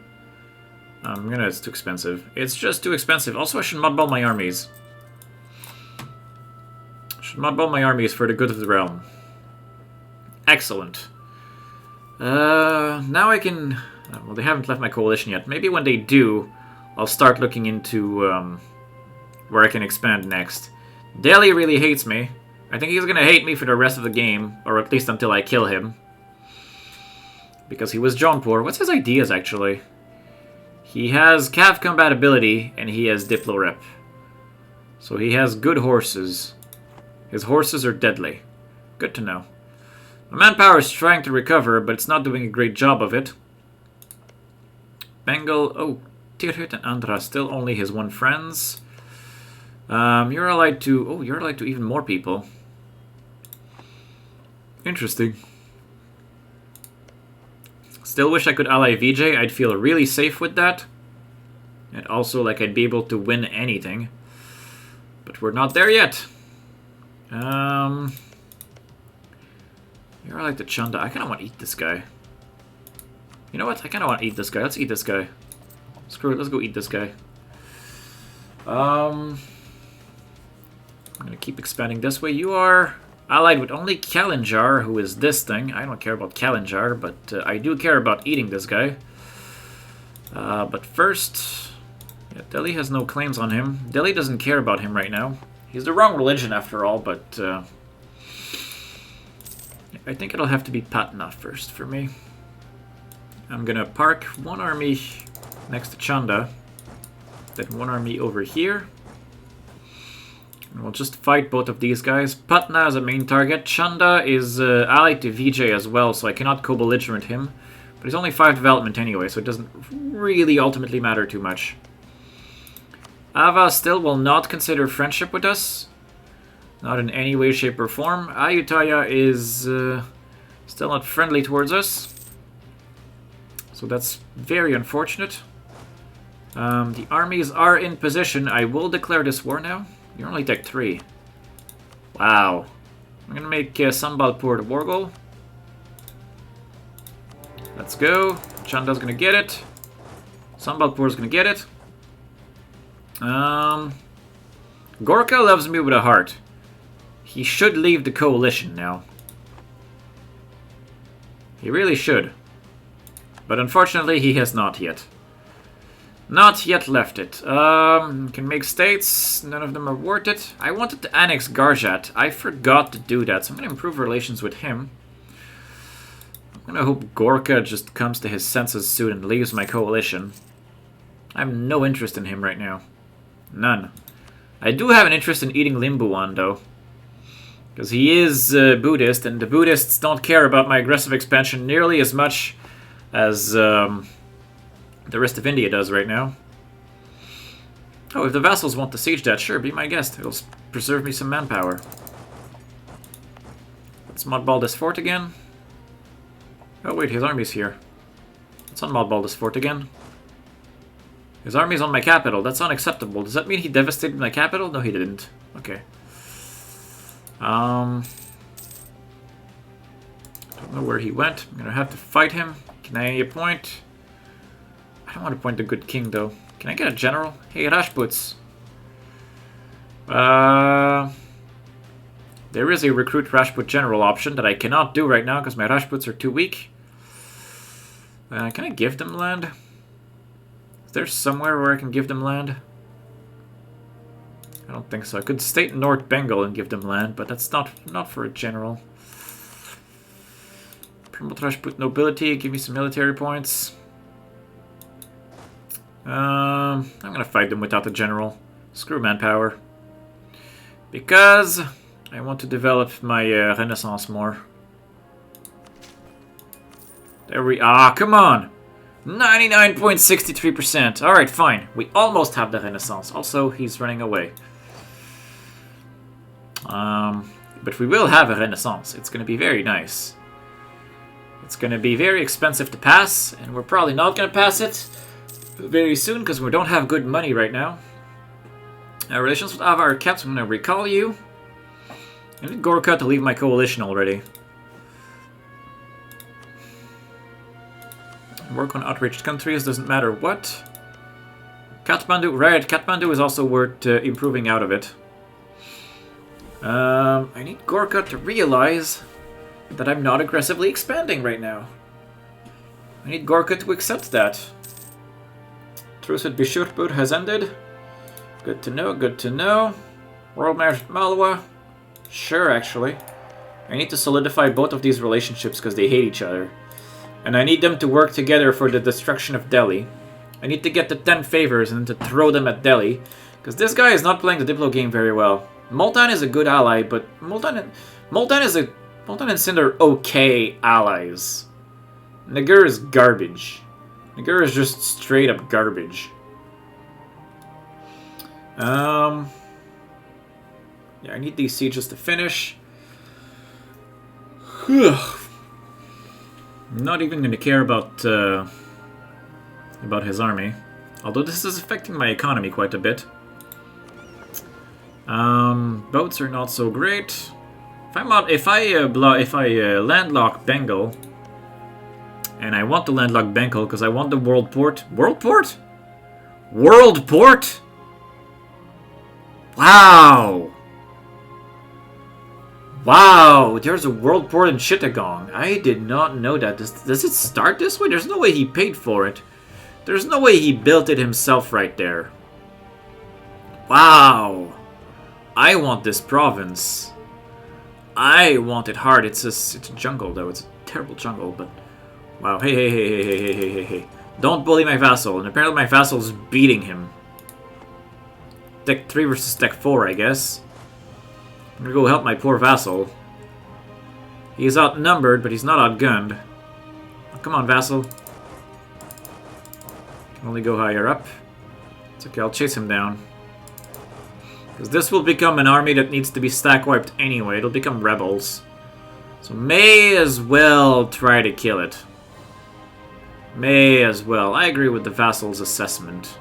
A: too expensive. It's just too expensive. Also, I should modball my armies. Should modball my armies for the good of the realm. Excellent. Now I can... well, they haven't left my coalition yet. Maybe when they do, I'll start looking into where I can expand next. Delhi really hates me. I think he's gonna hate me for the rest of the game, or at least until I kill him. Because he was Jaunpur. What's his ideas, actually? He has Cav compatibility, and he has Diplo rep. So he has good horses. His horses are deadly. Good to know. My manpower is trying to recover, but it's not doing a great job of it. Bengal... oh, Tirhut and Andhra, still only his one friends. You're allied to... oh, you're allied to even more people. Interesting. Still wish I could ally VJ. I'd feel really safe with that. And also, like, I'd be able to win anything. But we're not there yet. You're allied to Chanda. I kind of want to eat this guy. You know what? I kind of want to eat this guy. Let's eat this guy. Screw it. Let's go eat this guy. I'm going to keep expanding this way. You are allied with only Kalinjar, who is this thing. I don't care about Kalinjar, but I do care about eating this guy. But first, yeah, Delhi has no claims on him. Delhi doesn't care about him right now. He's the wrong religion after all, but I think it'll have to be Patna first for me. I'm going to park one army next to Chanda, then one army over here. And we'll just fight both of these guys. Patna is a main target. Chanda is allied to Vijay as well, so I cannot co-belligerent him. But he's only 5 development anyway, so it doesn't really ultimately matter too much. Ava still will not consider friendship with us. Not in any way, shape, or form. Ayutthaya is still not friendly towards us. So that's very unfortunate. The armies are in position. I will declare this war now. You're only Tech 3. Wow. I'm going to make Sambalpur the war goal. Let's go. Chanda's going to get it. Sambalpur's going to get it. Gorkha loves me with a heart. He should leave the coalition now. He really should. But unfortunately, he has not yet. Not yet left it. Can make states. None of them are worth it. I wanted to annex Garjat. I forgot to do that, so I'm going to improve relations with him. I'm going to hope Gorkha just comes to his senses soon and leaves my coalition. I have no interest in him right now. None. I do have an interest in eating Limbuan, though. Because he is Buddhist, and the Buddhists don't care about my aggressive expansion nearly as much as the rest of India does right now. Oh, if the vassals want to siege that, sure, be my guest. It'll preserve me some manpower. Let's modball this fort again. Oh wait, his army's here. Let's unmodball this fort again. His army's on my capital. That's unacceptable. Does that mean he devastated my capital? No, he didn't. Okay. Don't know where he went. I'm gonna have to fight him. Can I appoint? I don't want to appoint the good king, though. Can I get a general? Hey, Rajputs. There is a recruit Rajput general option that I cannot do right now because my Rajputs are too weak. Can I give them land? Is there somewhere where I can give them land? I don't think so. I could state North Bengal and give them land, but that's not for a general. Promote Rajput nobility, give me some military points. I'm gonna fight them without the general. Screw manpower. Because I want to develop my Renaissance more. There we are. Come on. 99.63%. Alright, fine. We almost have the Renaissance. Also, he's running away. But we will have a Renaissance. It's going to be very nice. It's going to be very expensive to pass, and we're probably not going to pass it very soon because we don't have good money right now. Relations with Ava are kept. I'm going to recall you. I need Gorka to leave my coalition already. Work on outreached countries, doesn't matter what. Kathmandu, right, Kathmandu is also worth improving out of it. I need Gorka to realize that I'm not aggressively expanding right now. I need Gorka to accept that. Truce with Bishurpur has ended. Good to know, good to know. World Marriage with Malwa. Sure, actually. I need to solidify both of these relationships because they hate each other. And I need them to work together for the destruction of Delhi. I need to get the 10 favors and to throw them at Delhi. Because this guy is not playing the Diplo game very well. Multan is a good ally, but Multan and Sind are okay allies. Nagur is garbage. Nagur is just straight up garbage. Yeah, I need these sieges to finish. I'm not even going to care about his army, although this is affecting my economy quite a bit. Boats are not so great. If I landlock Bengal, and I want to landlock Bengal because I want the world port. World port? World port? Wow! Wow, there's a world port in Chittagong. I did not know that. Does it start this way? There's no way he paid for it. There's no way he built it himself right there. Wow. I want this province. I want it hard. It's a jungle, though. It's a terrible jungle, but... Wow, hey. Don't bully my vassal. And apparently my vassal is beating him. Deck 3 versus Deck 4, I guess. I'm gonna go help my poor vassal. He's outnumbered, but he's not outgunned. Oh, come on, vassal. Can only go higher up. It's okay, I'll chase him down. Because this will become an army that needs to be stack wiped anyway. It'll become rebels. So may as well try to kill it. May as well. I agree with the vassal's assessment.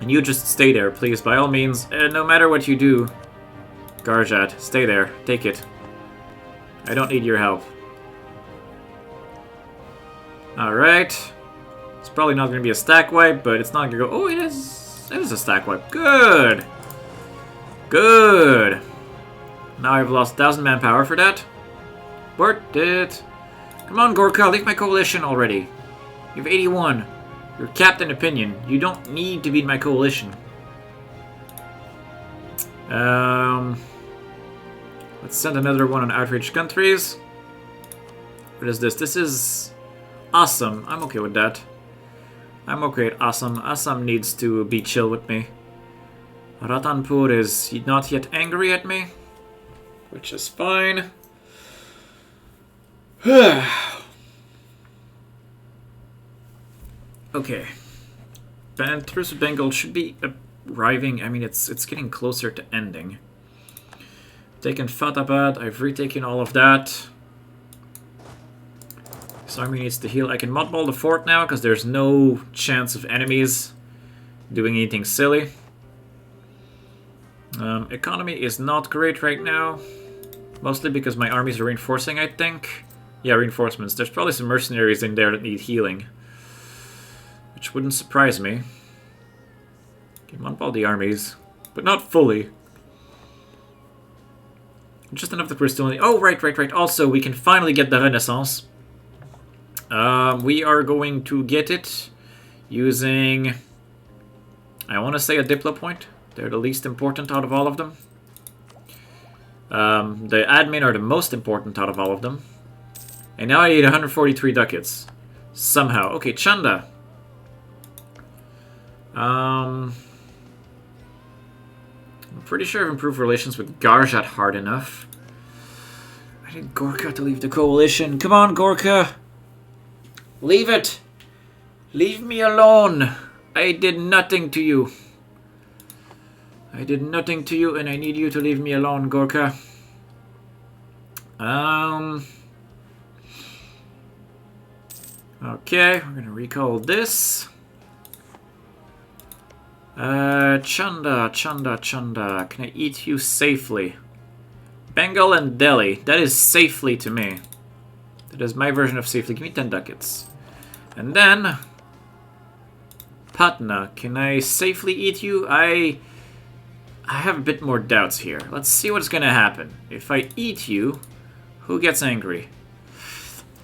A: And you just stay there, please, by all means. No matter what you do, Garjat, stay there. Take it. I don't need your help. Alright. It's probably not going to be a stack wipe, but it's not going to go... Oh, it is. It is a stack wipe. Good. Good. Now I've lost 1,000 manpower for that. Worth it. Come on, Gorka, leave my coalition already. You have 81. You're capped in opinion. You don't need to beat my coalition. Let's send another one on outreach countries. What is this? This is Assam. I'm okay with that. I'm okay with Assam. Assam needs to be chill with me. Ratanpur is not yet angry at me, which is fine. Okay. Truce with Bengal should be arriving. I mean, it's getting closer to ending. Taken Fatabad. I've retaken all of that. This army needs to heal. I can mothball the fort now because there's no chance of enemies doing anything silly. Economy is not great right now. Mostly because my armies are reinforcing, I think. Yeah, reinforcements. There's probably some mercenaries in there that need healing. Which wouldn't surprise me. Okay, mothball the armies. But not fully. Just enough that we're still in the... Oh, right. Also, we can finally get the Renaissance. We are going to get it using... I want to say a Diplo point. They're the least important out of all of them. The admin are the most important out of all of them. And now I need 143 ducats. Somehow. Okay, Chanda. I'm pretty sure I've improved relations with Garjat hard enough. I I need Gorka to leave the coalition. Come on, Gorka. Leave it. Leave me alone. I did nothing to you. I did nothing to you, and I need you to leave me alone, Gorka. Okay, we're gonna recall this. Chanda. Can I eat you safely? Bengal and Delhi. That is safely to me. That is my version of safely. Give me 10 ducats. And then... Patna. Can I safely eat you? I have a bit more doubts here. Let's see what's gonna happen. If I eat you, who gets angry?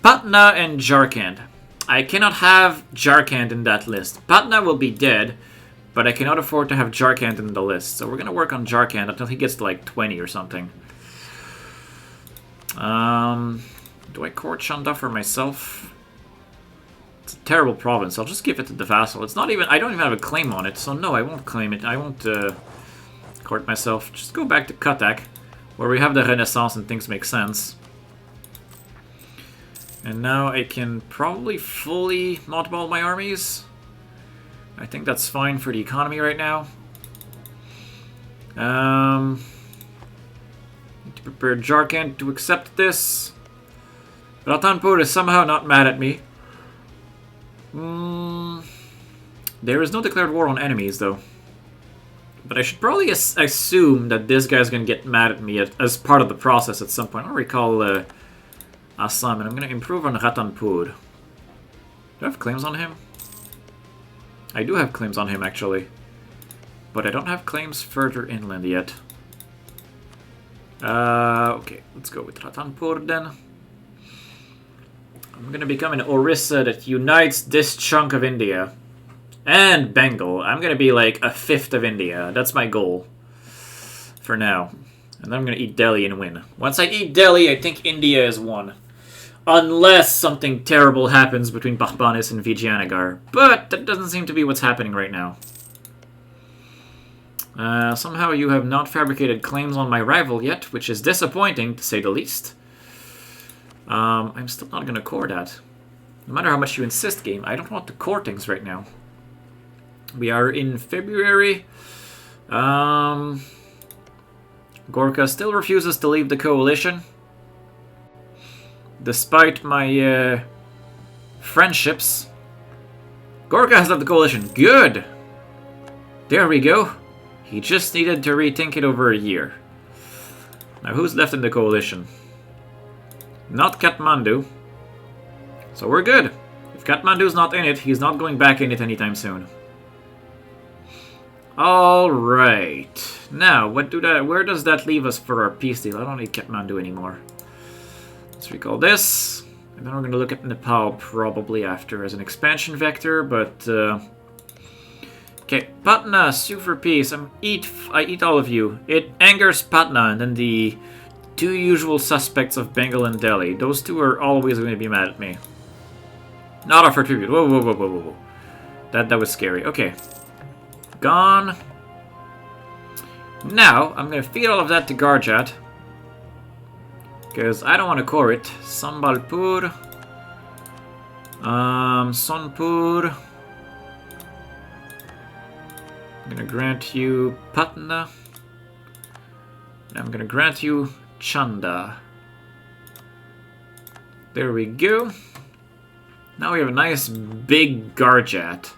A: Patna and Jharkhand. I cannot have Jharkhand in that list. Patna will be dead, but I cannot afford to have Jharkhand in the list. So we're gonna work on Jharkhand until he gets to like 20 or something. Do I court Chanda for myself? It's a terrible province. I'll just give it to the vassal. It's not even... I don't even have a claim on it, so no, I won't claim it. I won't court myself. Just go back to Cuttack, where we have the Renaissance and things make sense. And now I can probably fully mothball my armies. I think that's fine for the economy right now. Need to prepare Jharkhand to accept this. Ratanpur is somehow not mad at me. There is no declared war on enemies, though. But I should probably assume that this guy's going to get mad at me as part of the process at some point. I'll recall Assam, and I'm going to improve on Ratanpur. Do I have claims on him? I do have claims on him, actually. But I don't have claims further inland yet. Okay, let's go with Ratanpur then. I'm going to become an Orissa that unites this chunk of India. And Bengal. I'm going to be like a fifth of India. That's my goal. For now. And then I'm going to eat Delhi and win. Once I eat Delhi, I think India is won. Unless something terrible happens between Baghbanis and Vijayanagar. But that doesn't seem to be what's happening right now. Somehow you have not fabricated claims on my rival yet, which is disappointing, to say the least. I'm still not going to core that. No matter how much you insist, game, I don't want to core things right now. We are in February. Gorka still refuses to leave the coalition. Despite my friendships. Gorka has left the coalition. Good! There we go. He just needed to rethink it over a year. Now who's left in the coalition? Not Kathmandu. So we're good. If Kathmandu's not in it, he's not going back in it anytime soon. Alright. Now, where does that leave us for our peace deal? I don't need Kathmandu anymore. Let's recall this. And then we're going to look at Nepal probably after as an expansion vector, but... Okay, Patna, sue for peace. I eat all of you. It angers Patna, and then the two usual suspects of Bengal and Delhi. Those two are always going to be mad at me. Not offer tribute. Whoa. That was scary. Okay. Gone. Now, I'm going to feed all of that to Garjat. Because I don't want to core it. Sambalpur. Sonpur. I'm going to grant you Patna. I'm going to grant you Chanda. There we go. Now we have a nice big Garjat.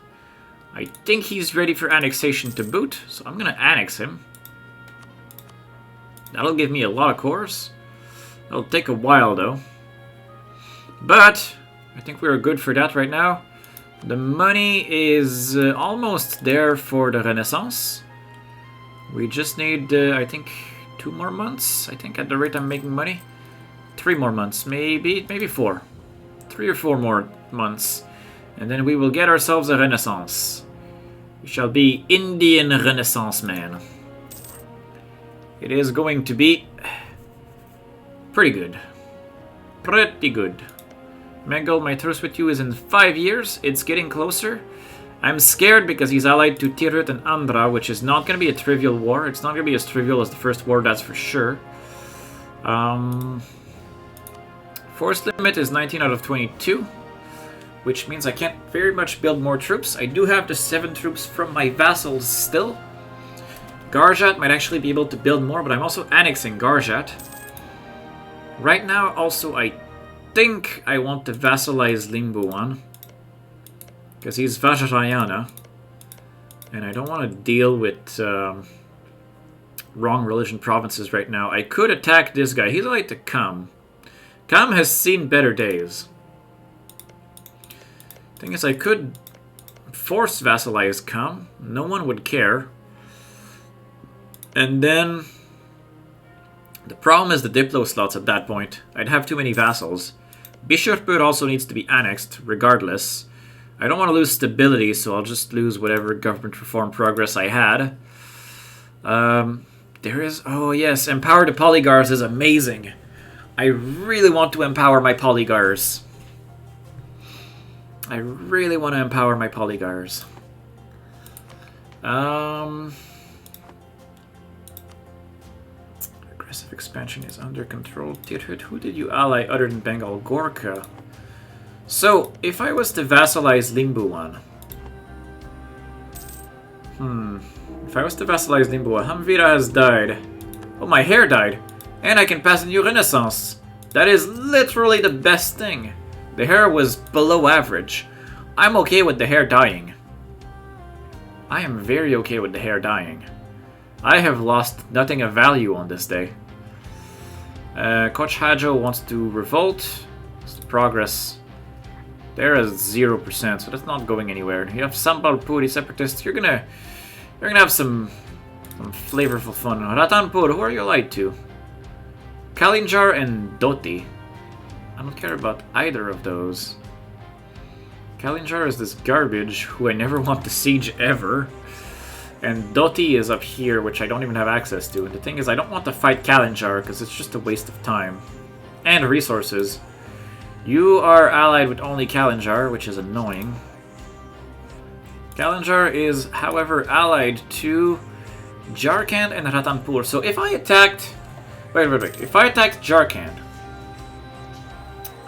A: I think he's ready for annexation to boot, so I'm going to annex him. That'll give me a lot of cores. It'll take a while, though. But I think we're good for that right now. The money is almost there for the Renaissance. We just need, I think, 2 more months. I think at the rate I'm making money. 3 more months, maybe 4. 3 or 4 more months. And then we will get ourselves a Renaissance. We shall be Indian Renaissance man. It is going to be pretty good. Pretty good. Bengal, my truce with you is in 5 years. It's getting closer. I'm scared because he's allied to Tirut and Andhra, which is not going to be a trivial war. It's not going to be as trivial as the first war, that's for sure. Force limit is 19 out of 22, which means I can't very much build more troops. I do have the 7 troops from my vassals still. Garjat might actually be able to build more, but I'm also annexing Garjat. Right now, also, I think I want to vassalize Limbuan, because he's Vajrayana, and I don't want to deal with wrong religion provinces right now. I could attack this guy. He's like to Kam. Kam has seen better days. Thing is, I could force vassalize Kam. No one would care. And then the problem is the Diplo slots at that point. I'd have too many vassals. Bishopur also needs to be annexed, regardless. I don't want to lose stability, so I'll just lose whatever government reform progress I had. There is... Oh, yes. Empower the Polygars is amazing. I really want to empower my Polygars. I really want to empower my Polygars. Aggressive expansion is under control. Tirhut, who did you ally other than Bengal? Gorkha. So, if I was to vassalize Limbuan... If I was to vassalize Limbuan, Hamvira has died. Oh, my hair died. And I can pass a new Renaissance. That is literally the best thing. The hair was below average. I'm okay with the hair dying. I am very okay with the hair dying. I have lost nothing of value on this day. Koch Hajo wants to revolt. It's the progress. There is 0%, so that's not going anywhere. You have Sambalpuri separatists. You're gonna have some flavorful fun. Ratanpur, who are you allied to? Kalinjar and Doti. I don't care about either of those. Kalinjar is this garbage who I never want to siege ever. And Doti is up here, which I don't even have access to. And the thing is, I don't want to fight Kalinjar because it's just a waste of time. And resources. You are allied with only Kalinjar, which is annoying. Kalinjar is, however, allied to Jharkhand and Ratanpur. So if I attacked... Wait. If I attacked Jharkhand,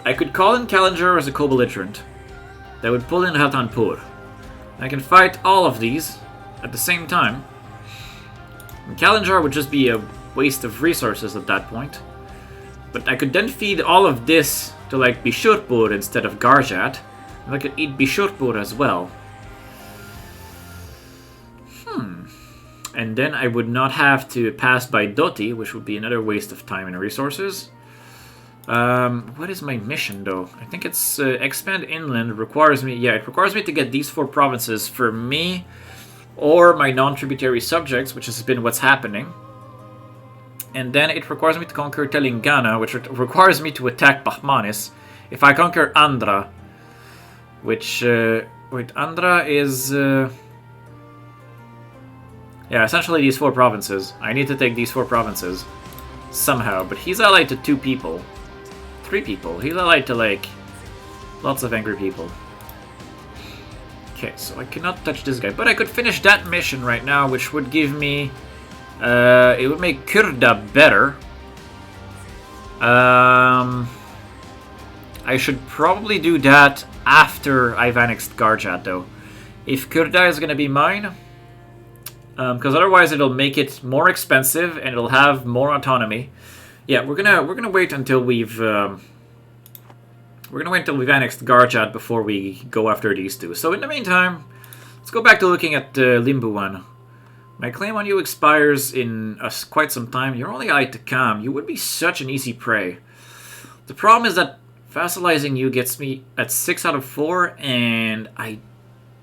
A: I could call in Kalinjar as a co-belligerent. That would pull in Ratanpur. I can fight all of these at the same time. And Kalinjar would just be a waste of resources at that point. But I could then feed all of this to like Bishurpur instead of Garjat. And I could eat Bishurpur as well. And then I would not have to pass by Doti, which would be another waste of time and resources. What is my mission, though? I think it's expand inland. Requires me... Yeah, it requires me to get these 4 provinces for me or my non-tributary subjects, which has been what's happening. And then it requires me to conquer Telangana, which requires me to attack Bahmanis. If I conquer Andhra, which... wait, Andhra is... Yeah, essentially these 4 provinces. I need to take these 4 provinces. Somehow. But he's allied to 2 people. 3 people. He's allied to, like, lots of angry people. Okay, so I cannot touch this guy. But I could finish that mission right now, which would give me... it would make Kurda better. I should probably do that after I've annexed Garjat, though. If Kurda is going to be mine... because otherwise it'll make it more expensive and it'll have more autonomy. Yeah, we're gonna wait until we've annexed Garjat before we go after these 2. So in the meantime, let's go back to looking at Limbuan. My claim on you expires in quite some time. You're only allied to Kam. You would be such an easy prey. The problem is that vassalizing you gets me at 6 out of 4, and I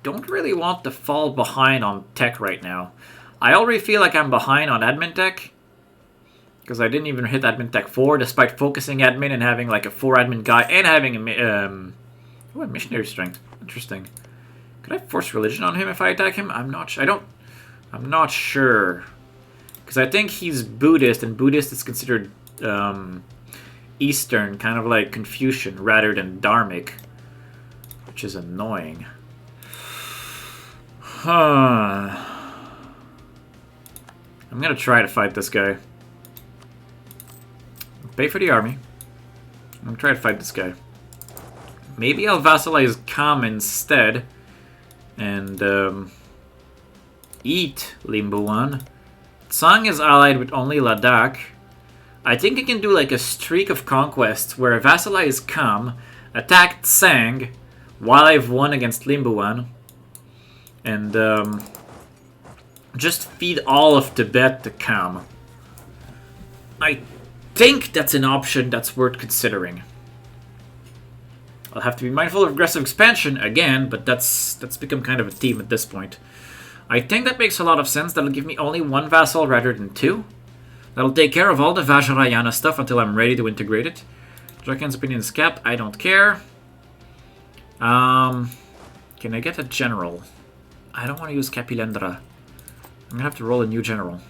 A: don't really want to fall behind on tech right now. I already feel like I'm behind on admin tech, because I didn't even hit admin tech 4, despite focusing admin and having like a 4 admin guy and having a missionary strength. Interesting. Could I force religion on him if I attack him? I'm not sure, because I think he's Buddhist, and Buddhist is considered Eastern, kind of like Confucian rather than Dharmic, which is annoying. I'm gonna try to fight this guy. Pay for the army. I'm gonna try to fight this guy. Maybe I'll vassalize Kam instead. And eat Limbuan. Tsang is allied with only Ladakh. I think I can do like a streak of conquests where I vassalize Kam, attack Tsang while I've won against Limbuan, and just feed all of Tibet to Kam. I think that's an option that's worth considering. I'll have to be mindful of aggressive expansion again, but that's become kind of a theme at this point. I think that makes a lot of sense. That'll give me only one vassal rather than two. That'll take care of all the Vajrayana stuff until I'm ready to integrate it. Draken's opinion is capped. I don't care. Can I get a general? I don't want to use Kapilendra. I'm gonna have to roll a new general.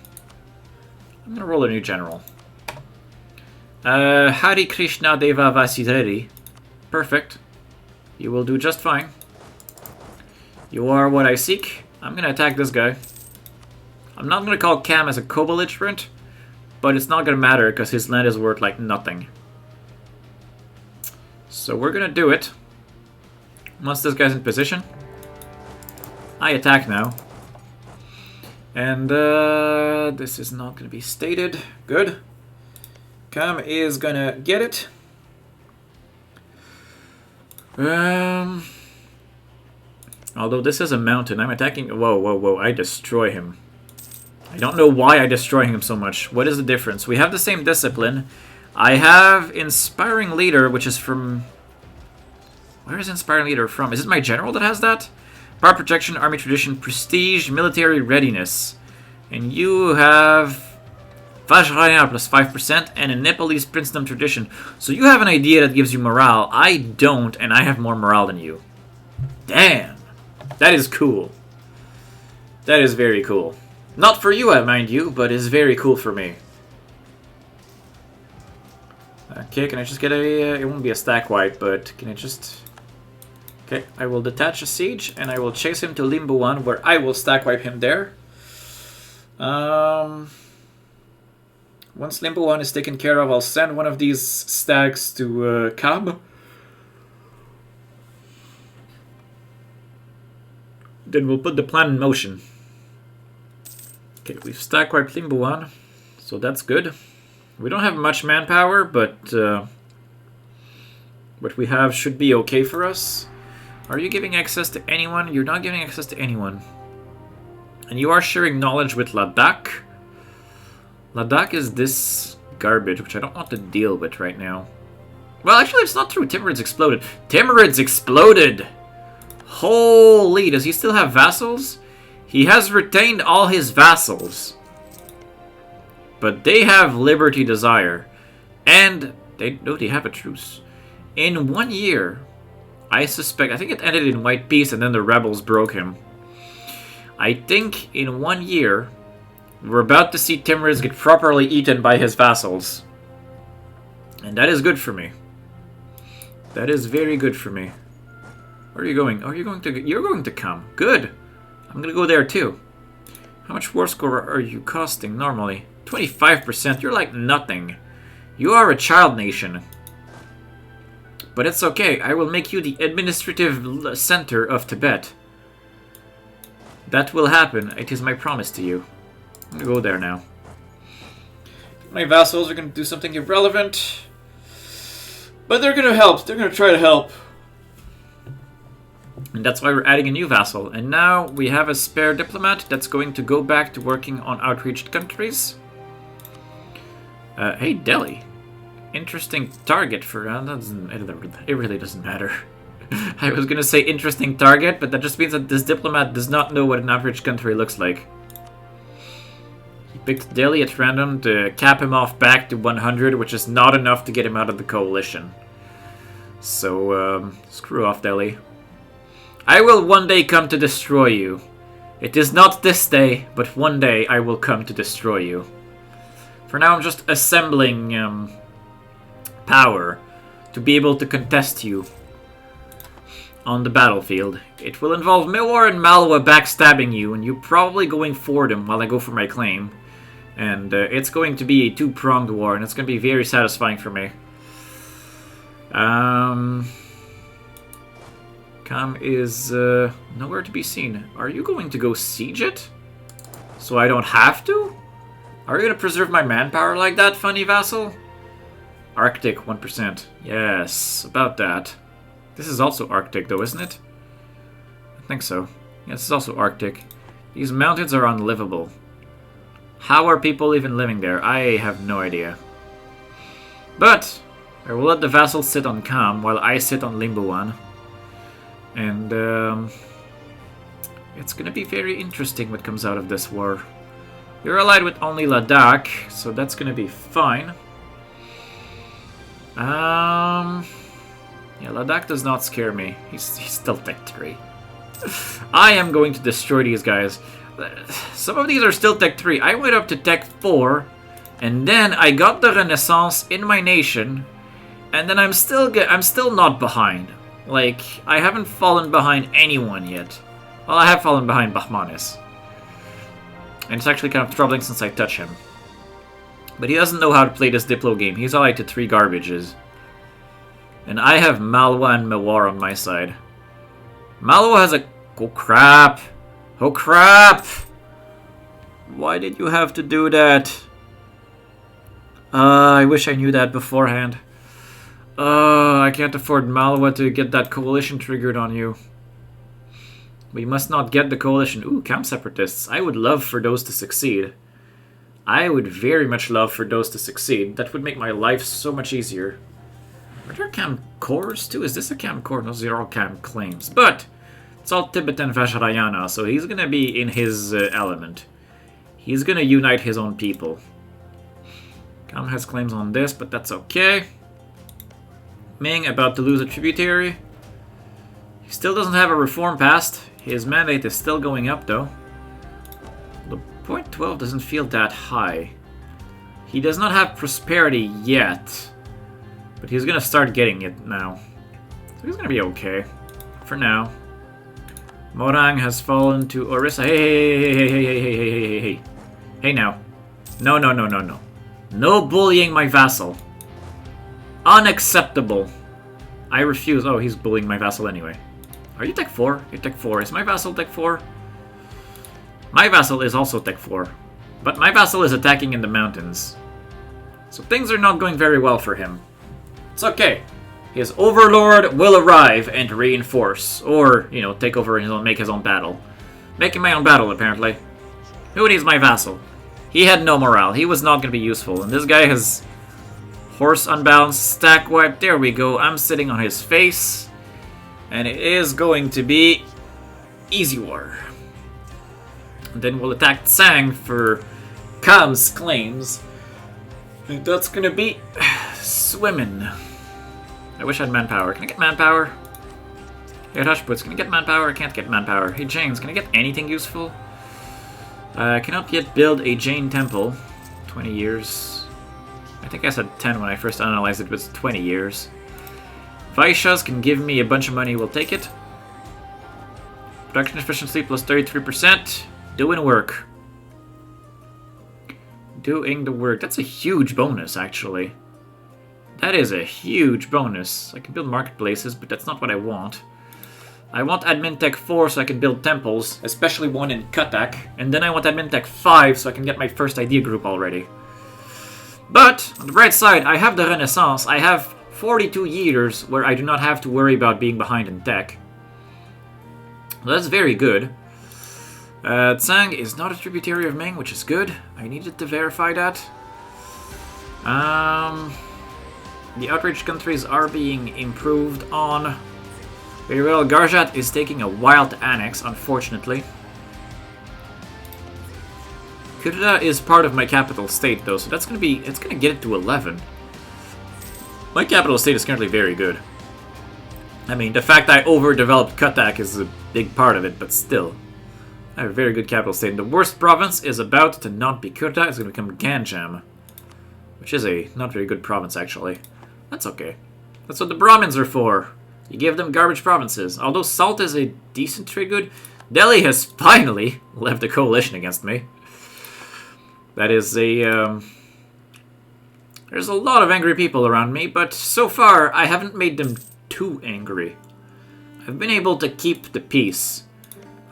A: I'm gonna roll a new general. Hari Krishna Deva Vasuderi. Perfect. You will do just fine. You are what I seek. I'm gonna attack this guy. I'm not gonna call Kam as a co-belligerent, but it's not gonna matter because his land is worth like nothing. So we're gonna do it. Once this guy's in position, I attack now. And this is not gonna be stated. Good. Kam is gonna get it. Although this is a mountain, I'm attacking... Whoa, whoa, whoa, I destroy him. I don't know why I destroy him so much. What is the difference? We have the same discipline. I have Inspiring Leader, which is from... Where is Inspiring Leader from? Is it my general that has that? Power Protection, Army Tradition, Prestige, Military Readiness. And you have... Vajrayana plus 5% and a Nepalese Princedom Tradition. So you have an idea that gives you morale. I don't, and I have more morale than you. Damn. That is cool. That is very cool. Not for you, mind you, but is very cool for me. Okay, can I just get a... it won't be a stack wipe, but can I just... Okay, I will detach a siege, and I will chase him to Limbuan, where I will stack wipe him there. Once Limbuan is taken care of, I'll send one of these stacks to Kab. Then we'll put the plan in motion. Okay, we've stack wiped Limbuan, so that's good. We don't have much manpower, but what we have should be okay for us. Are you giving access to anyone? You're not giving access to anyone. And you are sharing knowledge with Ladakh. Ladakh is this garbage, which I don't want to deal with right now. Well, actually, it's not true. Timurid's exploded. Timurid's exploded! Holy, does he still have vassals? He has retained all his vassals. But they have Liberty Desire. And they have a truce. In 1 year, I suspect... I think it ended in White Peace and then the rebels broke him. I think in 1 year... we're about to see Timurids get properly eaten by his vassals. And that is good for me. That is very good for me. Where are you going? Oh, you're going to come. Good. I'm going to go there too. How much war score are you costing normally? 25%. You're like nothing. You are a child nation. But it's okay. I will make you the administrative center of Tibet. That will happen. It is my promise to you. I'm gonna go there now. My vassals are gonna do something irrelevant. But they're gonna help. They're gonna try to help. And that's why we're adding a new vassal. And now we have a spare diplomat that's going to go back to working on outreached countries. Hey, Delhi. Interesting target for... it really doesn't matter. I was gonna say interesting target, but that just means that this diplomat does not know what an average country looks like. Picked Delhi at random to cap him off back to 100, which is not enough to get him out of the coalition. So, screw off, Delhi. I will one day come to destroy you. It is not this day, but one day I will come to destroy you. For now, I'm just assembling power to be able to contest you on the battlefield. It will involve Mewar and Malwa backstabbing you, and you probably going for them while I go for my claim. And it's going to be a two-pronged war, and it's going to be very satisfying for me. Kam is nowhere to be seen. Are you going to go siege it? So I don't have to? Are you going to preserve my manpower like that, funny vassal? Arctic, 1%. Yes, about that. This is also Arctic, though, isn't it? I think so. Yeah, this is also Arctic. These mountains are unlivable. How are people even living there? I have no idea. But I will let the vassals sit on Kam while I sit on Limbuan. And it's gonna be very interesting what comes out of this war. You're allied with only Ladakh, so that's gonna be fine. Yeah, Ladakh does not scare me. He's still Tech 3. I am going to destroy these guys. Some of these are still Tech 3. I went up to Tech 4, and then I got the Renaissance in my nation, and then I'm still not behind. Like, I haven't fallen behind anyone yet. Well, I have fallen behind Bahmanis. And it's actually kind of troubling since I touch him. But he doesn't know how to play this Diplo game. He's allied to 3 garbages. And I have Malwa and Mewar on my side. Malwa has a... Oh crap! Oh crap! Why did you have to do that? I wish I knew that beforehand. I can't afford Malwa to get that coalition triggered on you. We must not get the coalition. Ooh, camp separatists. I would love for those to succeed. I would very much love for those to succeed. That would make my life so much easier. Are there camp cores too? Is this a camp core? No, these are all camp claims. But it's all Tibetan Vajrayana, so he's gonna be in his element. He's gonna unite his own people. Kam has claims on this, but that's okay. Ming about to lose a tributary. He still doesn't have a reform passed. His mandate is still going up though. The point 12 doesn't feel that high. He does not have prosperity yet. But he's gonna start getting it now. So he's gonna be okay. For now. Morang has fallen to Orissa. Hey. Hey now. No. No bullying my vassal. Unacceptable. I refuse. Oh, he's bullying my vassal anyway. Are you Tech 4? You're Tech 4. Is my vassal Tech 4? My vassal is also Tech 4. But my vassal is attacking in the mountains. So things are not going very well for him. It's okay. His overlord will arrive and reinforce. Or, you know, take over and make his own battle. Making my own battle, apparently. Who needs my vassal? He had no morale. He was not going to be useful. And this guy has horse unbalanced, stack wipe. There we go. I'm sitting on his face. And it is going to be easy war. And then we'll attack Tsang for Kam's claims. And that's going to be swimming. I wish I had manpower. Can I get manpower? Hey, Hushputs, can I get manpower? I can't get manpower. Hey, Janes, can I get anything useful? I cannot yet build a Jain temple. 20 years. I think I said 10 when I first analyzed it. It was 20 years. Vaishyas can give me a bunch of money. We'll take it. Production efficiency plus 33%. Doing work. Doing the work. That's a huge bonus, actually. That is a huge bonus. I can build marketplaces, but that's not what I want. I want Admin Tech 4 so I can build temples, especially one in Katak. And then I want Admin Tech 5 so I can get my first idea group already. But, on the bright side, I have the Renaissance. I have 42 years where I do not have to worry about being behind in tech. So that's very good. Tsang is not a tributary of Ming, which is good. I needed to verify that. The outraged countries are being improved on. Very well, Garjat is taking a while to annex, unfortunately. Kurda is part of my capital state, though, so that's gonna be, it's gonna get it to 11. My capital state is currently very good. I mean, the fact I overdeveloped Katak is a big part of it, but still. I have a very good capital state. The worst province is about to not be Kurda, it's gonna become Ganjam. Which is a not very good province, actually. That's okay. That's what the Brahmins are for. You give them garbage provinces. Although Salt is a decent trade good, Delhi has finally left a coalition against me. That is a There's a lot of angry people around me, but so far I haven't made them too angry. I've been able to keep the peace.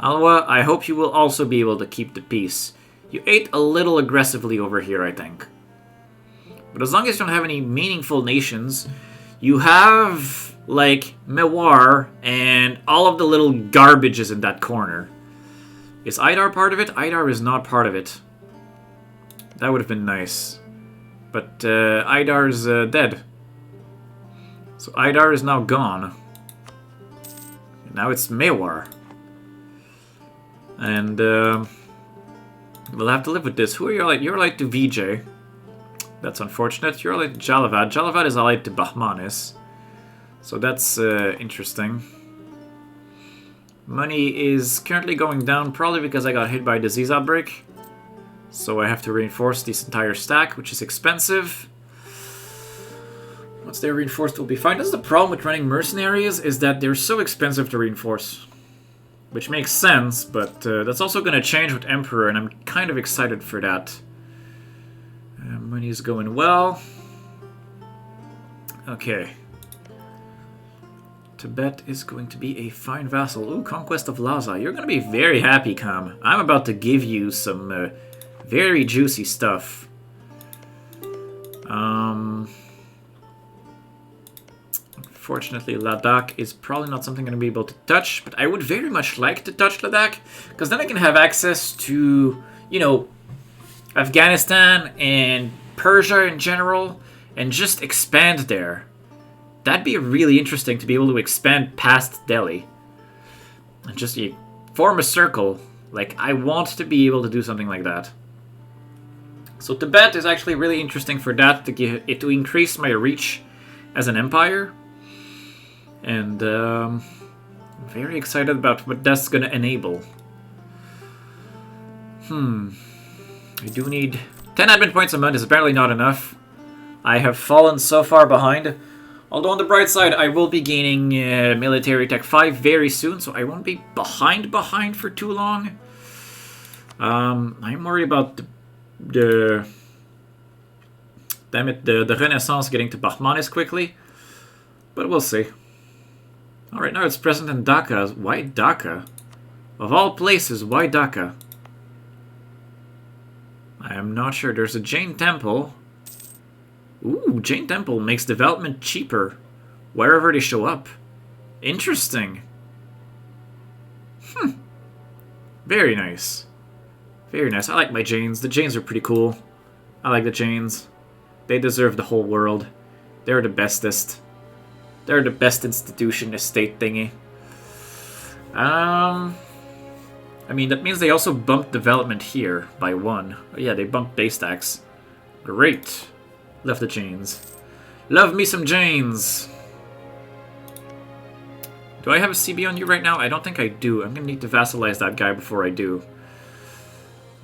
A: Alwa, I hope you will also be able to keep the peace. You ate a little aggressively over here, I think. But as long as you don't have any meaningful nations, you have, like, Mewar and all of the little garbages in that corner. Is Idar part of it? Idar is not part of it. That would have been nice. But Idar's dead. So Idar is now gone. And now it's Mewar. And we'll have to live with this. Who are you allied? You're allied to VJ. That's unfortunate. You're allied to Jalavad. Jalavad is allied to Bahmanis. So that's interesting. Money is currently going down, probably because I got hit by a disease outbreak. So I have to reinforce this entire stack, which is expensive. Once they're reinforced, we'll be fine. That's the problem with running mercenaries, is that they're so expensive to reinforce. Which makes sense, but that's also going to change with Emperor, and I'm kind of excited for that. Money's going well. Okay. Tibet is going to be a fine vassal. Ooh, Conquest of Lhasa. You're going to be very happy, Kam. I'm about to give you some very juicy stuff. Unfortunately, Ladakh is probably not something I'm going to be able to touch, but I would very much like to touch Ladakh, because then I can have access to, you know, Afghanistan and Persia in general, and just expand there. That'd be really interesting to be able to expand past Delhi. And just form a circle. Like, I want to be able to do something like that. So Tibet is actually really interesting for that, to increase my reach as an empire. And I'm very excited about what that's going to enable. I do need 10 admin points a month is apparently not enough. I have fallen so far behind. Although on the bright side, I will be gaining military tech 5 very soon, so I won't be behind for too long. I'm worried about the Renaissance getting to Bahmanis quickly, but we'll see. All right, now it's present in Dhaka. Why Dhaka? Of all places, why Dhaka? I am not sure. There's a Jain temple. Ooh, Jain temple makes development cheaper wherever they show up. Interesting. Very nice. Very nice. I like my Jains. The Jains are pretty cool. I like the Jains. They deserve the whole world. They're the bestest. They're the best institution, estate thingy. I mean, that means they also bumped development here by 1. Oh, yeah, they bumped base tax. Great. Love the Jains. Love me some Jains. Do I have a CB on you right now? I don't think I do. I'm going to need to vassalize that guy before I do.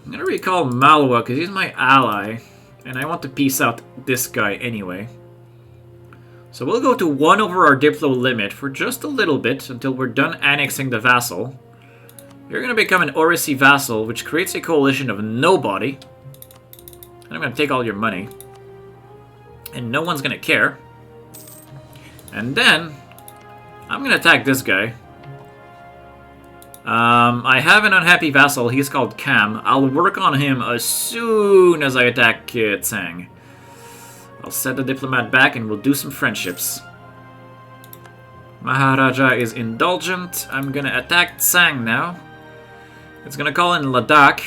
A: I'm going to recall Malwa because he's my ally. And I want to peace out this guy anyway. So we'll go to 1 over our Diplo limit for just a little bit until we're done annexing the vassal. You're going to become an Orisi vassal, which creates a coalition of nobody. And I'm going to take all your money. And no one's going to care. And then, I'm going to attack this guy. I have an unhappy vassal. He's called Cam. I'll work on him as soon as I attack Tsang. I'll set the diplomat back and we'll do some friendships. Maharaja is indulgent. I'm going to attack Tsang now. It's going to call in Ladakh.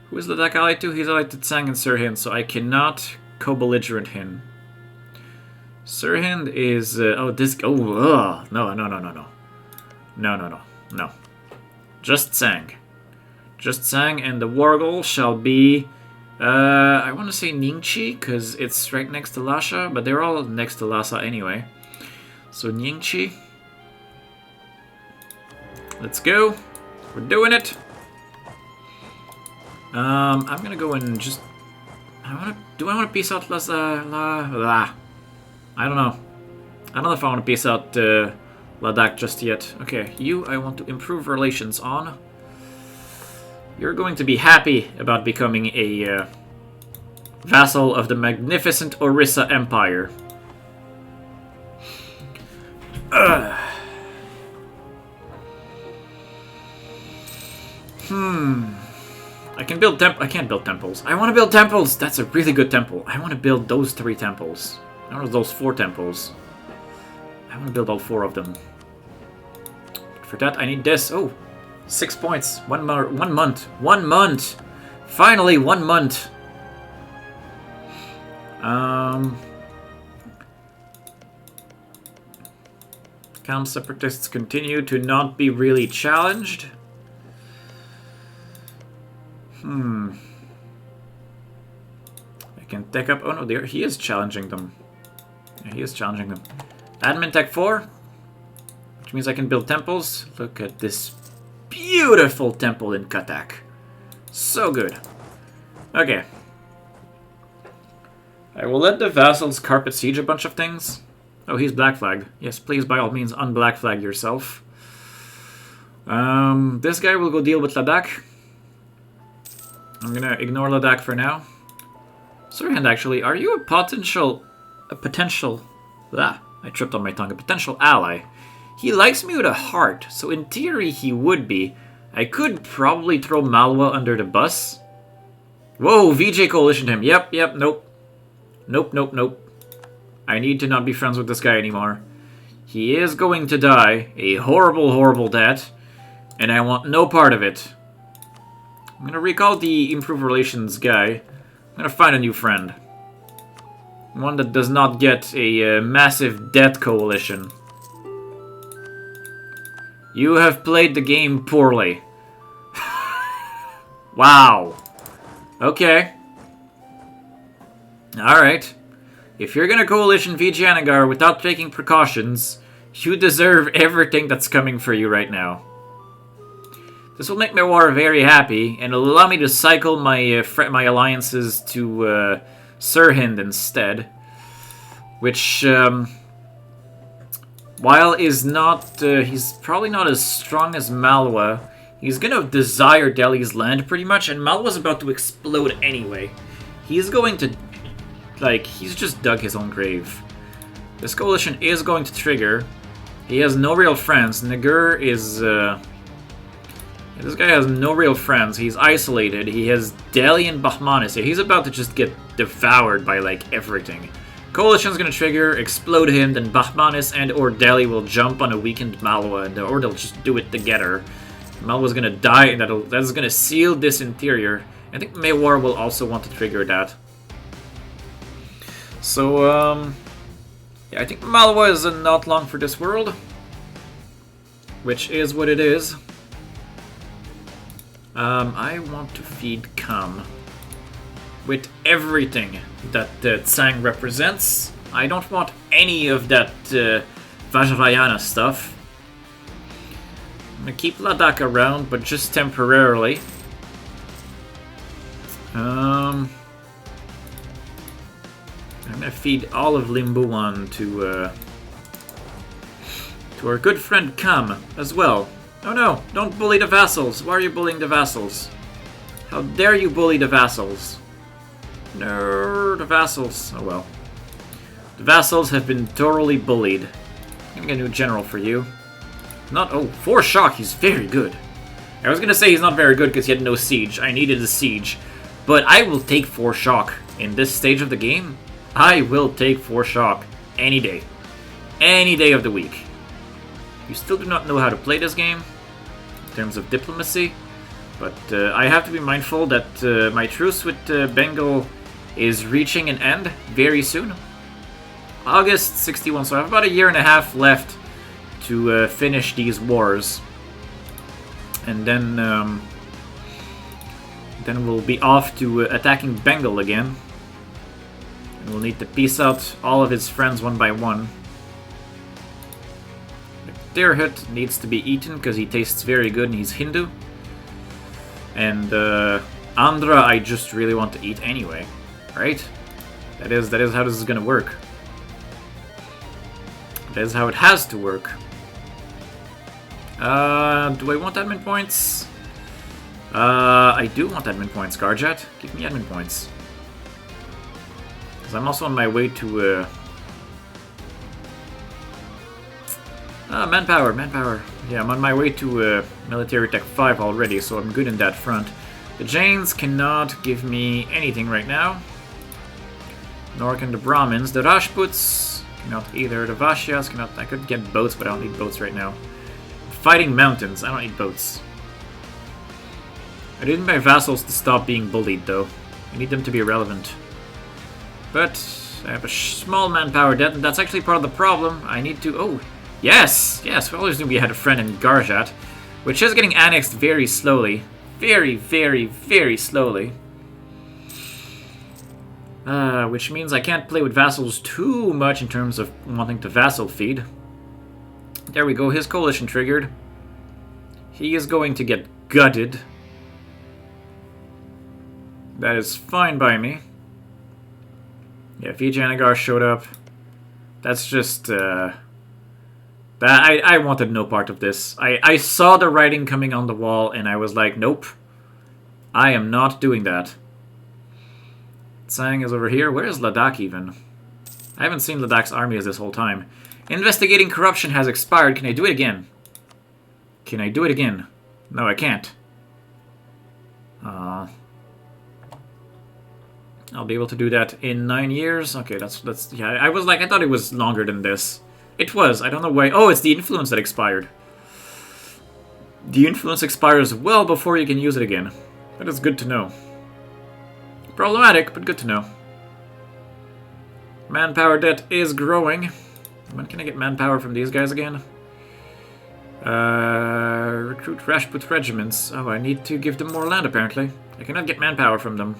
A: Who is Ladakh allied to? He's allied to Tsang and Sirhind, so I cannot co-belligerent him. Sirhind is... no. No. Just Tsang. Just Tsang, and the war goal shall be... I want to say Ningxi, because it's right next to Lhasa, but they're all next to Lhasa anyway. So Ningxi. Let's go. We're doing it. I'm gonna go and just... Do I want to peace out Lhasa? I don't know. I don't know if I want to peace out Ladakh just yet. Okay, you I want to improve relations on. You're going to be happy about becoming a vassal of the magnificent Orissa Empire. I can build I can't build temples. I want to build temples! That's a really good temple. I want to build those 3 temples. I want those 4 temples. I want to build all 4 of them. But for that, I need this. Oh, 6 points. 1 month. 1 month! Finally, 1 month! Camp separatists continue to not be really challenged. I can take up... Oh no, there he is challenging them. Yeah, he is challenging them. Admin Tech 4, which means I can build temples. Look at this beautiful temple in Katak. So good. Okay. I will let the vassals carpet siege a bunch of things. Oh, he's black flagged. Yes, please, by all means, unblack flag yourself. This guy will go deal with Ladakh. I'm gonna ignore Ladakh for now. Surhand, actually, are you a potential I tripped on my tongue. A potential ally. He likes me with a heart, so in theory he would be. I could probably throw Malwa under the bus. Whoa, VJ coalitioned him. Yep, nope. Nope. I need to not be friends with this guy anymore. He is going to die a horrible, horrible death, and I want no part of it. I'm gonna recall the Improve Relations guy. I'm gonna find a new friend. One that does not get a massive death coalition. You have played the game poorly. Wow. Okay. Alright. If you're gonna coalition Vijayanagar without taking precautions, you deserve everything that's coming for you right now. This will make my war very happy, and it'll allow me to cycle my my alliances to Sirhind instead. Which, while is not, he's probably not as strong as Malwa, he's gonna desire Delhi's land pretty much, and Malwa's about to explode anyway. He's going to, like, he's just dug his own grave. This coalition is going to trigger. He has no real friends. Nagur is, this guy has no real friends. He's isolated. He has Delhi and Bahmanis. He's about to just get devoured by, like, everything. Coalition's gonna trigger, explode him, then Bahmanis and or Delhi will jump on a weakened Malwa, or they'll just do it together. Malwa's gonna die, and that is gonna seal this interior. I think Maywar will also want to trigger that. So, yeah, I think Malwa is not long for this world. Which is what it is. I want to feed Kam with everything that Tsang represents. I don't want any of that Vajrayana stuff. I'm gonna keep Ladakh around, but just temporarily. I'm gonna feed all of Limbuwan to our good friend Kam as well. Oh no, don't bully the vassals. Why are you bullying the vassals? How dare you bully the vassals? No, the vassals. Oh well. The vassals have been thoroughly bullied. I'm gonna get a new general for you. Not, oh, 4 shock, he's very good. I was gonna say he's not very good because he had no siege. I needed a siege. But I will take 4 shock in this stage of the game. I will take 4 shock any day. Any day of the week. You still do not know how to play this game in terms of diplomacy. But I have to be mindful that my truce with Bengal is reaching an end very soon. August 61, so I have about a year and a half left to finish these wars. And then we'll be off to attacking Bengal again. And we'll need to piece out all of his friends one by one. Tirhut needs to be eaten because he tastes very good and he's Hindu. And Andhra I just really want to eat anyway. Right? That is how this is gonna work. That is how it has to work. Do I want admin points? I do want admin points, Garjat. Give me admin points. Because I'm also on my way to... manpower, manpower. Yeah, I'm on my way to military tech 5 already, so I'm good in that front. The Jains cannot give me anything right now. Nor can the Brahmins. The Rajputs cannot either. The Vashyas cannot... I could get boats, but I don't need boats right now. Fighting mountains. I don't need boats. I need my vassals to stop being bullied, though. I need them to be irrelevant. But I have a small manpower debt, and that's actually part of the problem. I need to... Oh, yes! Yes, we always knew we had a friend in Garjat, which is getting annexed very slowly. Very, very, very slowly. Which means I can't play with vassals too much in terms of wanting to vassal feed. There we go, his coalition triggered. He is going to get gutted. That is fine by me. Yeah, Vijayanagar showed up. That's just, I wanted no part of this. I saw the writing coming on the wall, and I was like, nope. I am not doing that. Tsang is over here. Where is Ladakh, even? I haven't seen Ladakh's armies this whole time. Investigating corruption has expired. Can I do it again? Can I do it again? No, I can't. I'll be able to do that in 9 years. Okay, that's yeah. I was like, I thought it was longer than this. It was. I don't know why. Oh, it's the influence that expired. The influence expires well before you can use it again. That is good to know. Problematic, but good to know. Manpower debt is growing. When can I get manpower from these guys again? Recruit Rajput regiments. Oh, I need to give them more land, apparently. I cannot get manpower from them.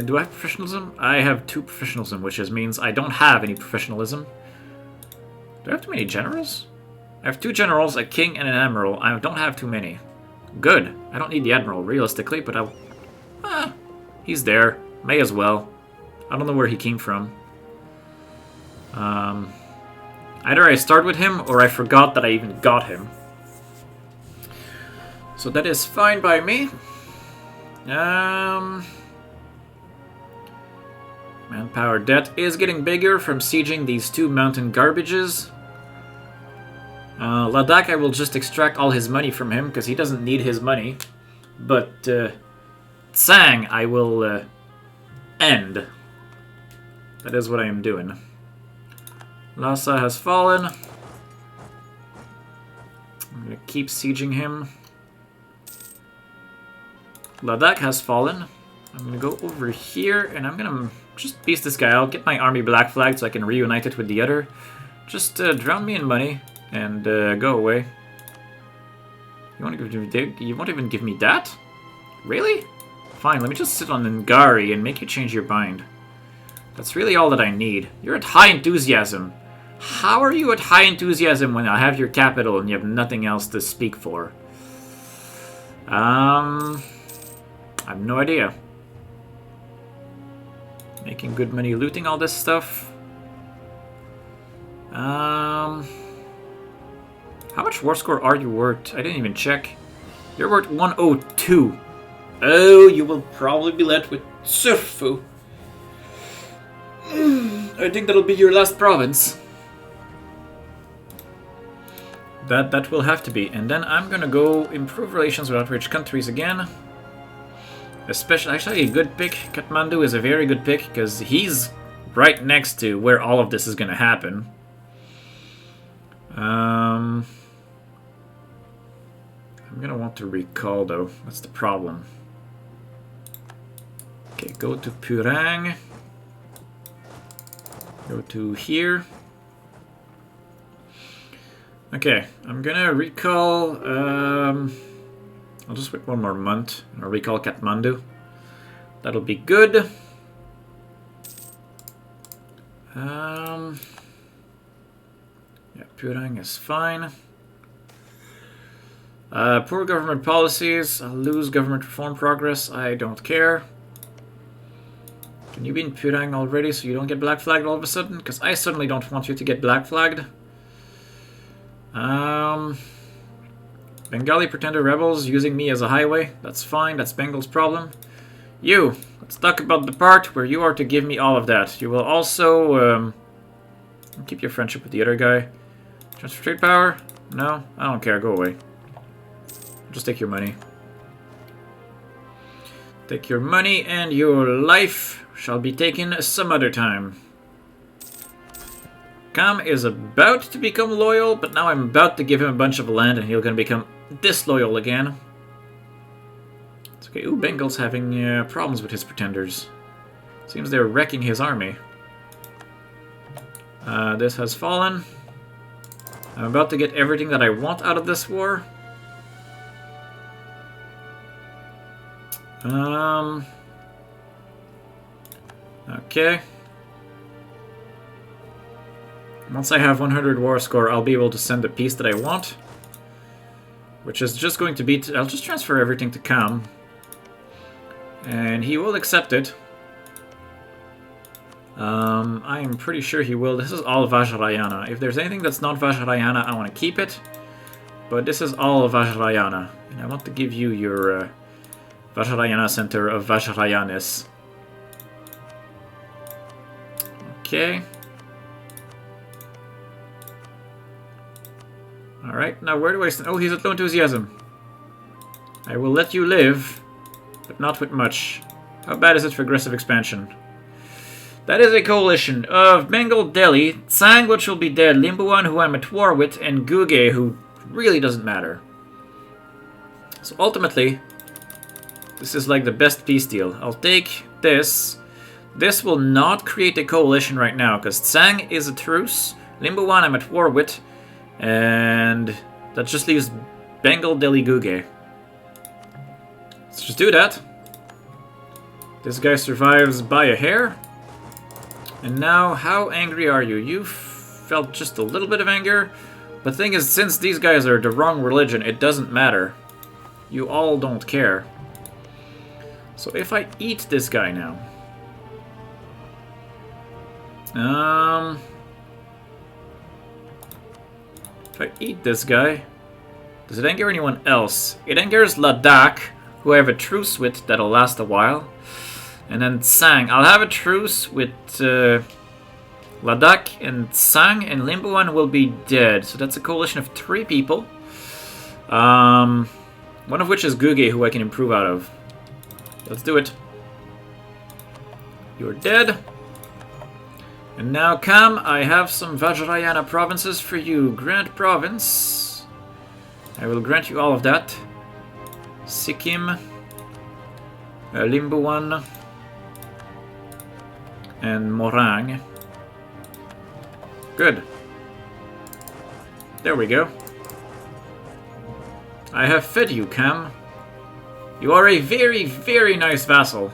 A: Do I have professionalism? I have 2 professionalism, which means I don't have any professionalism. Do I have too many generals? I have 2 generals, a king, and an admiral. I don't have too many. Good. I don't need the admiral, realistically, but I'll... he's there. May as well. I don't know where he came from. Either I start with him, or I forgot that I even got him. So that is fine by me. Manpower debt is getting bigger from sieging these 2 mountain garbages. Ladakh, I will just extract all his money from him, because he doesn't need his money. But, Tsang, I will, end. That is what I am doing. Lhasa has fallen. I'm going to keep sieging him. Ladakh has fallen. I'm going to go over here, and I'm going to just piece this guy out, get my army black flagged so I can reunite it with the other. Just drown me in money, and go away. You won't even give me that? Really? Fine, let me just sit on Ngari and make you change your mind. That's really all that I need. You're at high enthusiasm. How are you at high enthusiasm when I have your capital and you have nothing else to speak for? I have no idea. Making good money looting all this stuff. How much war score are you worth? I didn't even check. You're worth 102. Oh, you will probably be left with Surfu. I think that'll be your last province. That will have to be. And then I'm gonna go improve relations with outraged countries again. Especially, actually, a good pick. Kathmandu is a very good pick because he's right next to where all of this is gonna happen. I'm gonna want to recall though. That's the problem. Okay, go to Purang. Go to here. Okay, I'm gonna recall. I'll just wait 1 more month and I'll recall Kathmandu. That'll be good. Yeah, Purang is fine. Poor government policies. I'll lose government reform progress. I don't care. Can you be in Purang already so you don't get black flagged all of a sudden? Because I certainly don't want you to get black flagged. Bengali pretender rebels using me as a highway. That's fine, that's Bengal's problem. You, let's talk about the part where you are to give me all of that. You will also, keep your friendship with the other guy. Transfer trade power? No, I don't care, go away. Just take your money. Take your money and your life shall be taken some other time. Kam is about to become loyal, but now I'm about to give him a bunch of land and he's gonna become disloyal again. It's okay. Ooh, Bengal's having problems with his pretenders. Seems they're wrecking his army. This has fallen. I'm about to get everything that I want out of this war. Okay. Once I have 100 war score, I'll be able to send the piece that I want. Which is just going to be... I'll just transfer everything to Kam. And he will accept it. I am pretty sure he will. This is all Vajrayana. If there's anything that's not Vajrayana, I want to keep it. But this is all Vajrayana. And I want to give you your Vajrayana Center of Vajrayanis. Okay. Alright, now where do I stand? Oh, he's at low enthusiasm. I will let you live, but not with much. How bad is it for aggressive expansion? That is a coalition of Bengal, Delhi, Tsang, which will be dead, Limbuan, who I'm at war with, and Guge, who really doesn't matter. So ultimately, this is like the best peace deal. I'll take this. This will not create a coalition right now, because Tsang is a truce, Limbuan I'm at war with, and that just leaves Bengal, Delhi, Guge. Let's just do that. This guy survives by a hair. And now, how angry are you? You felt just a little bit of anger. But the thing is, since these guys are the wrong religion, it doesn't matter. You all don't care. So if I eat this guy now... If I eat this guy... Does it anger anyone else? It angers Ladakh, who I have a truce with that'll last a while. And then Tsang. I'll have a truce with Ladakh and Tsang, and Limbuan will be dead. So that's a coalition of 3 people. One of which is Guge, who I can improve out of. Let's do it. You're dead. And now, Kam, I have some Vajrayana provinces for you. Grant province. I will grant you all of that. Sikkim. Limbuan. And Morang. Good. There we go. I have fed you, Kam. You are a very, very nice vassal.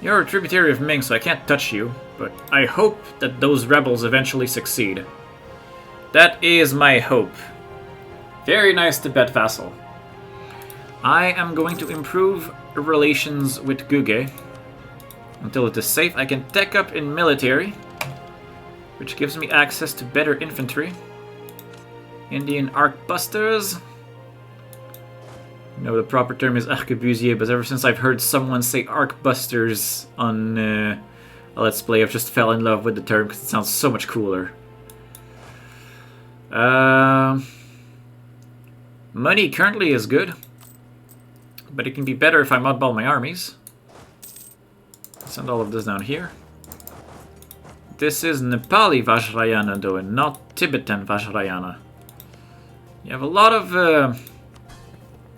A: You're a tributary of Ming, so I can't touch you, but I hope that those rebels eventually succeed. That is my hope. Very nice Tibet vassal. I am going to improve relations with Guge. Until it is safe, I can tech up in military, which gives me access to better infantry. Indian arquebusters. No, the proper term is arquebusier, but ever since I've heard someone say arquebusters on a Let's Play, I've just fell in love with the term because it sounds so much cooler. Money currently is good, but it can be better if I modball my armies. Send all of this down here. This is Nepali Vajrayana though, and not Tibetan Vajrayana. You have a lot of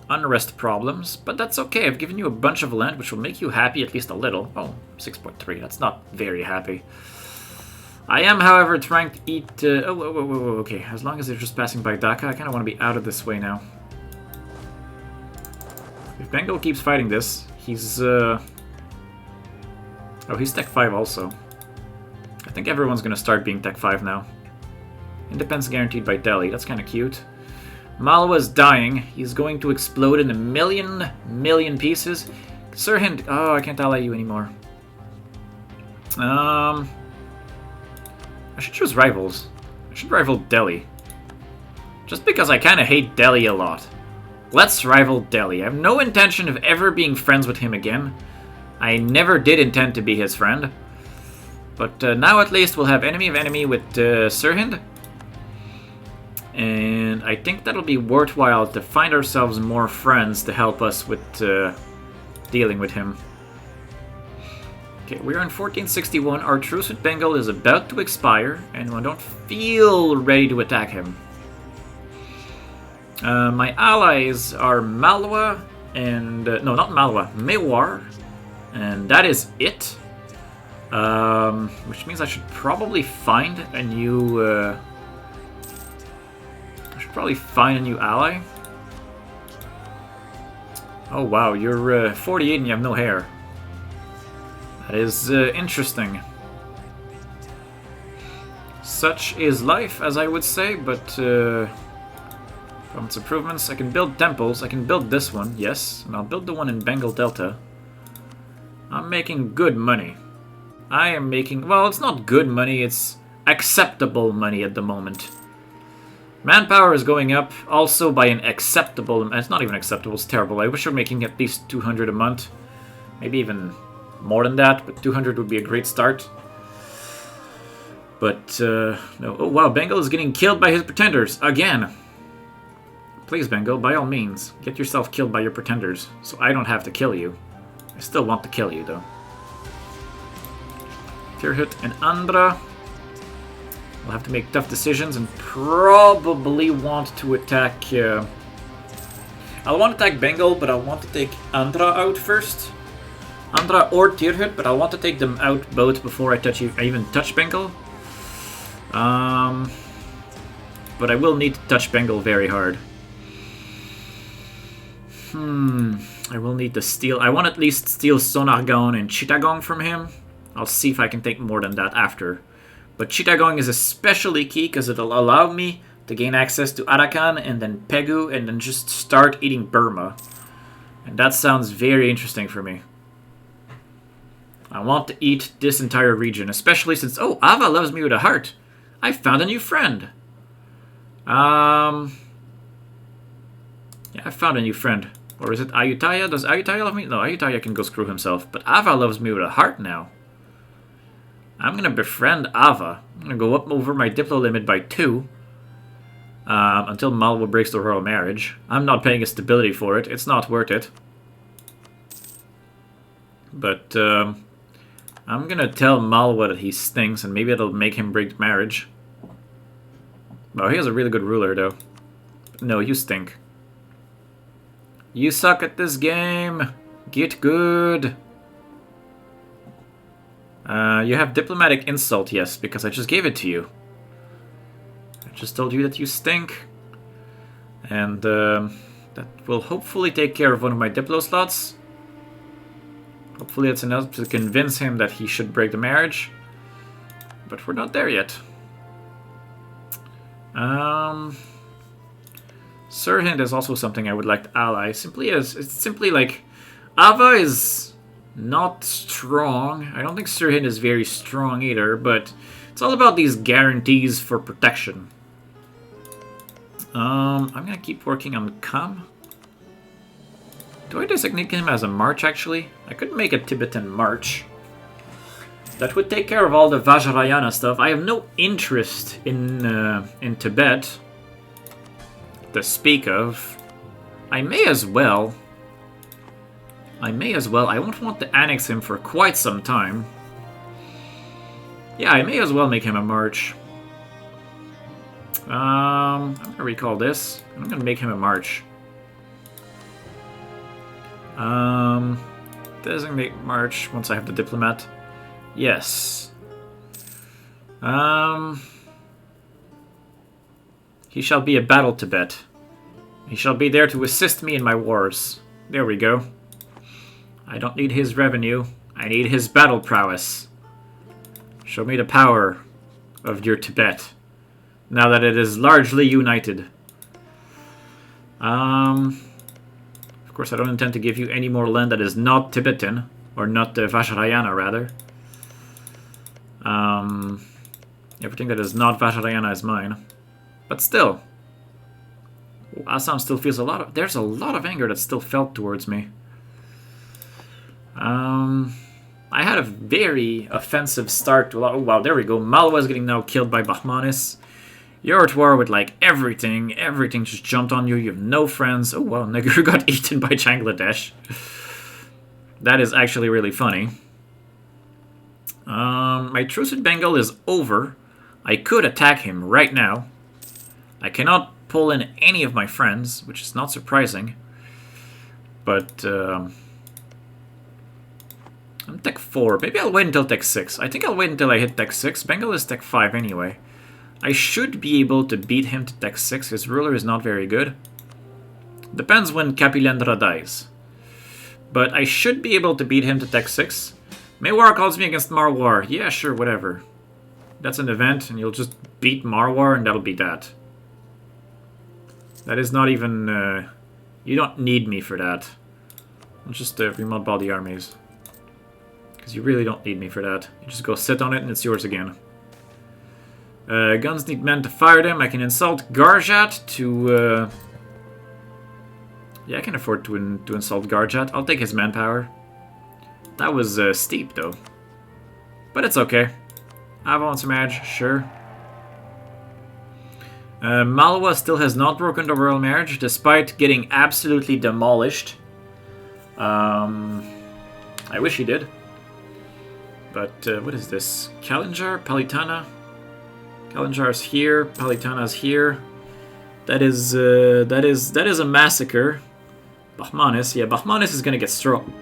A: unrest problems, but that's okay. I've given you a bunch of land, which will make you happy at least a little. Oh, 6.3. That's not very happy. I am, however, trying to eat... okay. As long as they're just passing by Dhaka, I kind of want to be out of this way now. If Bengal keeps fighting this, he's... Oh, he's Tech 5 also. I think everyone's going to start being Tech 5 now. Independence guaranteed by Delhi. That's kind of cute. Malwa's dying. He's going to explode in a million pieces. Sirhind... Oh, I can't ally you anymore. I should choose rivals. I should rival Delhi. Just because I kind of hate Delhi a lot. Let's rival Delhi. I have no intention of ever being friends with him again. I never did intend to be his friend. But now at least we'll have enemy of enemy with Sirhind. And I think that'll be worthwhile to find ourselves more friends to help us with dealing with him. Okay, we're in 1461. Our truce with Bengal is about to expire, and I don't feel ready to attack him. My allies are Malwa and... no, not Malwa. Mewar. And that is it. Which means I should probably find a new... I should probably find a new ally. Oh wow, you're 48 and you have no hair. That is interesting. Such is life, as I would say, but from its improvements, I can build temples. I can build this one, yes, and I'll build the one in Bengal Delta. I'm making good money. I am making, well, it's not good money, it's acceptable money at the moment. Manpower is going up also by an acceptable, it's not even acceptable, it's terrible. I wish we were making at least 200 a month. Maybe even more than that, but 200 would be a great start. But, no. Oh wow, Bengal is getting killed by his pretenders, again. Please, Bengal, by all means, get yourself killed by your pretenders, so I don't have to kill you. I still want to kill you, though. Furloughed and Andhra. We'll have to make tough decisions and probably want to attack... I'll want to attack Bengal, but I'll want to take Andhra out first. Andhra or Tirhut, but I want to take them out both before I even touch Bengal. But I will need to touch Bengal very hard. I will need to steal... I want to at least steal Sonargaon and Chittagong from him. I'll see if I can take more than that after. But Chittagong is especially key because it'll allow me to gain access to Arakan and then Pegu and then just start eating Burma. And that sounds very interesting for me. I want to eat this entire region, especially since... Oh, Ava loves me with a heart. I found a new friend. Yeah, I found a new friend. Or is it Ayutthaya? Does Ayutthaya love me? No, Ayutthaya can go screw himself. But Ava loves me with a heart now. I'm going to befriend Ava. I'm going to go up over my Diplo limit by 2. Until Malwa breaks the royal marriage. I'm not paying a stability for it. It's not worth it. But I'm going to tell Malwa that he stinks. And maybe it'll make him break the marriage. Oh, he has a really good ruler, though. No, you stink. You suck at this game. Get good. You have diplomatic insult, yes, because I just gave it to you. I just told you that you stink. And that will hopefully take care of one of my diplo slots. Hopefully that's enough to convince him that he should break the marriage. But we're not there yet. Sirhind is also something I would like to ally. It's simply like... Ava is not strong. I don't think Sirhind is very strong either, but it's all about these guarantees for protection. I'm gonna keep working on Kam. Do I designate him as a march, actually? I could make a Tibetan march. That would take care of all the Vajrayana stuff. I have no interest in Tibet to speak of. I may as well. I won't want to annex him for quite some time. Yeah, I may as well make him a march. I'm going to recall this. I'm going to make him a march. Designate march once I have the diplomat. Yes. He shall be a battle Tibet. He shall be there to assist me in my wars. There we go. I don't need his revenue. I need his battle prowess. Show me the power of your Tibet, now that it is largely united. Of course, I don't intend to give you any more land that is not Tibetan, or not Vajrayana, rather. Everything that is not Vajrayana is mine. But still, Assam still feels a lot of... There's a lot of anger that's still felt towards me. I had a very offensive start to... Oh, wow, there we go. Malwa is getting now killed by Bahmanis. You're at war with, like, everything. Everything just jumped on you. You have no friends. Oh, wow, Negru got eaten by Bangladesh. That is actually really funny. My truce with Bengal is over. I could attack him right now. I cannot pull in any of my friends, which is not surprising. But, I'm Tech 4. Maybe I'll wait until Tech 6. I think I'll wait until I hit Tech 6. Bengal is Tech 5 anyway. I should be able to beat him to Tech 6. His ruler is not very good. Depends when Kapilendra dies. But I should be able to beat him to Tech 6. Mewar calls me against Marwar. Yeah, sure, whatever. That's an event, and you'll just beat Marwar, and that'll be that. That is not even... you don't need me for that. I'll just remodel all the armies. Because you really don't need me for that. You just go sit on it, and it's yours again. Guns need men to fire them. I can insult Garjat to... Yeah, I can afford to insult Garjat. I'll take his manpower. That was steep, though. But it's okay. Avon Samaj, sure. Malwa still has not broken the royal marriage, despite getting absolutely demolished. I wish he did. But what is this? Kalinjar? Palitana? Kalinjar's here. Palitana's here. That is a massacre. Bahmanis. Yeah, Bahmanis is gonna get strong.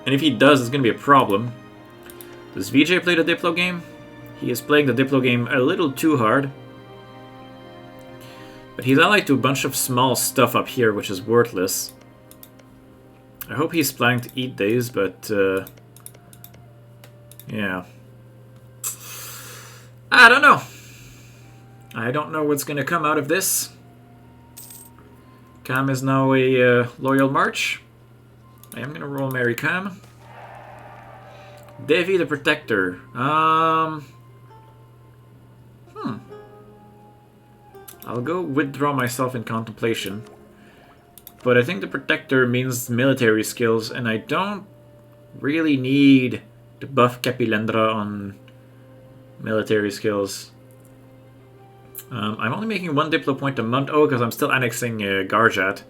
A: And if he does, it's going to be a problem. Does Vijay play the Diplo game? He is playing the Diplo game a little too hard. But he's allied to a bunch of small stuff up here, which is worthless. I hope he's planning to eat these, but... yeah. I don't know. I don't know what's going to come out of this. Kam is now a loyal march. I am going to roll Mary Kam. Devi the Protector. I'll go withdraw myself in contemplation. But I think the Protector means military skills, and I don't really need to buff Kapilendra on military skills. I'm only making one Diplo point a month. Oh, because I'm still annexing Garjat.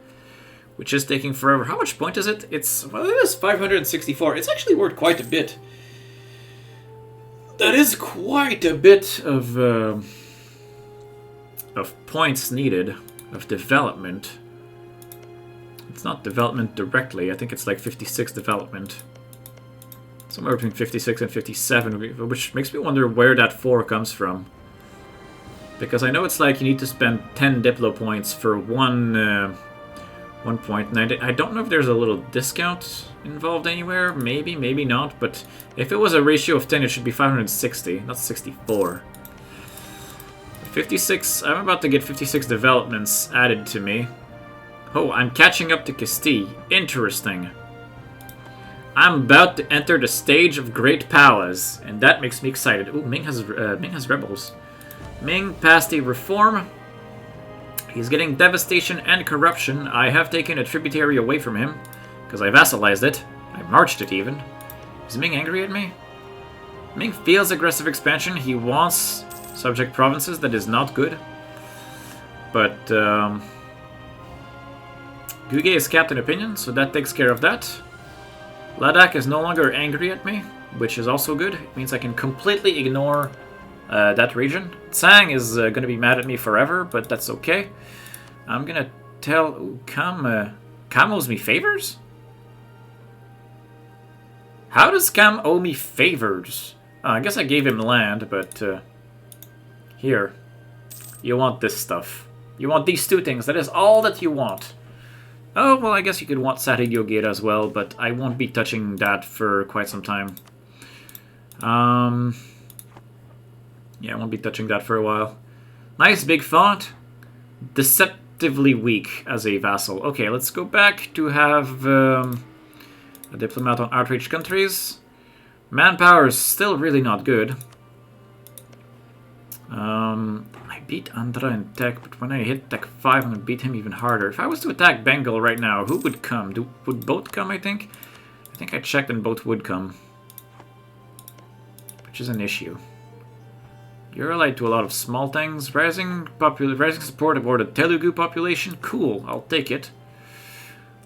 A: Which is taking forever. How much point is it? It's, well, it is 564. It's actually worth quite a bit. That is quite a bit of points needed, of development. It's not development directly. I think it's like 56 development. Somewhere between 56 and 57, which makes me wonder where that 4 comes from. Because I know it's like you need to spend 10 Diplo points for one point, and I don't know if there's a little discount involved anywhere. Maybe, maybe not, but if it was a ratio of 10, it should be 560, not 64. 56, I'm about to get 56 developments added to me. Oh, I'm catching up to Castile. Interesting. I'm about to enter the stage of great powers, and that makes me excited. Ooh, Ming has rebels. Ming passed a reform. He's getting devastation and corruption. I have taken a tributary away from him, because I vassalized it. I marched it, even. Is Ming angry at me? Ming feels aggressive expansion. He wants subject provinces. That is not good. But, Guge is capped in opinion, so that takes care of that. Ladakh is no longer angry at me, which is also good. It means I can completely ignore that region. Tsang is going to be mad at me forever, but that's okay. I'm going to tell... Ooh, Kam owes me favors? How does Kam owe me favors? I guess I gave him land, but... here. You want this stuff. You want these two things. That is all that you want. Oh, well, I guess you could want Sati Yogeda as well, but I won't be touching that for quite some time. Yeah, I won't be touching that for a while. Nice big font. Deceptively weak as a vassal. Okay, let's go back to have a diplomat on outraged countries. Manpower is still really not good. My beat Andhra in tech, but when I hit tech 5, I'm gonna beat him even harder. If I was to attack Bengal right now, who would come? Would both come, I think? I think I checked and both would come. Which is an issue. You're allied to a lot of small things. Rising support aboard the Telugu population? Cool, I'll take it.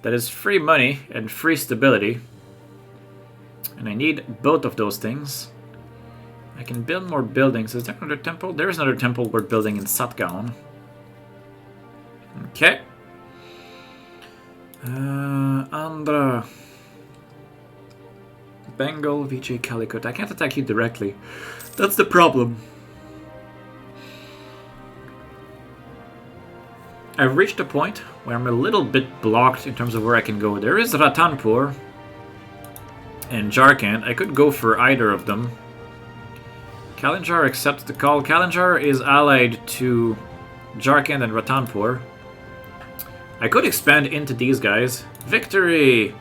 A: That is free money and free stability. And I need both of those things. I can build more buildings. Is there another temple? There is another temple we're building in Satgaon. Okay. Andhra. Bengal, Vijay Calicut. I can't attack you directly. That's the problem. I've reached a point where I'm a little bit blocked in terms of where I can go. There is Ratanpur and Jharkhand. I could go for either of them. Kalinjar accepts the call. Kalinjar is allied to Jharkhand and Ratanpur. I could expand into these guys. Victory!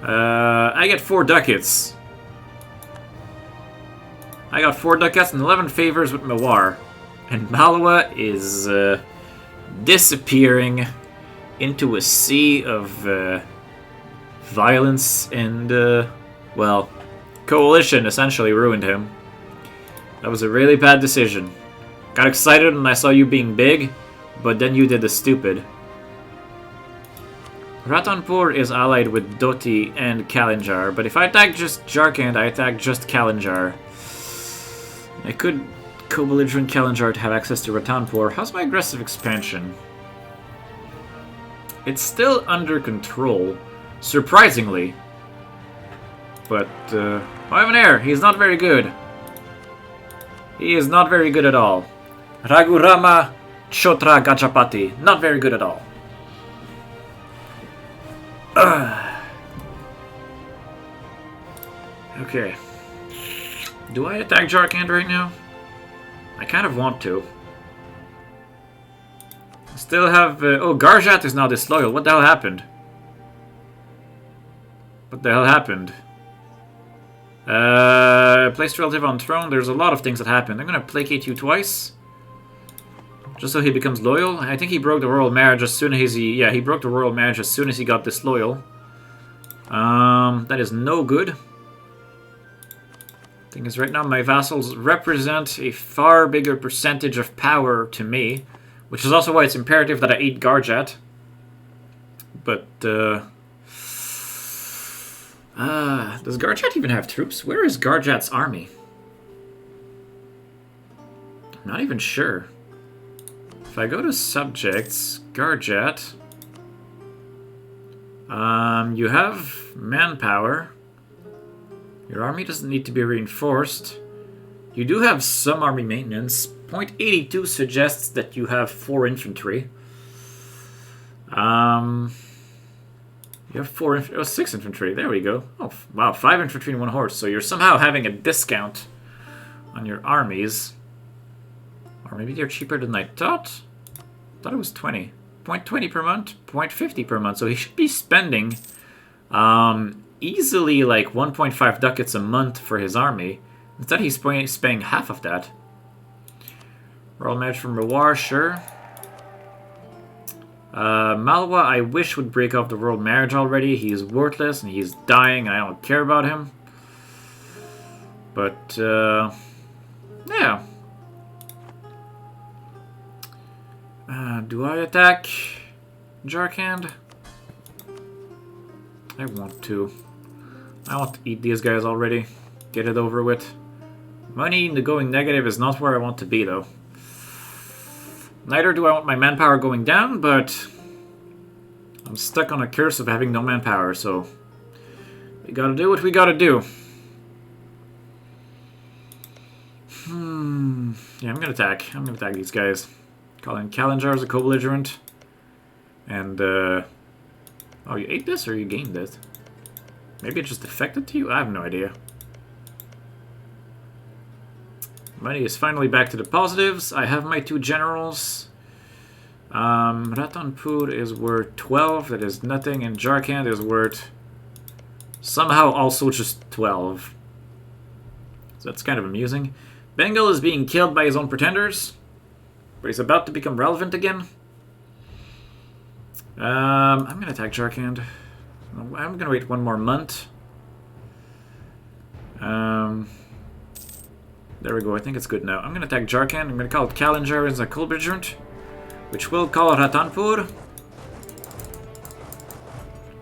A: I get 4 ducats. I got 4 ducats and 11 favors with Mewar. And Malwa is disappearing into a sea of violence and, well, coalition essentially ruined him. That was a really bad decision. Got excited when I saw you being big, but then you did the stupid. Ratanpur is allied with Doti and Kalinjar, but if I attack just Jharkhand, I attack just Kalinjar. I could co-belligerent Kalinjar to have access to Ratanpur. How's my aggressive expansion? It's still under control, surprisingly. But, Ivan he's not very good. He is not very good at all. Raghurama Chotra Gajapati, not very good at all. Okay. Do I attack Jharkhand right now? I kind of want to. Still have... oh, Garjat is now disloyal. What the hell happened? What the hell happened? Placed relative on throne. There's a lot of things that happened. I'm gonna placate you twice. Just so he becomes loyal. I think he broke the royal marriage as soon as he... yeah, he broke the royal marriage as soon as he got disloyal. That is no good. Thing is, right now my vassals represent a far bigger percentage of power to me. Which is also why it's imperative that I eat Garjat. But, does Garjat even have troops? Where is Garjat's army? I'm not even sure. If I go to subjects, Garjat, you have manpower. Your army doesn't need to be reinforced. You do have some army maintenance. Point 82 suggests that you have 4 infantry. You have 6 infantry. There we go. Oh, wow, 5 infantry and 1 horse. So you're somehow having a discount on your armies. Or maybe they're cheaper than I thought. I thought it was 20. 0.20 per month, 0.50 per month. So he should be spending easily like 1.5 ducats a month for his army. Instead, he's paying half of that. Royal marriage from Mewar, sure. Malwa, I wish would break off the royal marriage already. He is worthless and he's dying. I don't care about him. But, yeah. Do I attack Jharkhand? I want to. I want to eat these guys already. Get it over with. Money going negative is not where I want to be, though. Neither do I want my manpower going down, but I'm stuck on a curse of having no manpower, so we gotta do what we gotta do. Yeah, I'm gonna attack. I'm gonna attack these guys. Calling Kalinjar as a co-belligerent. And, oh, you ate this or you gained this? Maybe it just affected to you? I have no idea. Money is finally back to the positives. I have my 2 generals. Ratanpur is worth 12. That is nothing. And Jharkhand is worth somehow also just 12. So that's kind of amusing. Bengal is being killed by his own pretenders. but he's about to become relevant again. I'm gonna attack Jarkand. I'm gonna wait one more month. There we go, I think it's good now. I'm gonna attack Jarkand. I'm gonna call it Kalinjar as a Kulbejurnt, which will call Ratanpur.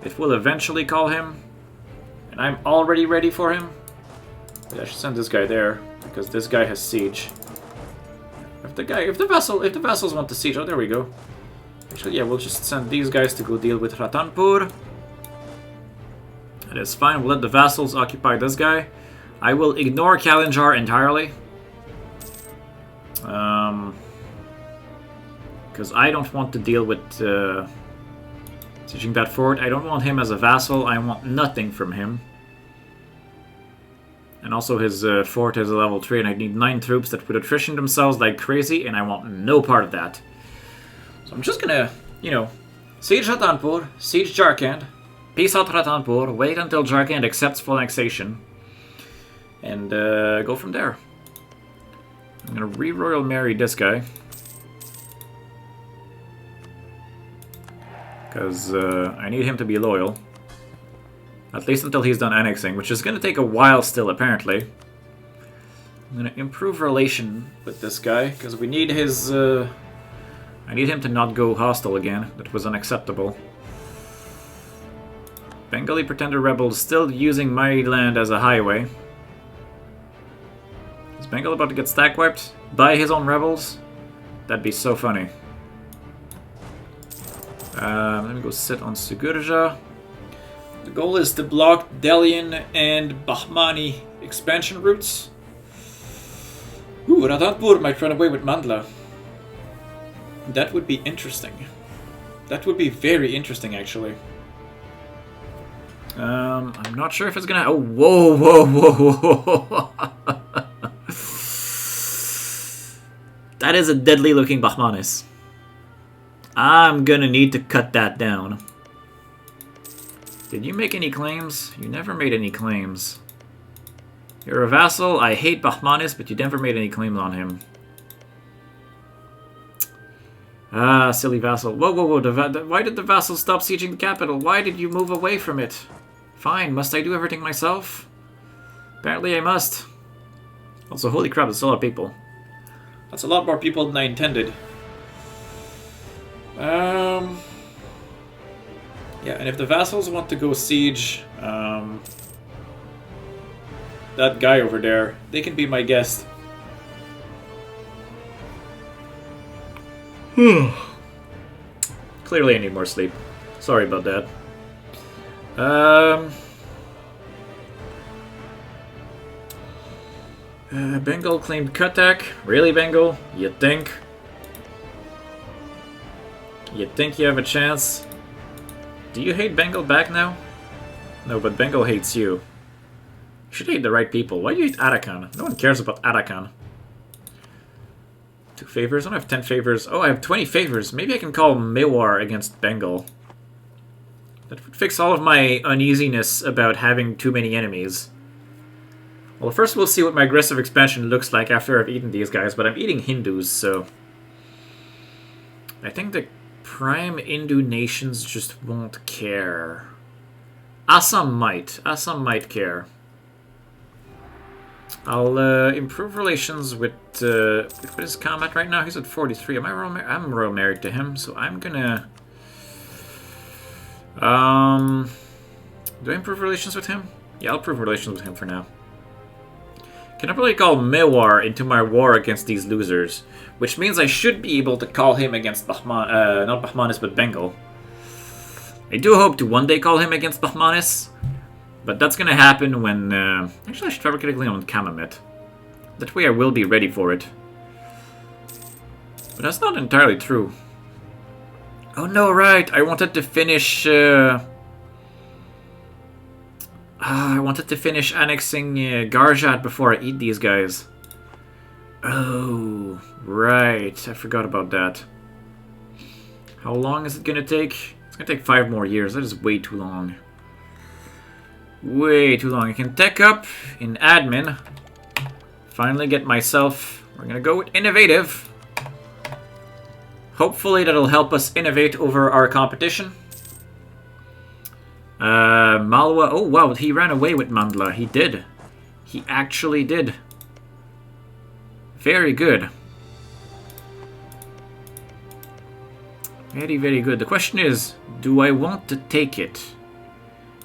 A: It will eventually call him, and I'm already ready for him. But I should send this guy there because this guy has siege. If the vessels want to siege, oh, there we go. Actually, yeah, we'll just send these guys to go deal with Ratanpur. That is fine. We'll let the vassals occupy this guy. I will ignore Kalinjar entirely. Because I don't want to deal with sieging that fort. I don't want him as a vassal. I want nothing from him. And also his fort is a level 3, and I need 9 troops that would attrition themselves like crazy, and I want no part of that. So I'm just gonna, you know, siege Ratanpur, siege Jarkand, peace out Ratanpur, wait until Jarkand accepts full annexation, and go from there. I'm gonna re-royal marry this guy. Because I need him to be loyal. At least until he's done annexing, which is going to take a while still, apparently. I'm going to improve relation with this guy, because we need his... I need him to not go hostile again. That was unacceptable. Bengali Pretender Rebels still using my land as a highway. Is Bengal about to get stack wiped by his own rebels? That'd be so funny. Let me go sit on Sigurja. The goal is to block Delian and Bahmani expansion routes. Ooh, Ratanpur might run away with Mandla. That would be interesting. That would be very interesting, actually. I'm not sure if it's gonna... Oh, whoa, whoa, whoa, whoa. That is a deadly looking Bahmanis. I'm gonna need to cut that down. Did you make any claims? You never made any claims. You're a vassal. I hate Bahmanis, but you never made any claims on him. Ah, silly vassal. Whoa, whoa, whoa. Why did the vassal stop sieging the capital? Why did you move away from it? Fine, must I do everything myself? Apparently I must. Also, holy crap, that's a lot of people. That's a lot more people than I intended. Yeah, and if the vassals want to go siege that guy over there, they can be my guest. Clearly I need more sleep. Sorry about that. Bengal claimed Katak. Really, Bengal? You think? You think you have a chance? Do you hate Bengal back now? No, but Bengal hates you. You should hate the right people. Why do you hate Arakan? No one cares about Arakan. 2 favors? I don't have 10 favors. Oh, I have 20 favors. Maybe I can call Mewar against Bengal. That would fix all of my uneasiness about having too many enemies. Well, first we'll see what my aggressive expansion looks like after I've eaten these guys, but I'm eating Hindus, so... I think the prime Hindu nations just won't care. Assam might. Assam might care. I'll improve relations with what is combat right now? He's at 43. Am I royal married? I'm royal married to him, so I'm gonna... do I improve relations with him? Yeah, I'll improve relations with him for now. Can I probably call Mewar into my war against these losers? Which means I should be able to call him against Bahman, not Bahmanis, but Bengal. I do hope to one day call him against Bahmanis, but that's gonna happen when, actually I should fabricate a claim on Kamamet. That way I will be ready for it. But that's not entirely true. Oh no, right, I wanted to finish, I wanted to finish annexing Garjat before I eat these guys. Oh, right. I forgot about that. How long is it going to take? It's going to take 5 more years. That is way too long. Way too long. I can tech up in admin. Finally get myself... We're going to go with innovative. Hopefully that'll help us innovate over our competition. Malwa, oh wow, he ran away with Mandla. He did. He actually did. Very good. Very, very good. The question is, do I want to take it?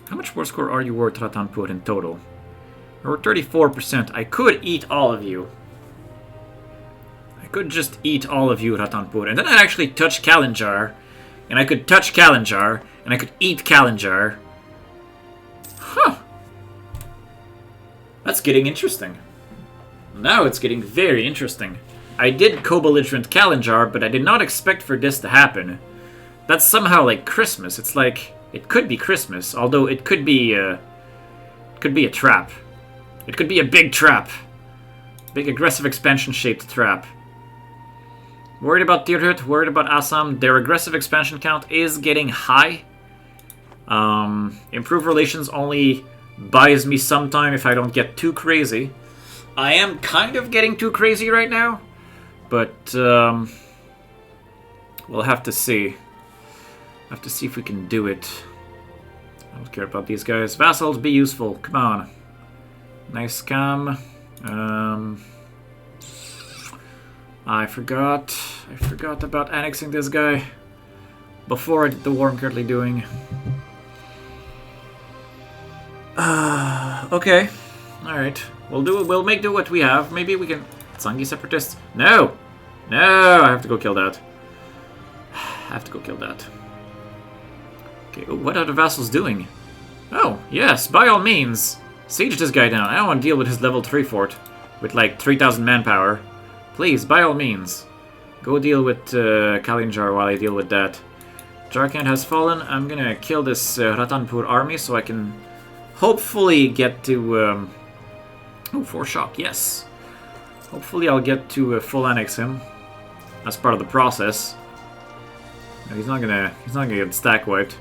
A: How much war score are you worth, Ratanpur, in total? You're 34%. I could eat all of you. I could just eat all of you, Ratanpur. And then I'd actually touch Kalinjar. And I could touch Kalinjar. And I could eat Kalinjar. Huh. That's getting interesting. Now it's getting very interesting. I did co-belligerent Kalinjar, but I did not expect for this to happen. That's somehow like Christmas. It's like, it could be Christmas, although it could be a trap. It could be a big trap. Big aggressive expansion-shaped trap. Worried about Tirhut, worried about Assam. Their aggressive expansion count is getting high. Improved relations only buys me some time if I don't get too crazy. I am kind of getting too crazy right now, but we'll have to see. Have to see if we can do it. I don't care about these guys. Vassals, be useful. Come on. Nice scam. I forgot about annexing this guy before I did the war I'm currently doing. Okay. Alright. We'll make do what we have. Maybe we can... Tsangi separatists? No! No! I have to go kill that. I have to go kill that. Okay, oh, what are the vassals doing? Oh, yes, by all means. Siege this guy down. I don't want to deal with his level 3 fort with like 3,000 manpower. Please, by all means. Go deal with Kalinjar while I deal with that. Jharkhand has fallen. I'm gonna kill this Ratanpur army so I can hopefully get to... Oh, 4 shock, yes. Hopefully I'll get to full annex him. That's part of the process. No, he's not gonna get stack wiped.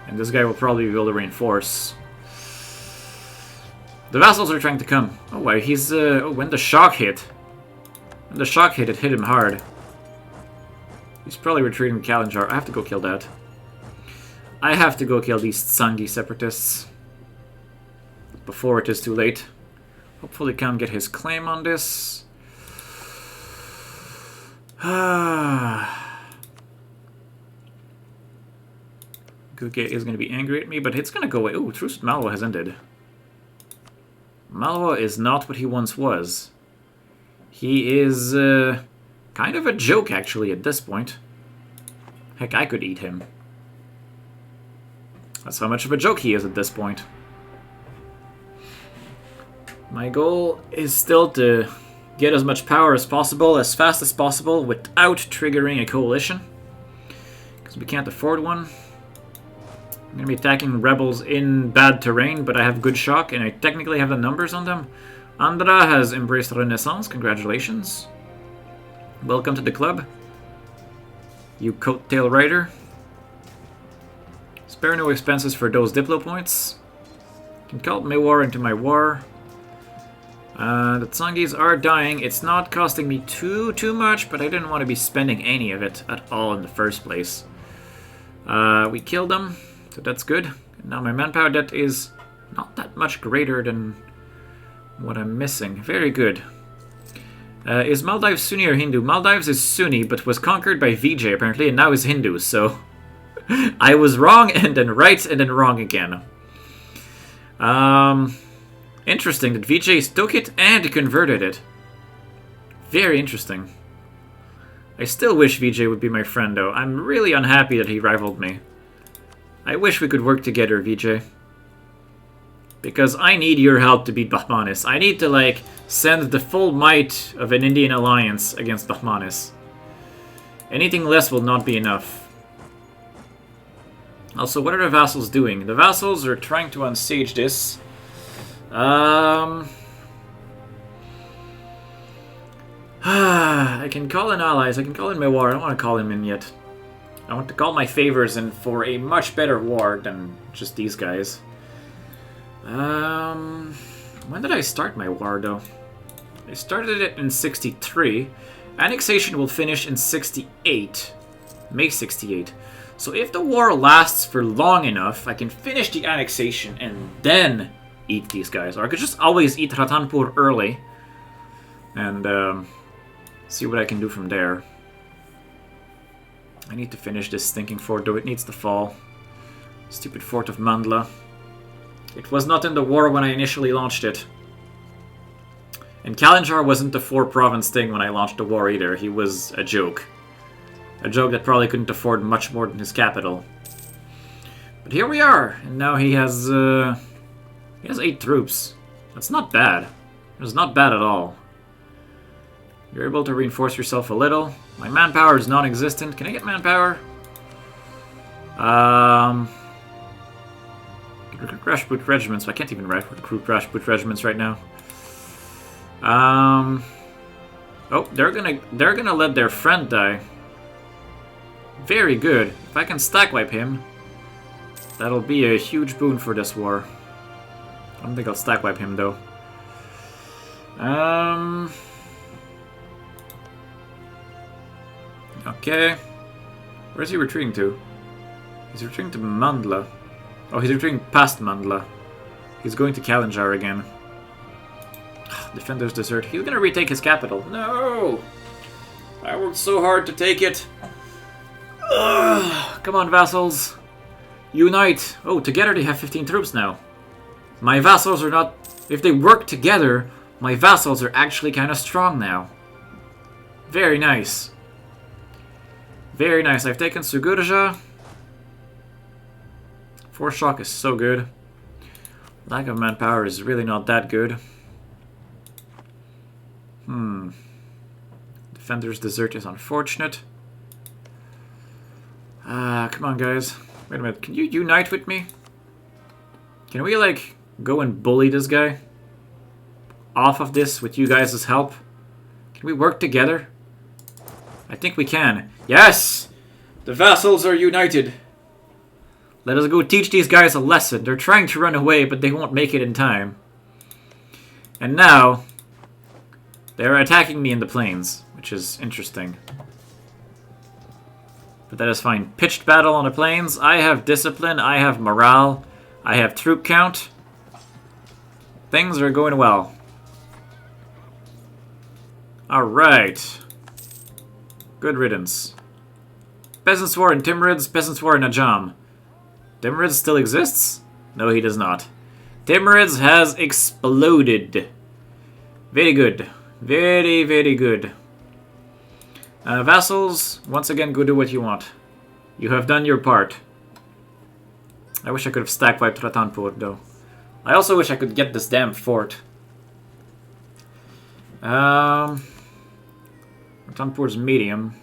A: And this guy will probably be able to reinforce. The vassals are trying to come. Oh, why? He's, when the shock hit. When the shock hit, it hit him hard. He's probably retreating to Kalinjar. I have to go kill that. I have to go kill these Tsangi separatists. Before it is too late. Hopefully Khan get his claim on this. Guge is going to be angry at me, but it's going to go away. Ooh, truce with Malwa has ended. Malwa is not what he once was. He is kind of a joke, actually, at this point. Heck, I could eat him. That's how much of a joke he is at this point. My goal is still to get as much power as possible, as fast as possible, without triggering a coalition. Because we can't afford one. I'm going to be attacking rebels in bad terrain, but I have good shock, and I technically have the numbers on them. Andhra has embraced Renaissance. Congratulations. Welcome to the club, you coattail rider. Spare no expenses for those Diplo points. Can call Mewar into my war. The Tsangis are dying. It's not costing me too much, but I didn't want to be spending any of it at all in the first place. We killed them, so that's good. Now my manpower debt is not that much greater than what I'm missing. Very good. Is Maldives Sunni or Hindu? Maldives is Sunni, but was conquered by Vijay apparently, and now is Hindu, so... I was wrong, and then right, and then wrong again. Interesting that Vijay took it and converted it. Very interesting. I still wish Vijay would be my friend, though. I'm really unhappy that he rivaled me. I wish we could work together, Vijay. Because I need your help to beat Bahmanis. I need to, like, send the full might of an Indian alliance against Bahmanis. Anything less will not be enough. Also, what are the vassals doing? The vassals are trying to unsiege this. I can call in allies. I can call in Mewar. I don't want to call him in yet. I want to call my favors in for a much better war than just these guys. When did I start my war, though? I started it in 63, Annexation will finish in 68. May 68. So if the war lasts for long enough, I can finish the annexation and then eat these guys. Or I could just always eat Ratanpur early. And see what I can do from there. I need to finish this stinking fort, though it needs to fall. Stupid fort of Mandla. It was not in the war when I initially launched it. And Kalinjar wasn't the 4-province thing when I launched the war either. He was a joke. A joke that probably couldn't afford much more than his capital. But here we are, and now he has 8 troops. That's not bad. It's not bad at all. You're able to reinforce yourself a little. My manpower is non-existent. Can I get manpower? Recruit Rashput regiments. I can't even recruit Rashput regiments right now. Oh, they're gonna let their friend die. Very good. If I can stack wipe him, that'll be a huge boon for this war. I don't think I'll stack wipe him though. Okay. Where's he retreating to? He's retreating to Mandla. Oh, he's retreating past Mandla. He's going to Kalinjar again. Defenders desert. He's gonna retake his capital. No! I worked so hard to take it. Ugh. Come on, vassals. Unite. Oh, together they have 15 troops now. My vassals are not... If they work together, my vassals are actually kind of strong now. Very nice. Very nice. I've taken Sugurja. Force shock is so good. Lack of manpower is really not that good. Defender's desert is unfortunate. Come on, guys. Wait a minute. Can you unite with me? Can we, like, go and bully this guy? Off of this with you guys' help? Can we work together? I think we can. Yes! The vassals are united. Let us go teach these guys a lesson. They're trying to run away, but they won't make it in time. And now, they're attacking me in the plains, which is interesting. But that is fine. Pitched battle on the plains. I have discipline. I have morale. I have troop count. Things are going well. Alright. Good riddance. Peasants' War in Timurids, Peasants' War in Ajam. Timurids still exists? No, he does not. Timurids has exploded. Very good. Very, very good. Vassals, once again, go do what you want. You have done your part. I wish I could have stack wiped Ratanpur, though. I also wish I could get this damn fort. Ratanpur's medium.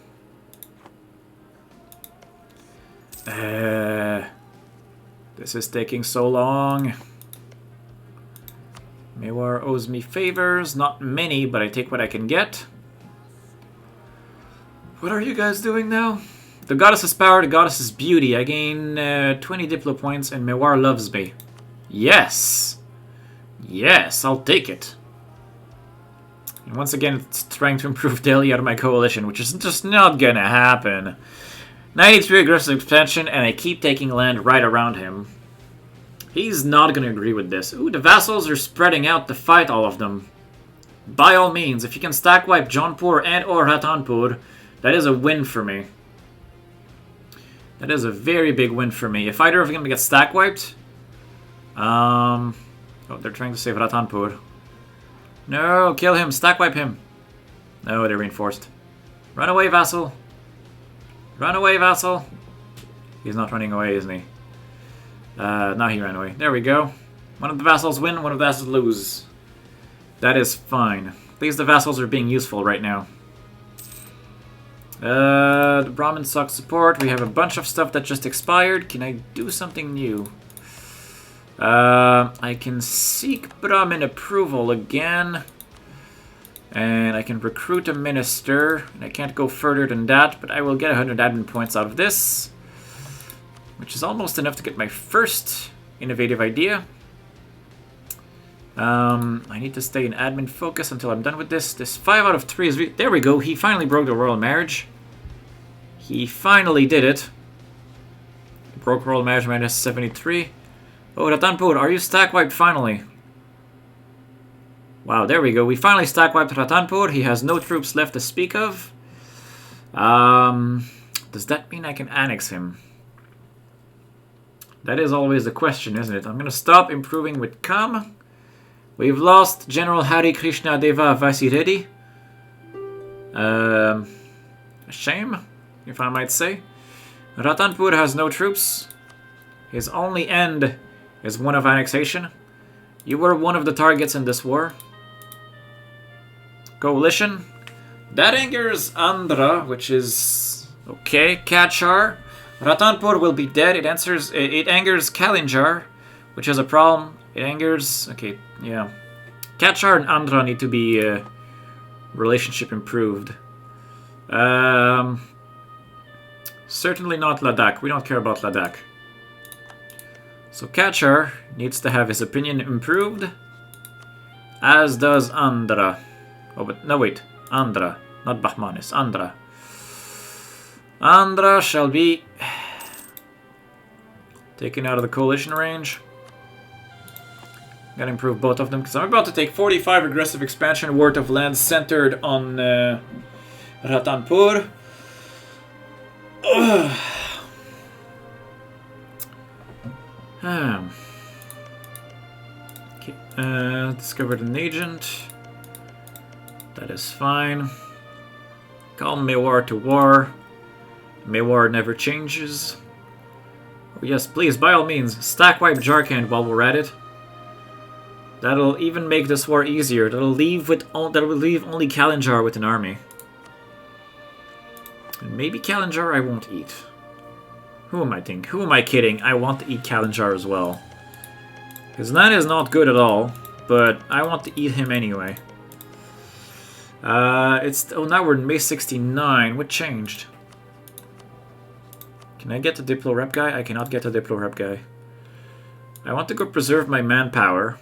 A: This is taking so long. Mewar owes me favors. Not many, but I take what I can get. What are you guys doing now? The goddess's power, the goddess's beauty. I gain 20 Diplo points and Mewar loves me. Yes! Yes, I'll take it. And once again, it's trying to improve Delhi out of my coalition, which is just not gonna happen. 93 aggressive expansion, and I keep taking land right around him. He's not gonna agree with this. Ooh, the vassals are spreading out to fight all of them. By all means, if you can stack wipe Jaunpur and or Ratanpur, that is a win for me. That is a very big win for me. If either of them get stack wiped... Oh, they're trying to save Ratanpur. No, kill him, stack wipe him. No, they're reinforced. Run away, vassal. Run away, vassal. He's not running away, isn't he? Now he ran away. There we go. One of the vassals win, one of the vassals lose. That is fine. At least the vassals are being useful right now. The Brahmin sucks support. We have a bunch of stuff that just expired. Can I do something new? I can seek Brahmin approval again. And I can recruit a minister. And I can't go further than that, but I will get 100 admin points out of this. Which is almost enough to get my first innovative idea. I need to stay in admin focus until I'm done with this. This 5 out of 3 is... There we go. He finally broke the royal marriage. He finally did it. He broke royal marriage minus 73. Oh, Ratanpur, are you stack wiped finally? Wow, there we go. We finally stack wiped Ratanpur. He has no troops left to speak of. Does that mean I can annex him? That is always the question, isn't it? I'm going to stop improving with Kam. We've lost General Hari Krishna Deva Vasireddy. A shame, if I might say. Ratanpur has no troops. His only end is one of annexation. You were one of the targets in this war. Coalition. That angers Andhra, which is okay. Kachar. Ratanpur will be dead. It angers Kalinjar, which has a problem. It angers... Okay, yeah. Kachar and Andhra need to be relationship improved. Certainly not Ladakh. We don't care about Ladakh. So Kachar needs to have his opinion improved, as does Andhra. Oh, but no, wait. Andhra, not Bahmanis. Andhra. Andhra shall be taken out of the coalition range. Gotta improve both of them, because I'm about to take 45 aggressive expansion worth of land centered on Ratanpur. Okay, discovered an agent. That is fine. Call Mewar to war. Mewar never changes. Oh yes, please, by all means, stack wipe Jharkhand while we're at it. That'll even make this war easier. That'll leave only Kalinjar with an army. And maybe Kalinjar I won't eat. Who am I kidding? I want to eat Kalinjar as well. Because that is not good at all, but I want to eat him anyway. Now we're in May 69. What changed? Can I get the Diplo Rep guy? I cannot get the Diplo Rep guy. I want to go preserve my manpower.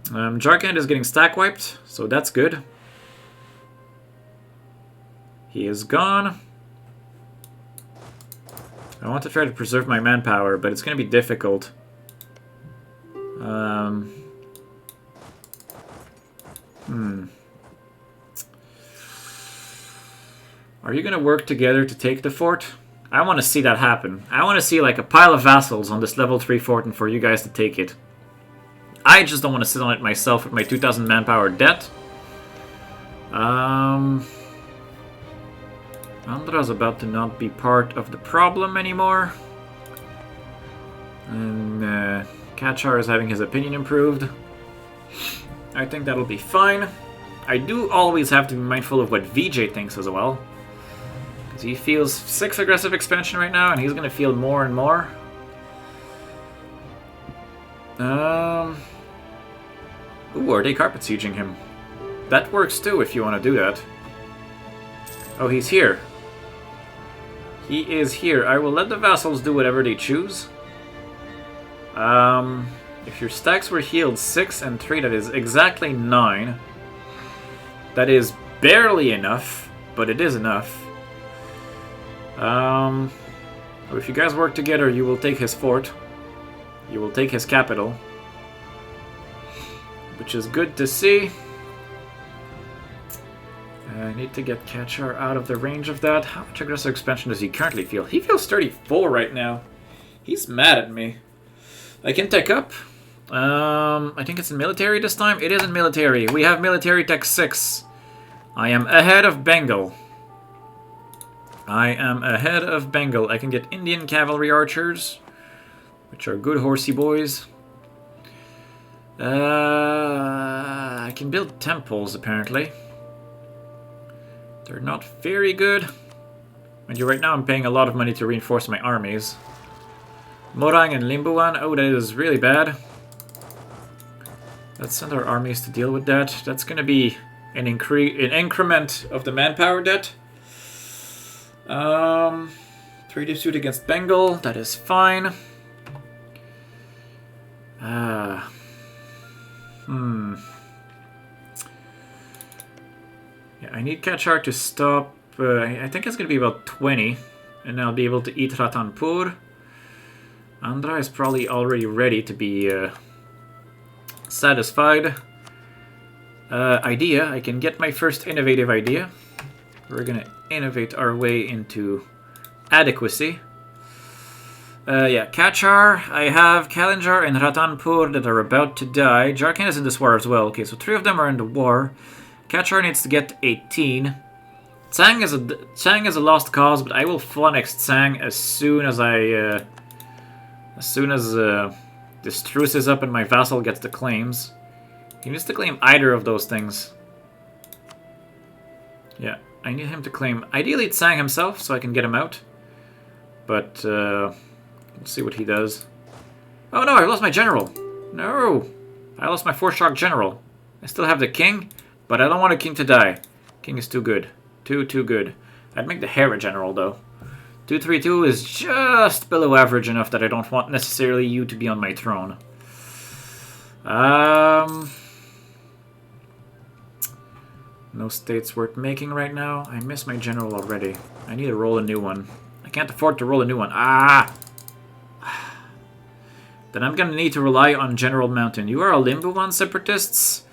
A: Jharkhand is getting stack wiped, so that's good. He is gone. I want to try to preserve my manpower, but it's going to be difficult. Are you going to work together to take the fort? I want to see that happen. I want to see like a pile of vassals on this level 3 fort and for you guys to take it. I just don't want to sit on it myself with my 2,000 manpower debt. Andra's about to not be part of the problem anymore. And Kachar is having his opinion improved. I think that'll be fine. I do always have to be mindful of what VJ thinks as well. Because he feels 6 aggressive expansion right now, and he's going to feel more and more. Ooh, are they carpet sieging him? That works too if you want to do that. Oh, he's here. He is here. I will let the vassals do whatever they choose. If your stacks were healed 6 and 3, that is exactly 9. That is barely enough, but it is enough. If you guys work together, you will take his fort. You will take his capital. Which is good to see. I need to get Kachar out of the range of that. How much aggressive expansion does he currently feel? He feels 34 right now. He's mad at me. I can tech up. I think it's in military this time. It is in military. We have military tech 6. I am ahead of Bengal. I am ahead of Bengal. I can get Indian cavalry archers, which are good horsey boys. I can build temples, apparently. They're not very good. And right now I'm paying a lot of money to reinforce my armies. Morang and Limbuan. Oh, that is really bad. Let's send our armies to deal with that. That's going to be an increment of the manpower debt. 3 dispute against Bengal. That is fine. Yeah, I need Kachar to stop. I think it's going to be about 20. And I'll be able to eat Ratanpur. Andhra is probably already ready to be satisfied. Idea. I can get my first innovative idea. We're going to innovate our way into adequacy. Yeah, Kachar. I have Kalinjar and Ratanpur that are about to die. Jharkhand is in this war as well. Okay, so 3 of them are in the war. Kachar needs to get to 18. Tsang is a lost cause, but I will flummox Tsang as soon as this truce is up and my vassal gets the claims. He needs to claim either of those things. Yeah, I need him to claim ideally Tsang himself so I can get him out. But let's see what he does. Oh no, I lost my general. No, I lost my 4-star general. I still have the king, but I don't want a king to die. King is too good. Too good. I'd make the Hera general, though. 232 is just below average enough that I don't want necessarily you to be on my throne. No states worth making right now. I miss my general already. I need to roll a new one. I can't afford to roll a new one. Ah! Then I'm gonna need to rely on General Mountain. You are a Limbuwan separatists?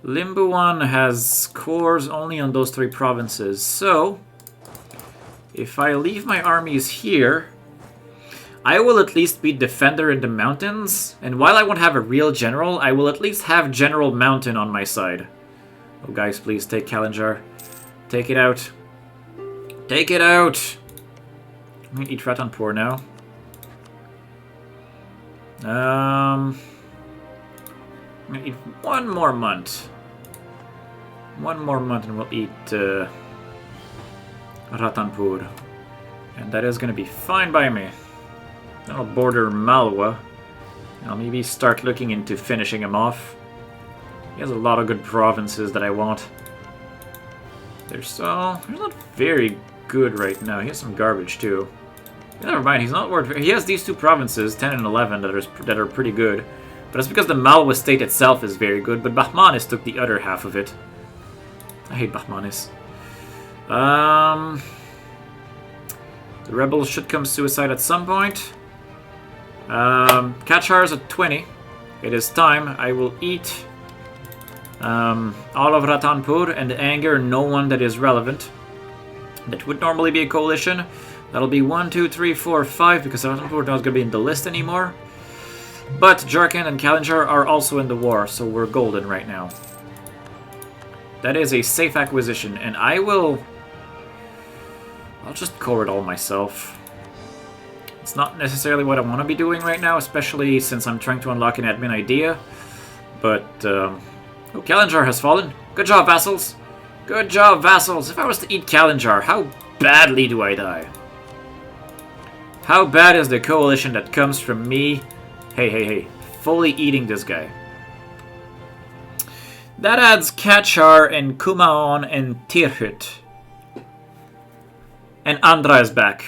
A: Limbuwan has cores only on those 3 provinces, so if I leave my armies here, I will at least be defender in the mountains, and while I won't have a real general, I will at least have General Mountain on my side. Oh guys, please take Kalinjar. Take it out. Take it out! I'm gonna eat Ratanpur now. I'm gonna eat 1 more month. 1 more month and we'll eat Ratanpur. And that is going to be fine by me. Then I'll border Malwa. And I'll maybe start looking into finishing him off. He has a lot of good provinces that I want. He's not very good right now. He has some garbage too. Never mind, he's not worth... He has these 2 provinces, 10 and 11, that are pretty good. But that's because the Malwa state itself is very good, but Bahmanis took the other half of it. I hate Bahmanis. The rebels should come suicide at some point. Kachar is at 20. It is time. I will eat all of Ratanpur and anger no one that is relevant. That would normally be a coalition. That'll be 1, 2, 3, 4, 5 because Ratanpur is not going to be in the list anymore. But Jharkhand and Kalinjar are also in the war, so we're golden right now. That is a safe acquisition, and I'll just core it all myself. It's not necessarily what I want to be doing right now, especially since I'm trying to unlock an admin idea. But, oh, Kalinjar has fallen. Good job, vassals. Good job, vassals. If I was to eat Kalinjar, how badly do I die? How bad is the coalition that comes from me? Hey, fully eating this guy. That adds Kachar and Kumaon and Tirhut. And Andhra is back.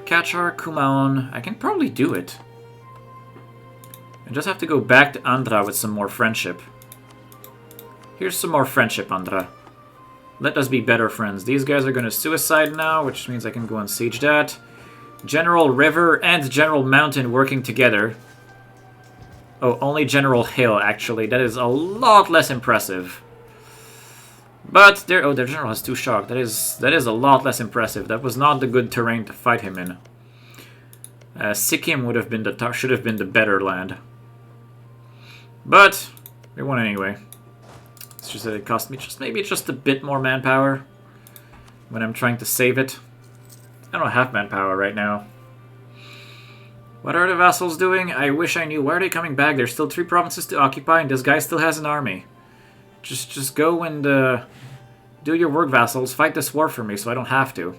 A: Kachar, Kumaon, I can probably do it. I just have to go back to Andhra with some more friendship. Here's some more friendship, Andhra. Let us be better friends. These guys are going to suicide now, which means I can go and siege that. General River and General Mountain working together. Oh, only General Hill, actually. That is a lot less impressive. But their general has 2 shock. That is a lot less impressive. That was not the good terrain to fight him in. Sikkim should have been the better land. But we won anyway. It's just that it cost me maybe just a bit more manpower when I'm trying to save it. I don't have manpower right now. What are the vassals doing? I wish I knew. Why are they coming back? There's still 3 provinces to occupy, and this guy still has an army. Just go and do your work, vassals. Fight this war for me so I don't have to.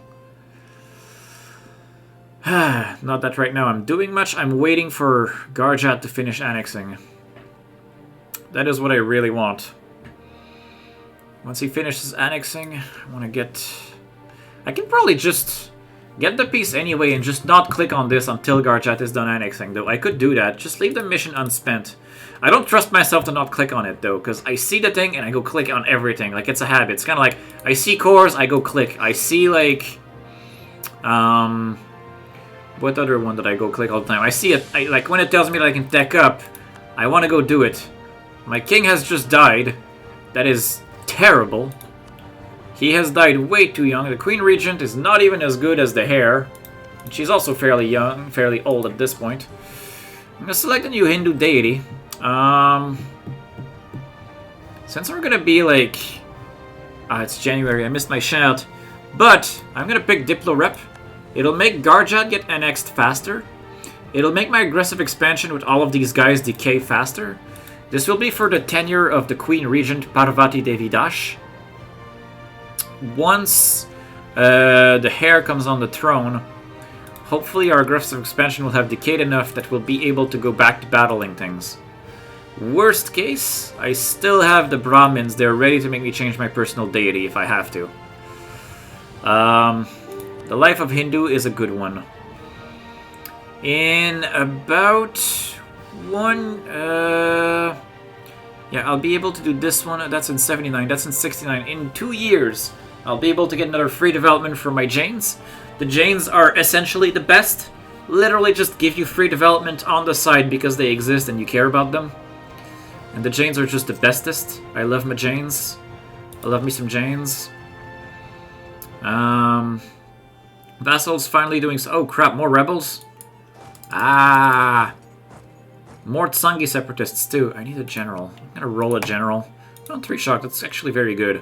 A: Not that right now I'm doing much. I'm waiting for Garjat to finish annexing. That is what I really want. Once he finishes annexing, I want to get... I can probably just Get the peace anyway and just not click on this until Garjat is done annexing, though. I could do that. Just leave the mission unspent. I don't trust myself to not click on it, though, because I see the thing and I go click on everything. Like, it's a habit. It's kind of like, I see cores, I go click. I see, like... What other one did I go click all the time? I see it, like, when it tells me that I can tech up, I want to go do it. My king has just died. That is terrible. He has died way too young. The Queen Regent is not even as good as the heir. She's also fairly young, fairly old at this point. I'm going to select a new Hindu deity. Since we're going to be like... it's January, I missed my shout. But I'm going to pick Diplo Rep. It'll make Garjat get annexed faster. It'll make my aggressive expansion with all of these guys decay faster. This will be for the tenure of the Queen Regent Parvati Devi Dash. Once the heir comes on the throne, hopefully our aggressive expansion will have decayed enough that we'll be able to go back to battling things. Worst case, I still have the Brahmins. They're ready to make me change my personal deity if I have to. The Life of Hindu is a good one. In about yeah, I'll be able to do this one. That's in 79. That's in 69. In 2 years, I'll be able to get another free development for my Jains. The Jains are essentially the best. Literally just give you free development on the side because they exist and you care about them. And the Jains are just the bestest. I love my Jains. I love me some Jains. Vassals finally doing so. Oh crap, more rebels? More Tsangi separatists too. I need a general. I'm gonna roll a general. Oh, 3 shock, that's actually very good.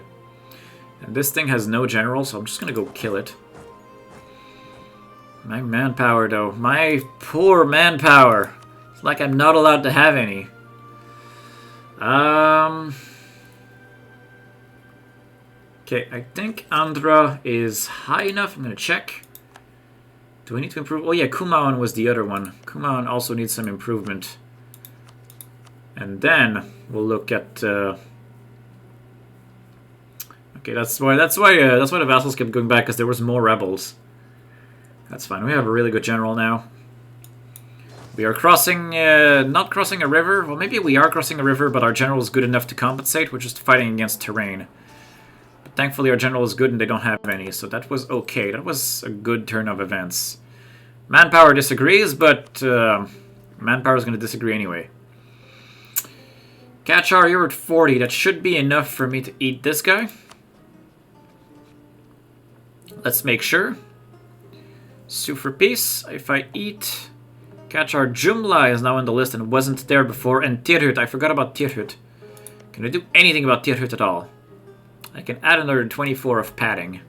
A: And this thing has no general, so I'm just gonna go kill it. My manpower though. My poor manpower. It's like I'm not allowed to have any. Okay, I think Andhra is high enough. I'm gonna check. Do we need to improve? Oh yeah, Kumaon was the other one. Kumaon also needs some improvement. And then we'll look at. Okay, that's why the vassals kept going back, because there was more rebels. That's fine. We have a really good general now. We are crossing, not crossing a river. Well, maybe we are crossing a river, but our general is good enough to compensate. We're just fighting against terrain. But thankfully, our general is good and they don't have any, so that was okay. That was a good turn of events. Manpower disagrees, but manpower is going to disagree anyway. Kachar, you're at 40. That should be enough for me to eat this guy. Let's make sure. Sue for peace. If I eat... Kachar, Jumla is now on the list and wasn't there before. And Tirhut, I forgot about Tirhut. Can I do anything about Tirhut at all? I can add another 24 of padding.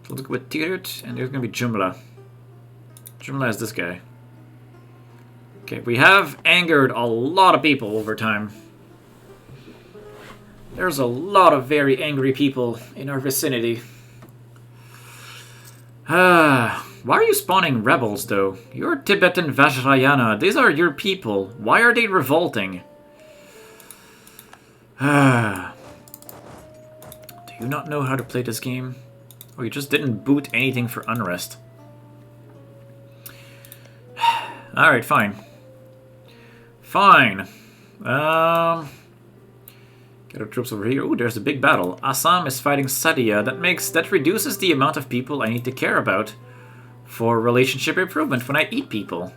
A: So let's go with Tirhut, and there's going to be Jumla. Jumla is this guy. Okay, we have angered a lot of people over time. There's a lot of very angry people in our vicinity. Why are you spawning rebels, though? You're Tibetan Vajrayana. These are your people. Why are they revolting? Do you not know how to play this game? Or you just didn't boot anything for unrest? Alright, fine. Fine. Get our troops over here. Ooh, there's a big battle. Assam is fighting Sadia. That reduces the amount of people I need to care about for relationship improvement when I eat people.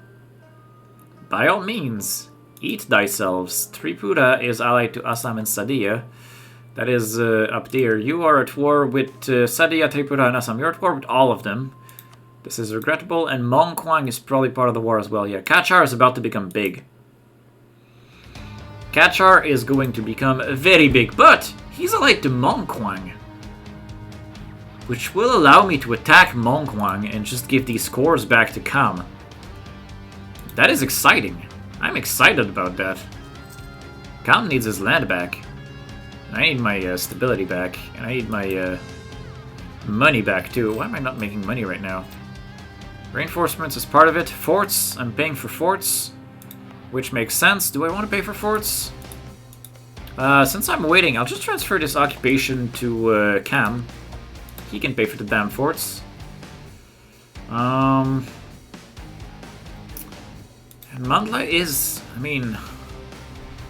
A: By all means, eat thyselves. Tripura is allied to Assam and Sadia. That is up there. You are at war with Sadia, Tripura, and Assam. You're at war with all of them. This is regrettable, and Mongkwang is probably part of the war as well. Yeah, Kachar is about to become big. Kachar is going to become very big, but he's allied to Mongkwang, which will allow me to attack Mongkwang and just give these cores back to Kham. That is exciting. I'm excited about that. Kham needs his land back. I need my stability back, and I need my money back too. Why am I not making money right now? Reinforcements is part of it. Forts, I'm paying for forts, which makes sense. Do I want to pay for forts? Since I'm waiting, I'll just transfer this occupation to Kham. He can pay for the damn forts. And Mandla is, I mean,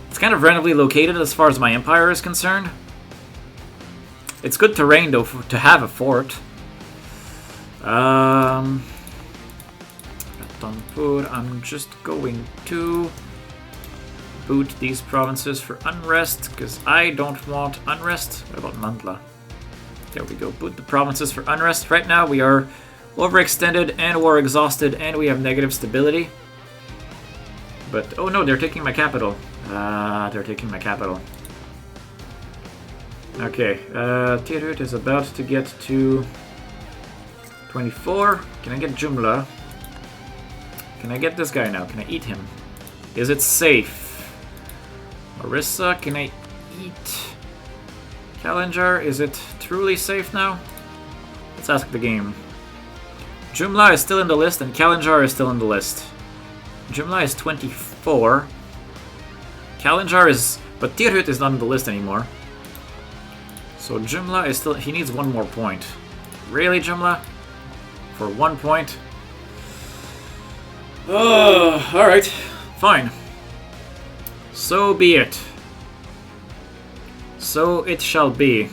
A: it's kind of randomly located as far as my empire is concerned. It's good terrain though to have a fort. I'm just going to boot these provinces for unrest, because I don't want unrest. What about Mandla? There we go. Boot the provinces for unrest. Right now we are overextended and we're exhausted and we have negative stability. But, oh no, they're taking my capital. They're taking my capital. Okay, Tirut is about to get to 24. Can I get Jumla? Can I get this guy now? Can I eat him? Is it safe? Orissa, can I eat? Kalinjar, is it truly safe now? Let's ask the game. Jumla is still in the list and Kalinjar is still in the list. Jumla is 24. Kalinjar is... but Tirhut is not on the list anymore. So Jumla is still... he needs one more point. Really, Jumla? For 1 point? Oh, alright. Fine. So be it. So it shall be.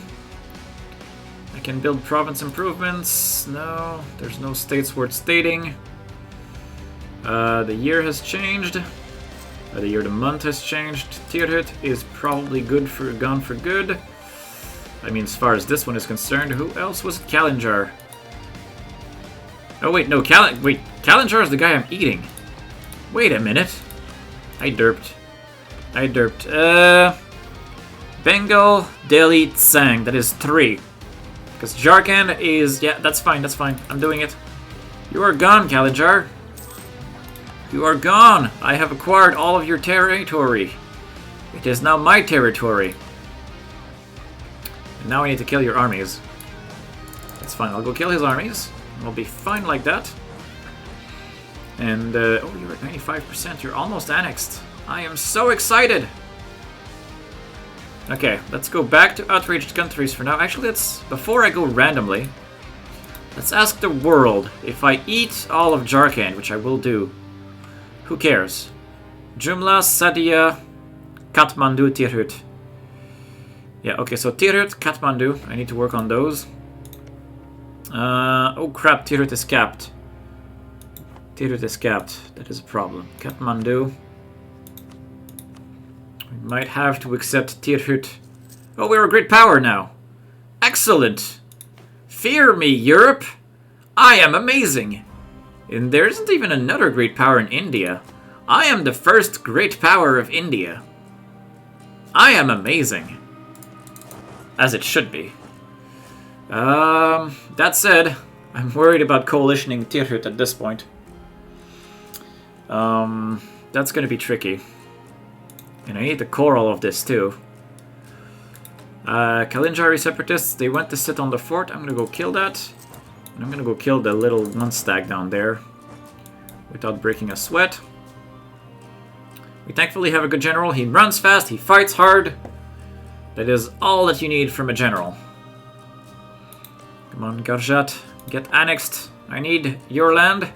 A: I can build province improvements. No, there's no states worth stating. The year has changed. The month has changed. Tirhut is probably gone for good. I mean, as far as this one is concerned, who else was it? Kalinjar. Oh wait, no, Kalinjar is the guy I'm eating. Wait a minute. I derped. Bengal, Delhi, Tsang. That is 3. Because Jharkhand is... yeah, that's fine, I'm doing it. You are gone, Kalinjar. You are gone. I have acquired all of your territory. It is now my territory. And now I need to kill your armies. That's fine, I'll go kill his armies. We'll be fine like that. And, oh, you're at 95%. You're almost annexed. I am so excited! Okay, let's go back to outraged countries for now. Actually, before I go randomly, let's ask the world if I eat all of Jharkhand, which I will do. Who cares? Jumla, Sadia, Kathmandu, Tirhut. Yeah, okay, so Tirhut, Kathmandu. I need to work on those. Oh crap, Tirhut is capped. Tirhut is capped. That is a problem. Kathmandu. We might have to accept Tirhut. Oh, we're a great power now. Excellent. Fear me, Europe. I am amazing. And there isn't even another great power in India. I am the first great power of India. I am amazing. As it should be. That said, I'm worried about coalitioning Tirhut at this point. That's gonna be tricky. And I need to core all of this too. Kalinjari separatists, they went to sit on the fort. I'm gonna go kill that. And I'm gonna go kill the little Munstag down there. Without breaking a sweat. We thankfully have a good general. He runs fast, he fights hard. That is all that you need from a general. Come on, Garjat, get annexed. I need your land.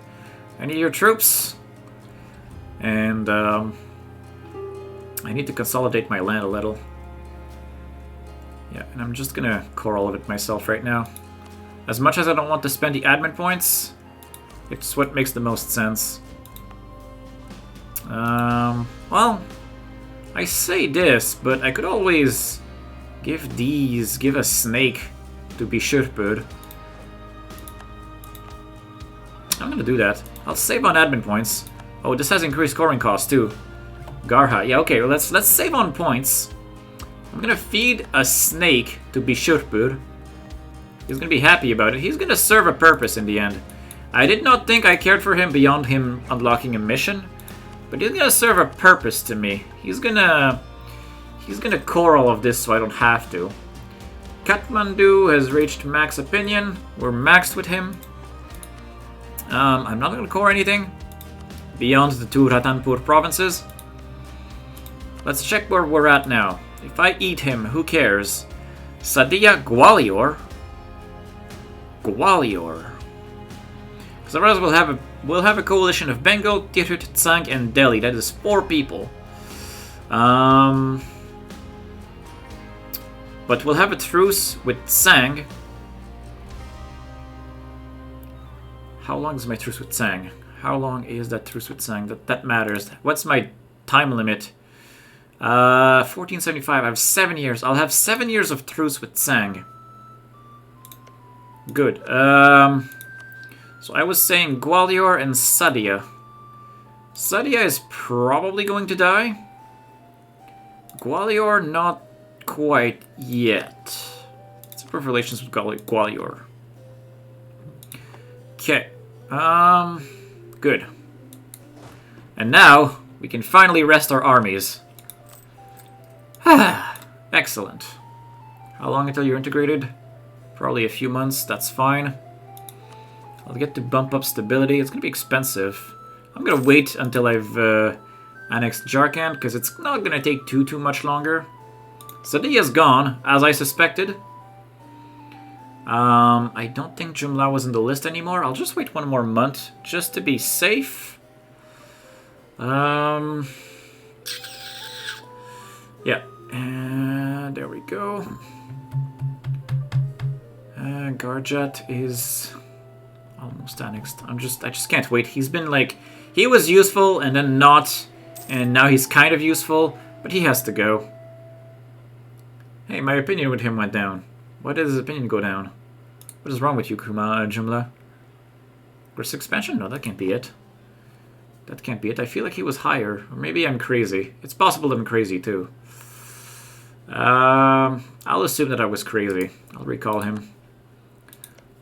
A: I need your troops. And, I need to consolidate my land a little. Yeah, and I'm just gonna core all of it myself right now. As much as I don't want to spend the admin points, it's what makes the most sense. Well, I say this, but I could always give a snake to Bishurpur. I'm gonna do that. I'll save on admin points. Oh, this has increased scoring costs too. Garha. Yeah, okay, well, let's save on points. I'm gonna feed a snake to Bishurpur. He's gonna be happy about it. He's gonna serve a purpose in the end. I did not think I cared for him beyond him unlocking a mission, but he's gonna serve a purpose to me. He's gonna core all of this so I don't have to. Kathmandu has reached max opinion. We're maxed with him. I'm not gonna core anything beyond the 2 Ratanpur provinces. Let's check where we're at now. If I eat him, who cares? Sadia Gwalior. Because otherwise we'll have a coalition of Bengal, Tirhut, Tsang, and Delhi. That is 4 people. But we'll have a truce with Tsang. How long is my truce with Tsang? How long is that truce with Tsang? That matters. What's my time limit? 1475. I have 7 years. I'll have 7 years of truce with Tsang. Good. So I was saying Gwalior and Sadia. Sadia is probably going to die. Gwalior, not quite yet. Let's improve relations with Gwalior. Okay. Good. And now, we can finally rest our armies. Excellent. How long until you're integrated? Probably a few months, that's fine. I'll get to bump up stability. It's going to be expensive. I'm going to wait until I've annexed Jharkhand, because it's not going to take too much longer. Sadia's gone, as I suspected. I don't think Jumla was in the list anymore. I'll just wait 1 more month, just to be safe. Yeah. And there we go. Garjat is almost annexed. I just can't wait. He's been like, he was useful and then not, and now he's kind of useful, but he has to go. Hey, my opinion with him went down. Why did his opinion go down? What is wrong with you, Jumla? Aggressive expansion? No, that can't be it. That can't be it. I feel like he was higher. Or maybe I'm crazy. It's possible that I'm crazy, too. I'll assume that I was crazy. I'll recall him.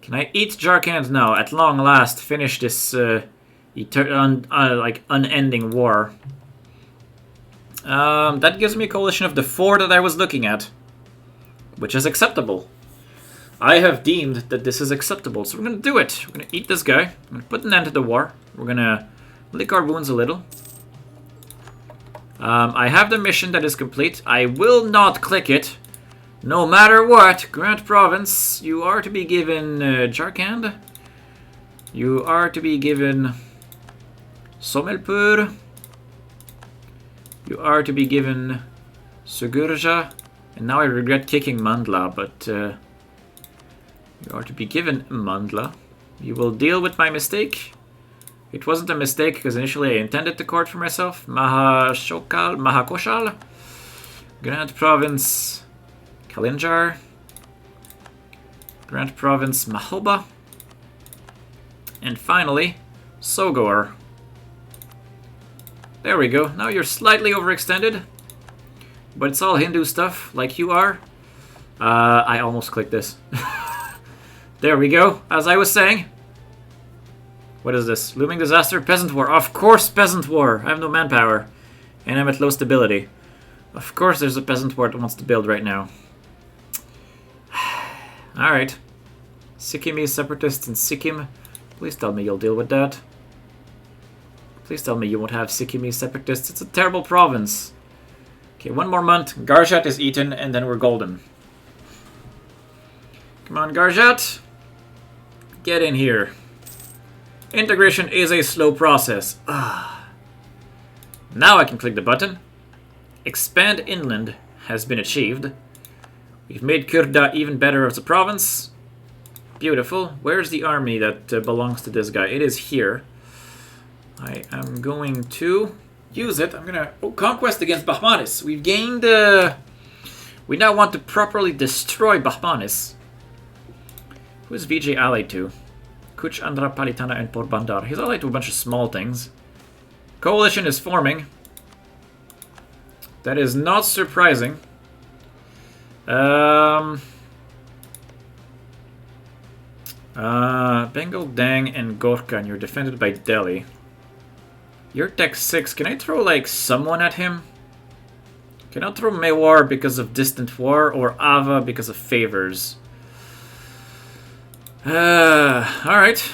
A: Can I eat Jharkhand? No. At long last, finish this like unending war. That gives me a coalition of the 4 that I was looking at, which is acceptable. I have deemed that this is acceptable, so we're going to do it. We're going to eat this guy. We're going to put an end to the war. We're going to lick our wounds a little. I have the mission that is complete. I will not click it. No matter what, Grant Province, you are to be given Jharkhand. You are to be given Somelpur. You are to be given Sugurja. And now I regret kicking Mandla, but you are to be given Mandla. You will deal with my mistake. It wasn't a mistake because initially I intended to court for myself. Mahakoshal. Grand Province Kalinjar. Grand Province Mahoba. And finally, Sogor. There we go. Now you're slightly overextended. But it's all Hindu stuff, like you are. I almost clicked this. There we go. As I was saying. What is this? Looming disaster? Peasant war. Of course, peasant war. I have no manpower. And I'm at low stability. Of course there's a peasant war that wants to build right now. Alright. Sikkimese separatists in Sikkim. Please tell me you'll deal with that. Please tell me you won't have Sikkimese separatists. It's a terrible province. Okay, 1 more month. Garjat is eaten, and then we're golden. Come on, Garjat. Get in here. Integration is a slow process. Now I can click the button. Expand inland has been achieved. We've made Kurda even better as a province. Beautiful. Where's the army that belongs to this guy? It is here. I am going to use it. I'm going to... Oh, conquest against Bahmanis. We've gained... We now want to properly destroy Bahmanis. Who is Vijay allied to? Kuch, Andhra, Palitana, and Porbandar. He's allied to a bunch of small things. Coalition is forming. That is not surprising. Bengal, Dang, and Gorkha, and you're defended by Delhi. You're Tech 6. Can I throw, like, someone at him? Can I throw Mewar because of distant war, or Ava because of favors? Alright.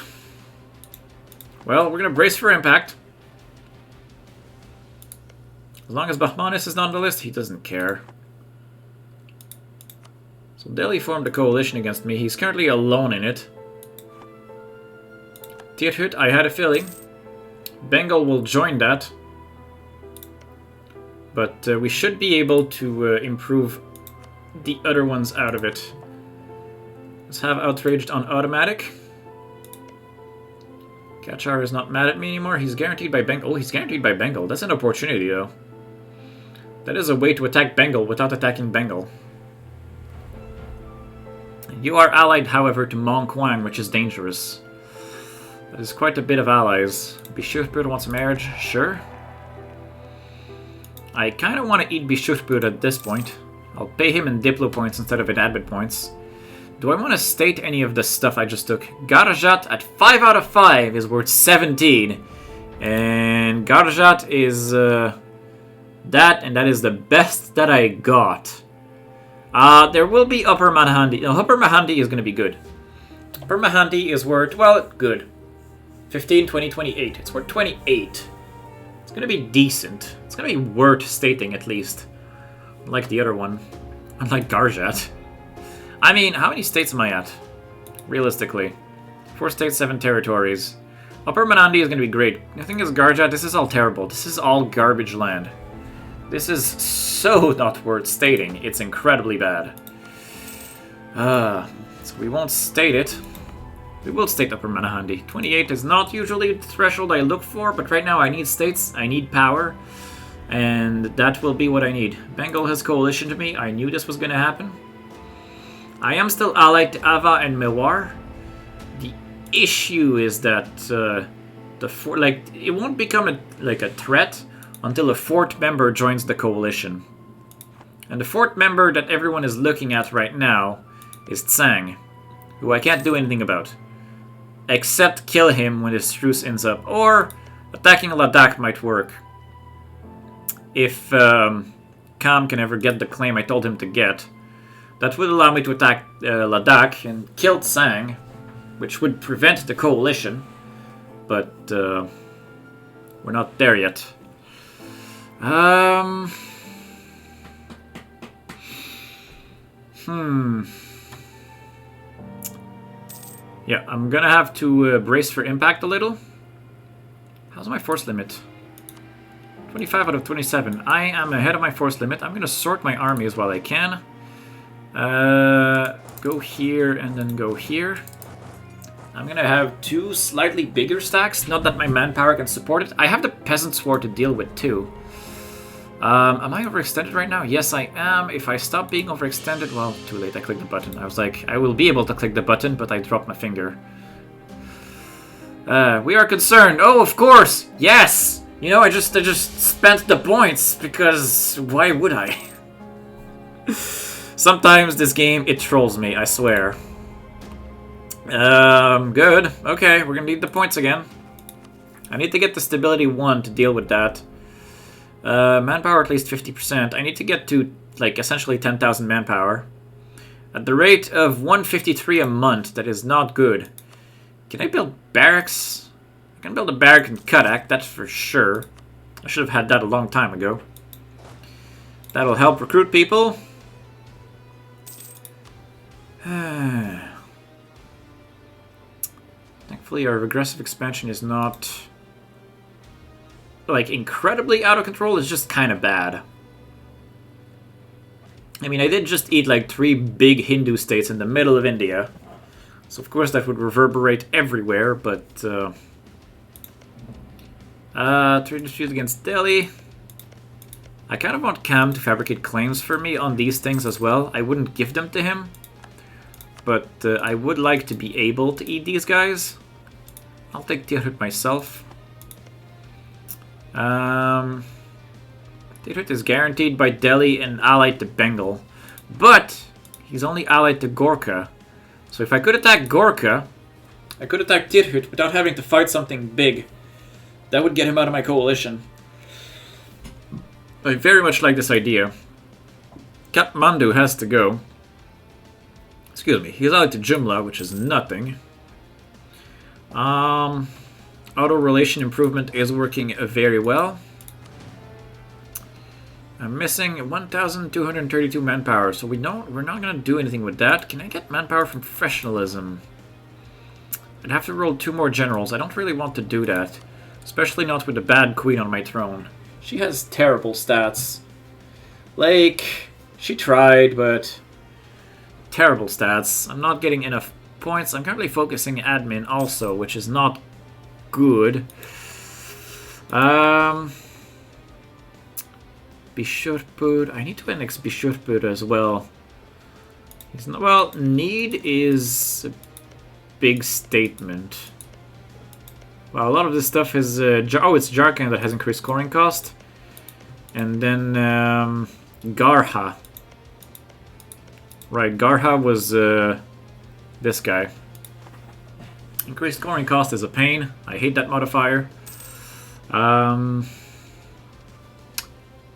A: Well, we're gonna brace for impact. As long as Bahmanis is not on the list, he doesn't care. So Delhi formed a coalition against me. He's currently alone in it. Tirhut, I had a feeling. Bengal will join that. But we should be able to improve the other ones out of it. Let's have Outraged on automatic. Kachar is not mad at me anymore. He's guaranteed by Bengal. Oh, he's guaranteed by Bengal. That's an opportunity, though. That is a way to attack Bengal without attacking Bengal. You are allied, however, to Mong Quang, which is dangerous. That is quite a bit of allies. Bishurpur wants a marriage. Sure. I kind of want to eat Bishurpur at this point. I'll pay him in Diplo points instead of in admin points. Do I want to state any of the stuff I just took? Garjat at 5 out of 5 is worth 17. And Garjat is that, and that is the best that I got. There will be Upper Mahandi. No, Upper Mahandi is going to be good. Upper Mahandi is worth, well, good. 15, 20, 28. It's worth 28. It's going to be decent. It's going to be worth stating, at least. Unlike the other one. Unlike Garjat. I mean, how many states am I at? Realistically. 4 states, 7 territories. Upper Manandi is going to be great. The thing is, Garjat, this is all terrible. This is all garbage land. This is so not worth stating. It's incredibly bad. So we won't state it. We will state Upper Manahandi. 28 is not usually the threshold I look for, but right now I need states, I need power, and that will be what I need. Bengal has coalition to me. I knew this was going to happen. I am still allied to Ava and Mewar. The issue is that it won't become a threat until a 4th member joins the coalition. And the 4th member that everyone is looking at right now is Tsang, who I can't do anything about. Except kill him when his truce ends up. Or attacking Ladakh might work. If Kam can ever get the claim I told him to get. That would allow me to attack Ladakh and kill Tsang, which would prevent the coalition. But we're not there yet. Yeah, I'm gonna have to brace for impact a little. How's my force limit? 25 out of 27. I am ahead of my force limit. I'm gonna sort my armies while I can. Go here and then go here. I'm gonna have 2 slightly bigger stacks. Not that my manpower can support it. I have the Peasants' War to deal with too. Am I overextended right now? Yes, I am. If I stop being overextended, well, too late. I clicked the button. I was like, I will be able to click the button, but I dropped my finger. We are concerned. Oh, of course. Yes. You know, I just spent the points because why would I? Sometimes this game, it trolls me, I swear. Good. Okay, we're gonna need the points again. I need to get the stability 1 to deal with that. Manpower at least 50%. I need to get to, like, essentially 10,000 manpower. At the rate of 153 a month, that is not good. Can I build barracks? I can build a barrack in Kadak, that's for sure. I should have had that a long time ago. That'll help recruit people. Thankfully, our regressive expansion is not, like, incredibly out of control. It's just kind of bad. I mean, I did just eat, like, 3 big Hindu states in the middle of India. So, of course, that would reverberate everywhere, but, 3 disputes against Delhi. I kind of want Cam to fabricate claims for me on these things as well. I wouldn't give them to him, but I would like to be able to eat these guys. I'll take Tirhut myself. Tirhut is guaranteed by Delhi and allied to Bengal. But he's only allied to Gorkha. So if I could attack Gorkha, I could attack Tirhut without having to fight something big. That would get him out of my coalition. I very much like this idea. Kathmandu has to go. Excuse me, he's allied to Jumla, which is nothing. Auto relation improvement is working very well. I'm missing 1,232 manpower, so we're not gonna do anything with that. Can I get manpower from professionalism? I'd have to roll 2 more generals. I don't really want to do that. Especially not with a bad queen on my throne. She has terrible stats. Like, she tried, but... terrible stats. I'm not getting enough points. I'm currently focusing admin also, which is not good. Bishurpur. I need to annex Bishurpur as well. Well, need is a big statement. Well, a lot of this stuff is... oh, it's Jharkhand that has increased scoring cost. And then Garha. Right, Garha was this guy. Increased scoring cost is a pain. I hate that modifier.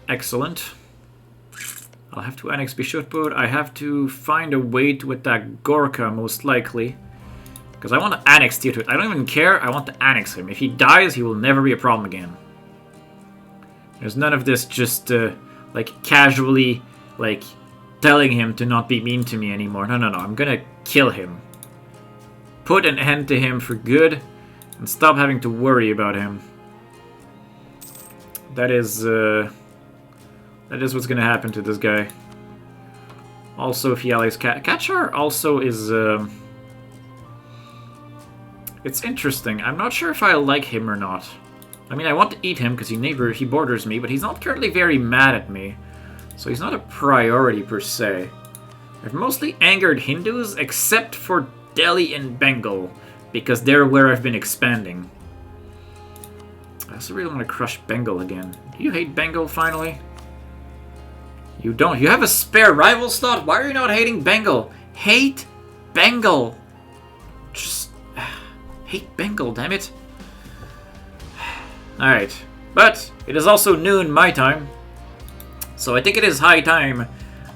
A: Excellent. I'll have to annex Bishurpur. I have to find a way to attack Gorkha, most likely. Because I want to annex Tirtut. I don't even care. I want to annex him. If he dies, he will never be a problem again. There's none of this just, like, casually, like, telling him to not be mean to me anymore. No, no, no. I'm gonna kill him. Put an end to him for good. And stop having to worry about him. That is what's gonna happen to this guy. Also, if he allies Kachar also is, it's interesting. I'm not sure if I like him or not. I mean, I want to eat him because he borders me, but he's not currently very mad at me. So he's not a priority per se. I've mostly angered Hindus except for Delhi and Bengal, because they're where I've been expanding. I also really want to crush Bengal again. Do you hate Bengal finally? You don't. You have a spare rival slot? Why are you not hating Bengal? Hate Bengal! Just... hate Bengal, damn it. Alright. But, it is also noon my time. So I think it is high time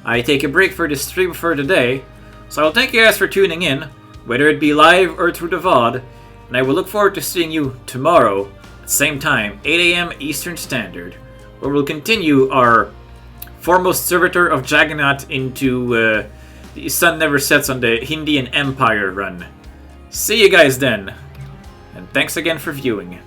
A: I take a break for this stream for today. So I'll thank you guys for tuning in, whether it be live or through the VOD. And I will look forward to seeing you tomorrow, at the same time, 8 AM Eastern Standard, where we'll continue our Foremost Servitor of Jagannath into The Sun Never Sets on the Hindian Empire run. See you guys then, and thanks again for viewing.